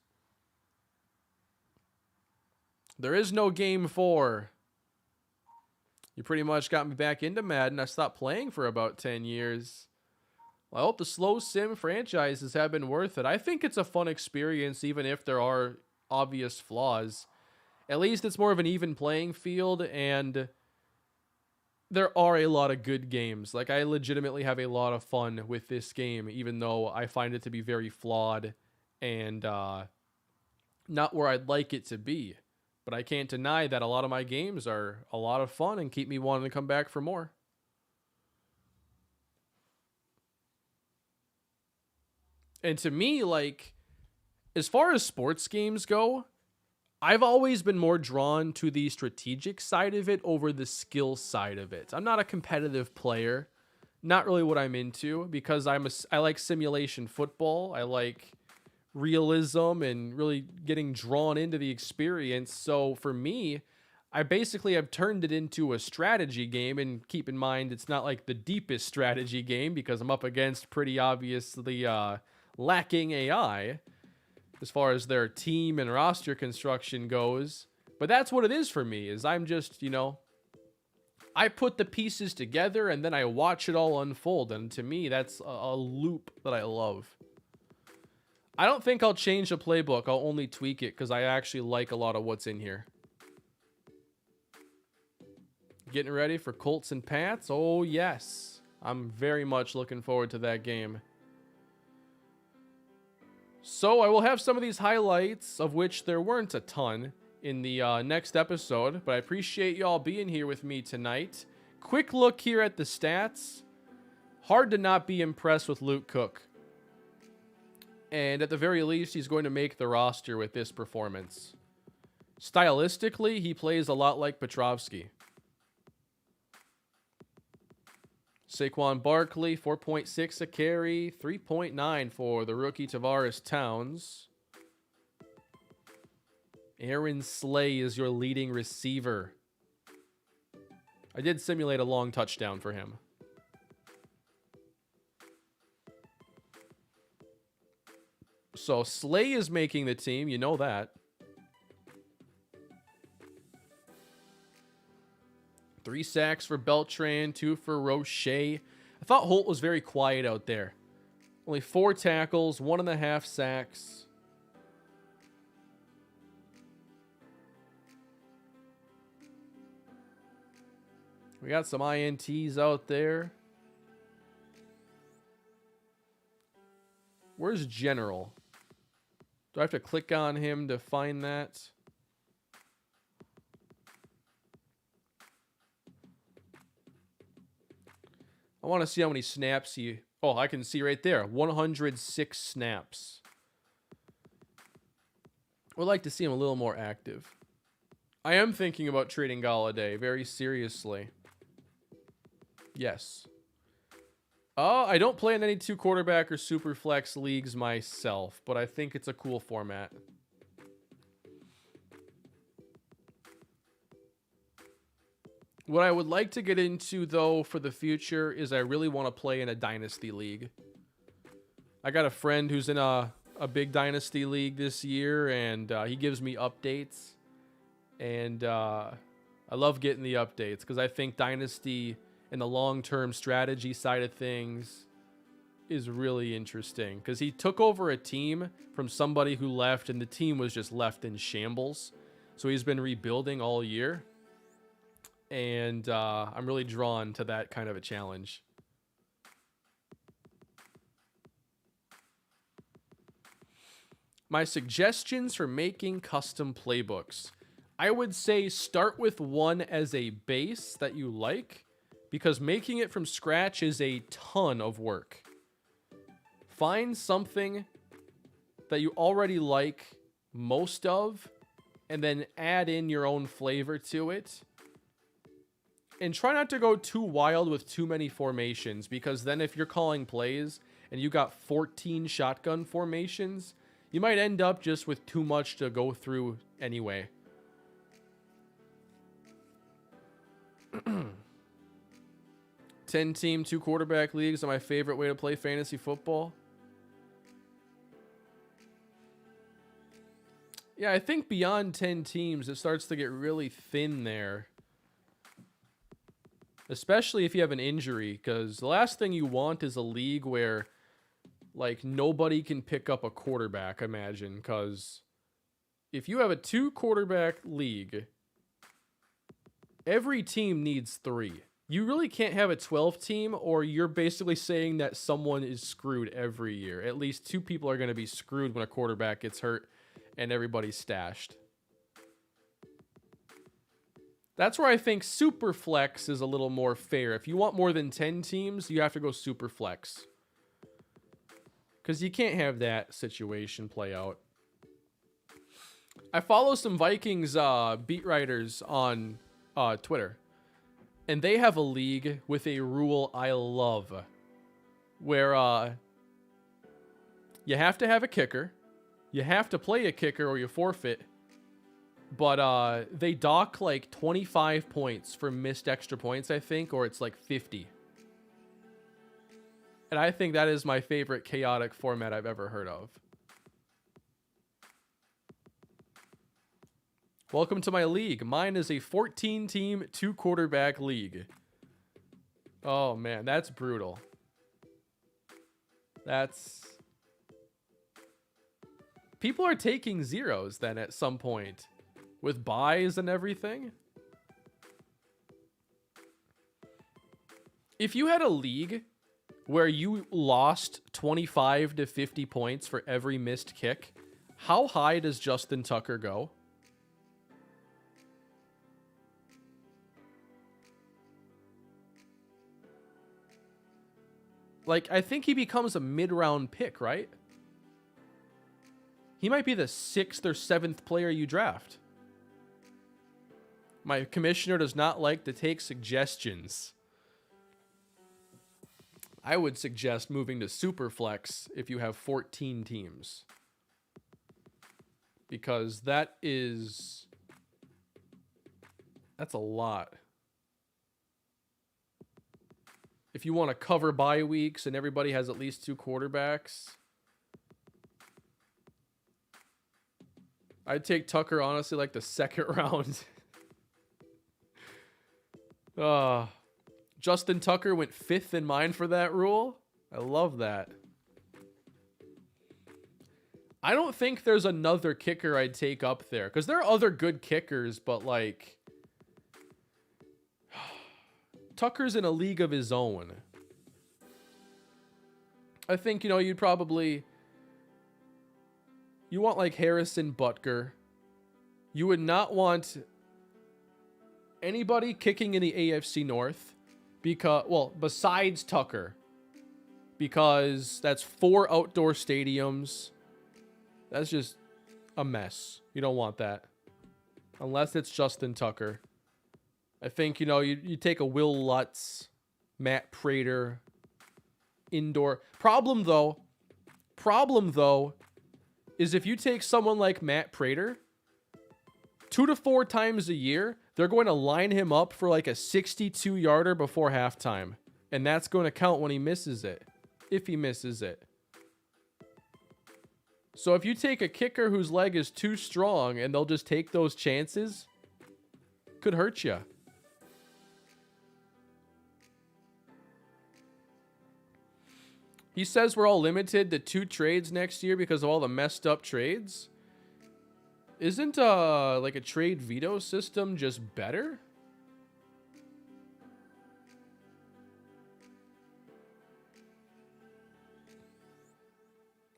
There is no game 4. You pretty much got me back into Madden. I stopped playing for about 10 years. Well, I hope the slow sim franchises have been worth it. I think it's a fun experience, even if there are obvious flaws. At least it's more of an even playing field, and there are a lot of good games. Like, I legitimately have a lot of fun with this game, even though I find it to be very flawed and not where I'd like it to be. But I can't deny that a lot of my games are a lot of fun and keep me wanting to come back for more. And to me, like, as far as sports games go, I've always been more drawn to the strategic side of it over the skill side of it. I'm not a competitive player. Not really what I'm into, because I like simulation football. I like realism and really getting drawn into the experience. So for me, I basically have turned it into a strategy game. And keep in mind, it's not like the deepest strategy game, because I'm up against pretty obviously lacking AI as far as their team and roster construction goes. But that's what it is for me, is I'm just, I put the pieces together and then I watch it all unfold. And to me, that's a loop that I love. I don't think I'll change the playbook. I'll only tweak it because I actually like a lot of what's in here. Getting ready for Colts and Pats? Oh, yes. I'm very much looking forward to that game. So I will have some of these highlights, of which there weren't a ton, in the next episode. But I appreciate y'all being here with me tonight. Quick look here at the stats. Hard to not be impressed with Luke Cook. And at the very least, he's going to make the roster with this performance. Stylistically, he plays a lot like Petrovsky. Saquon Barkley, 4.6 a carry, 3.9 for the rookie Tavares Towns. Aaron Slay is your leading receiver. I did simulate a long touchdown for him. So Slay is making the team, you know that. 3 sacks for Beltran, 2 for Roche. I thought Holt was very quiet out there. Only 4 tackles, 1.5 sacks. We got some INTs out there. Where's General? Do I have to click on him to find that? I want to see how many snaps he... Oh, I can see right there. 106 snaps. Would like to see him a little more active. I am thinking about trading Galladay very seriously. Yes. I don't play in any 2 quarterback or super flex leagues myself, but I think it's a cool format. What I would like to get into, though, for the future is I really want to play in a dynasty league. I got a friend who's in a big dynasty league this year, and he gives me updates. And I love getting the updates because I think dynasty and the long-term strategy side of things is really interesting. Because he took over a team from somebody who left, and the team was just left in shambles. So he's been rebuilding all year. And I'm really drawn to that kind of a challenge. My suggestions for making custom playbooks. I would say start with one as a base that you like, because making it from scratch is a ton of work. Find something that you already like most of, and then add in your own flavor to it. And try not to go too wild with too many formations, because then if you're calling plays and you got 14 shotgun formations, you might end up just with too much to go through anyway. 10-team, 2-quarterback leagues are my favorite way to play fantasy football. Yeah, I think beyond 10 teams, it starts to get really thin there. Especially if you have an injury, because the last thing you want is a league where, like, nobody can pick up a quarterback, imagine. Because if you have a 2-quarterback league, every team needs 3. You really can't have a 12-team, or you're basically saying that someone is screwed every year. At least 2 people are going to be screwed when a quarterback gets hurt and everybody's stashed. That's where I think super flex is a little more fair. If you want more than 10 teams, you have to go super flex, because you can't have that situation play out. I follow some Vikings beat writers on Twitter, and they have a league with a rule I love, where you have to have a kicker, you have to play a kicker or you forfeit, but they dock like 25 points for missed extra points, I think, or it's like 50. And I think that is my favorite chaotic format I've ever heard of. Welcome to my league. Mine is a 14-team, 2-quarterback league. Oh, man, that's brutal. People are taking zeros then at some point, with buys and everything. If you had a league where you lost 25 to 50 points for every missed kick, how high does Justin Tucker go? Like, I think he becomes a mid-round pick, right? He might be the 6th or 7th player you draft. My commissioner does not like to take suggestions. I would suggest moving to Superflex if you have 14 teams, because that's a lot. If you want to cover bye weeks and everybody has at least 2 quarterbacks, I'd take Tucker, honestly, like the 2nd round. Justin Tucker went 5th in mine for that rule. I love that. I don't think there's another kicker I'd take up there, because there are other good kickers, but like, Tucker's in a league of his own. I think, you'd probably, you want like Harrison Butker. You would not want anybody kicking in the AFC North, because, well, besides Tucker, because that's 4 outdoor stadiums. That's just a mess. You don't want that unless it's Justin Tucker. I think, you take a Will Lutz, Matt Prater, indoor. Problem though, is if you take someone like Matt Prater, 2 to 4 times a year, they're going to line him up for like a 62-yarder before halftime. And that's going to count when he misses it, if he misses it. So if you take a kicker whose leg is too strong and they'll just take those chances, could hurt you. He says we're all limited to 2 trades next year because of all the messed up trades. Isn't like a trade veto system just better?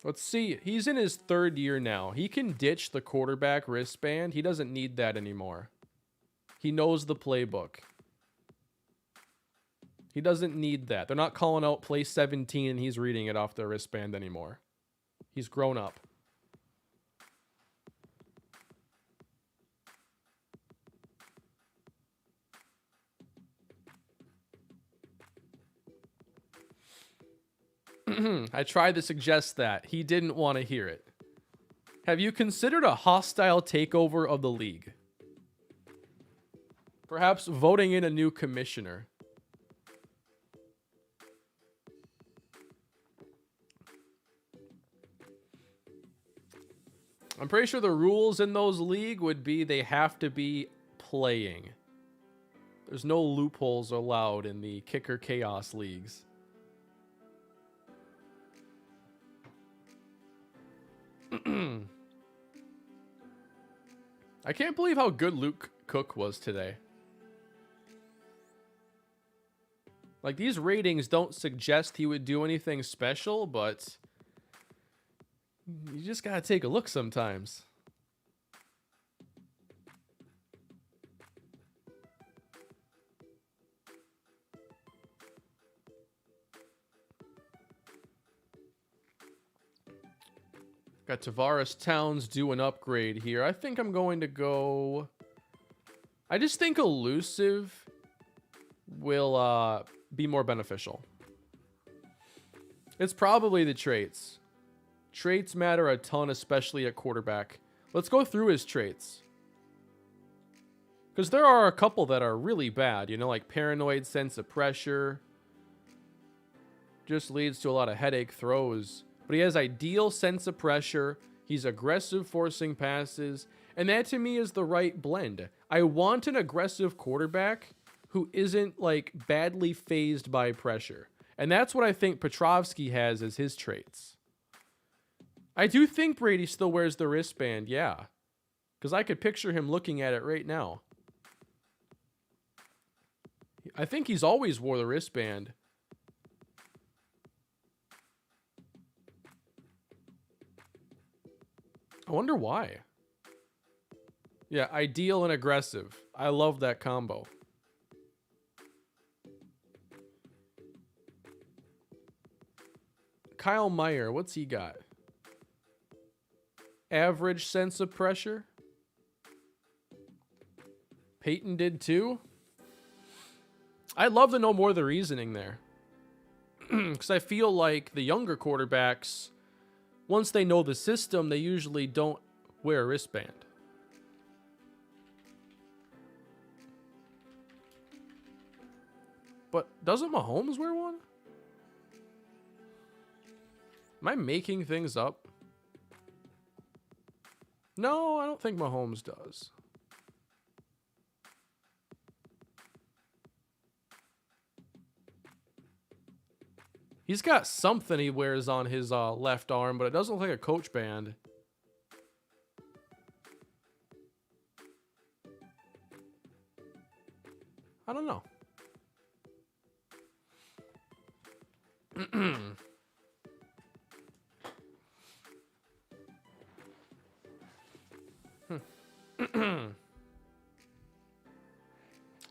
Let's see. He's in his 3rd year now. He can ditch the quarterback wristband. He doesn't need that anymore. He knows the playbook. He doesn't need that. They're not calling out play 17 and he's reading it off the wristband anymore. He's grown up. I tried to suggest that. He didn't want to hear it. Have you considered a hostile takeover of the league? Perhaps voting in a new commissioner. I'm pretty sure the rules in those league would be they have to be playing. There's no loopholes allowed in the kicker chaos leagues. I can't believe how good Luke Cook was today. Like, these ratings don't suggest he would do anything special, but you just gotta take a look sometimes. Got Tavares Towns do an upgrade here. I think I'm going to go... I just think elusive will be more beneficial. It's probably the traits. Traits matter a ton, especially at quarterback. Let's go through his traits. Because there are a couple that are really bad, you know, like paranoid sense of pressure. Just leads to a lot of headache throws. But he has ideal sense of pressure. He's aggressive forcing passes. And that to me is the right blend. I want an aggressive quarterback who isn't like badly phased by pressure. And that's what I think Petrovsky has as his traits. I do think Brady still wears the wristband, yeah. Because I could picture him looking at it right now. I think he's always wore the wristband. I wonder why. Yeah, ideal and aggressive. I love that combo. Kyle Meyer, what's he got? Average sense of pressure. Peyton did too. I'd love to know more of the reasoning there. Because I feel like the younger quarterbacks, once they know the system, they usually don't wear a wristband. But doesn't Mahomes wear one? Am I making things up? No, I don't think Mahomes does. He's got something he wears on his left arm, but it doesn't look like a coach band. I don't know.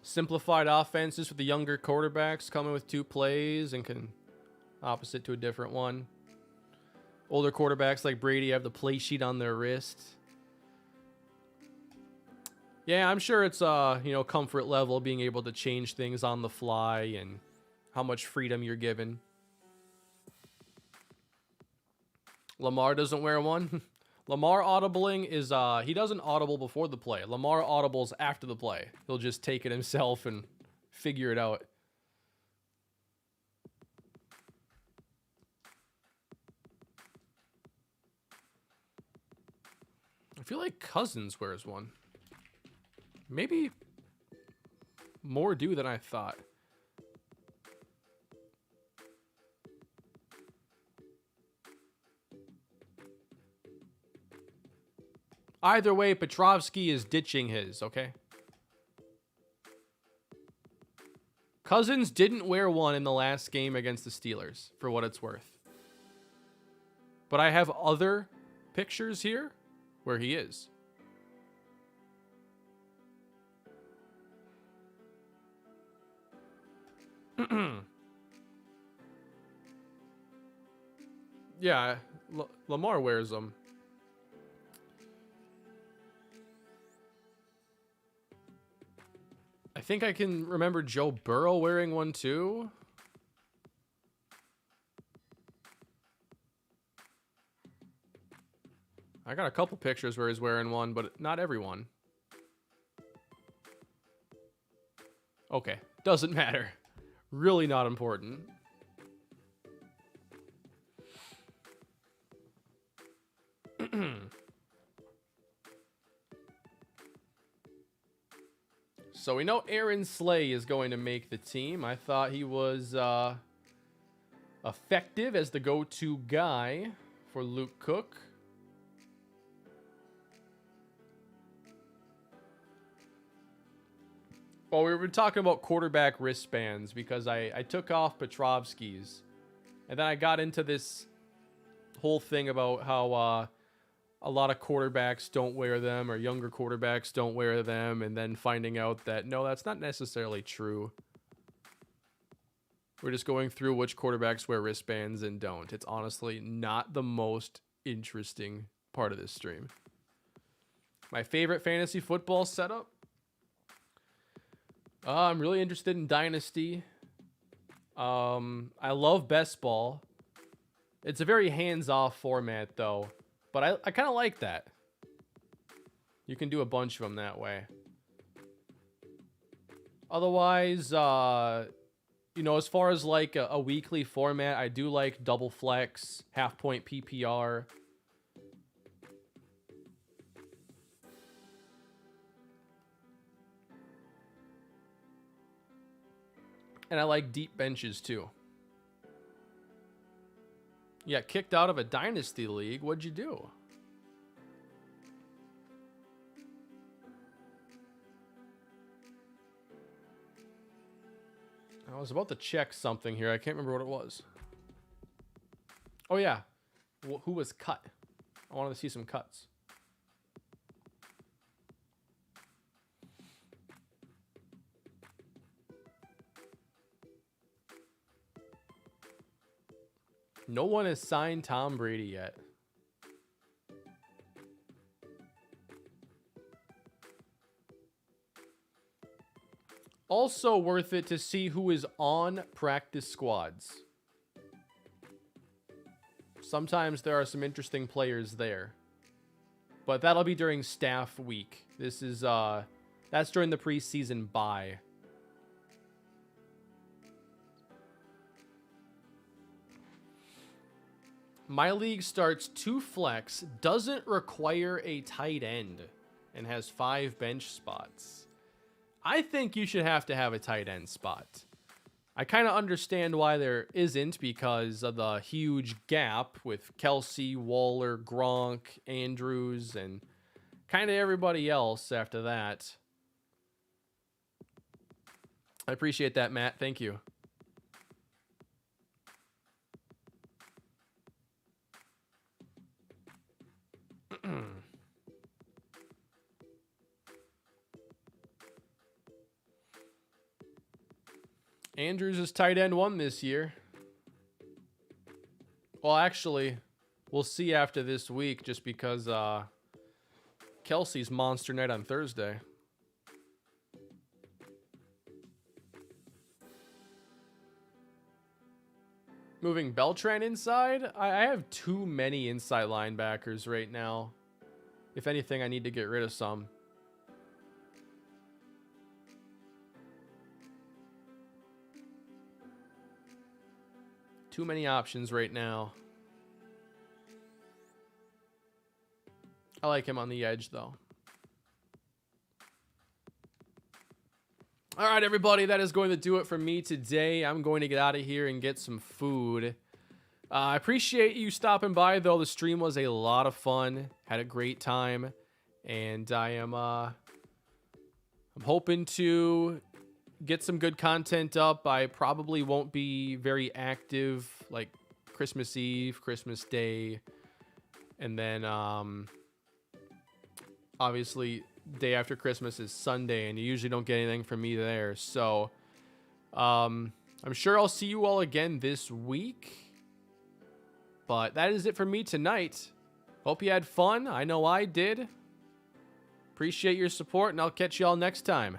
Simplified offenses for the younger quarterbacks, coming with 2 plays and can opposite to a different one. Older quarterbacks like Brady have the play sheet on their wrist. Yeah, I'm sure it's comfort level, being able to change things on the fly and how much freedom you're given. Lamar doesn't wear one. Lamar audibling is, he doesn't audible before the play. Lamar audibles after the play. He'll just take it himself and figure it out. I feel like Cousins wears one. Maybe more do than I thought. Either way, Petrovsky is ditching his, okay? Cousins didn't wear one in the last game against the Steelers, for what it's worth. But I have other pictures here where he is. Yeah, Lamar wears them. I think I can remember Joe Burrow wearing one too. I got a couple pictures where he's wearing one, but not everyone. Okay, doesn't matter. Really not important. So we know Aaron Slay is going to make the team. I thought he was effective as the go-to guy for Luke Cook. Well, we were talking about quarterback wristbands because I took off Petrovsky's. And then I got into this whole thing about how a lot of quarterbacks don't wear them, or younger quarterbacks don't wear them, and then finding out that, no, that's not necessarily true. We're just going through which quarterbacks wear wristbands and don't. It's honestly not the most interesting part of this stream. My favorite fantasy football setup? I'm really interested in Dynasty. I love Best Ball. It's a very hands-off format, though. But I kind of like that. You can do a bunch of them that way. Otherwise, you know, as far as like a weekly format, I do like double flex, half-point PPR. And I like deep benches, too. You got kicked out of a Dynasty League. What'd you do? I was about to check something here. I can't remember what it was. Oh, yeah. Who was cut? I wanted to see some cuts. No one has signed Tom Brady yet. Also worth it to see who is on practice squads. Sometimes there are some interesting players there. But that'll be during staff week. This is that's during the preseason bye. My league starts 2 flex, doesn't require a tight end, and has 5 bench spots. I think you should have to have a tight end spot. I kind of understand why there isn't because of the huge gap with Kelsey, Waller, Gronk, Andrews, and kind of everybody else after that. I appreciate that, Matt. Thank you. Andrews is tight end 1 this year. Well, actually, we'll see after this week just because Kelsey's monster night on Thursday. Moving Beltran inside? I have too many inside linebackers right now. If anything, I need to get rid of some. Too many options right now. I like him on the edge, though. All right, everybody, that is going to do it for me today. I'm going to get out of here and get some food. I appreciate you stopping by, though. The stream was a lot of fun. Had a great time. And I'm hoping to get some good content up. I probably won't be very active like Christmas Eve, Christmas Day, And then, obviously, day after Christmas is Sunday, and you usually don't get anything from me there. So, I'm sure I'll see you all again this week. But that is it for me tonight. Hope you had fun. I know I did. Appreciate your support, and I'll catch you all next time.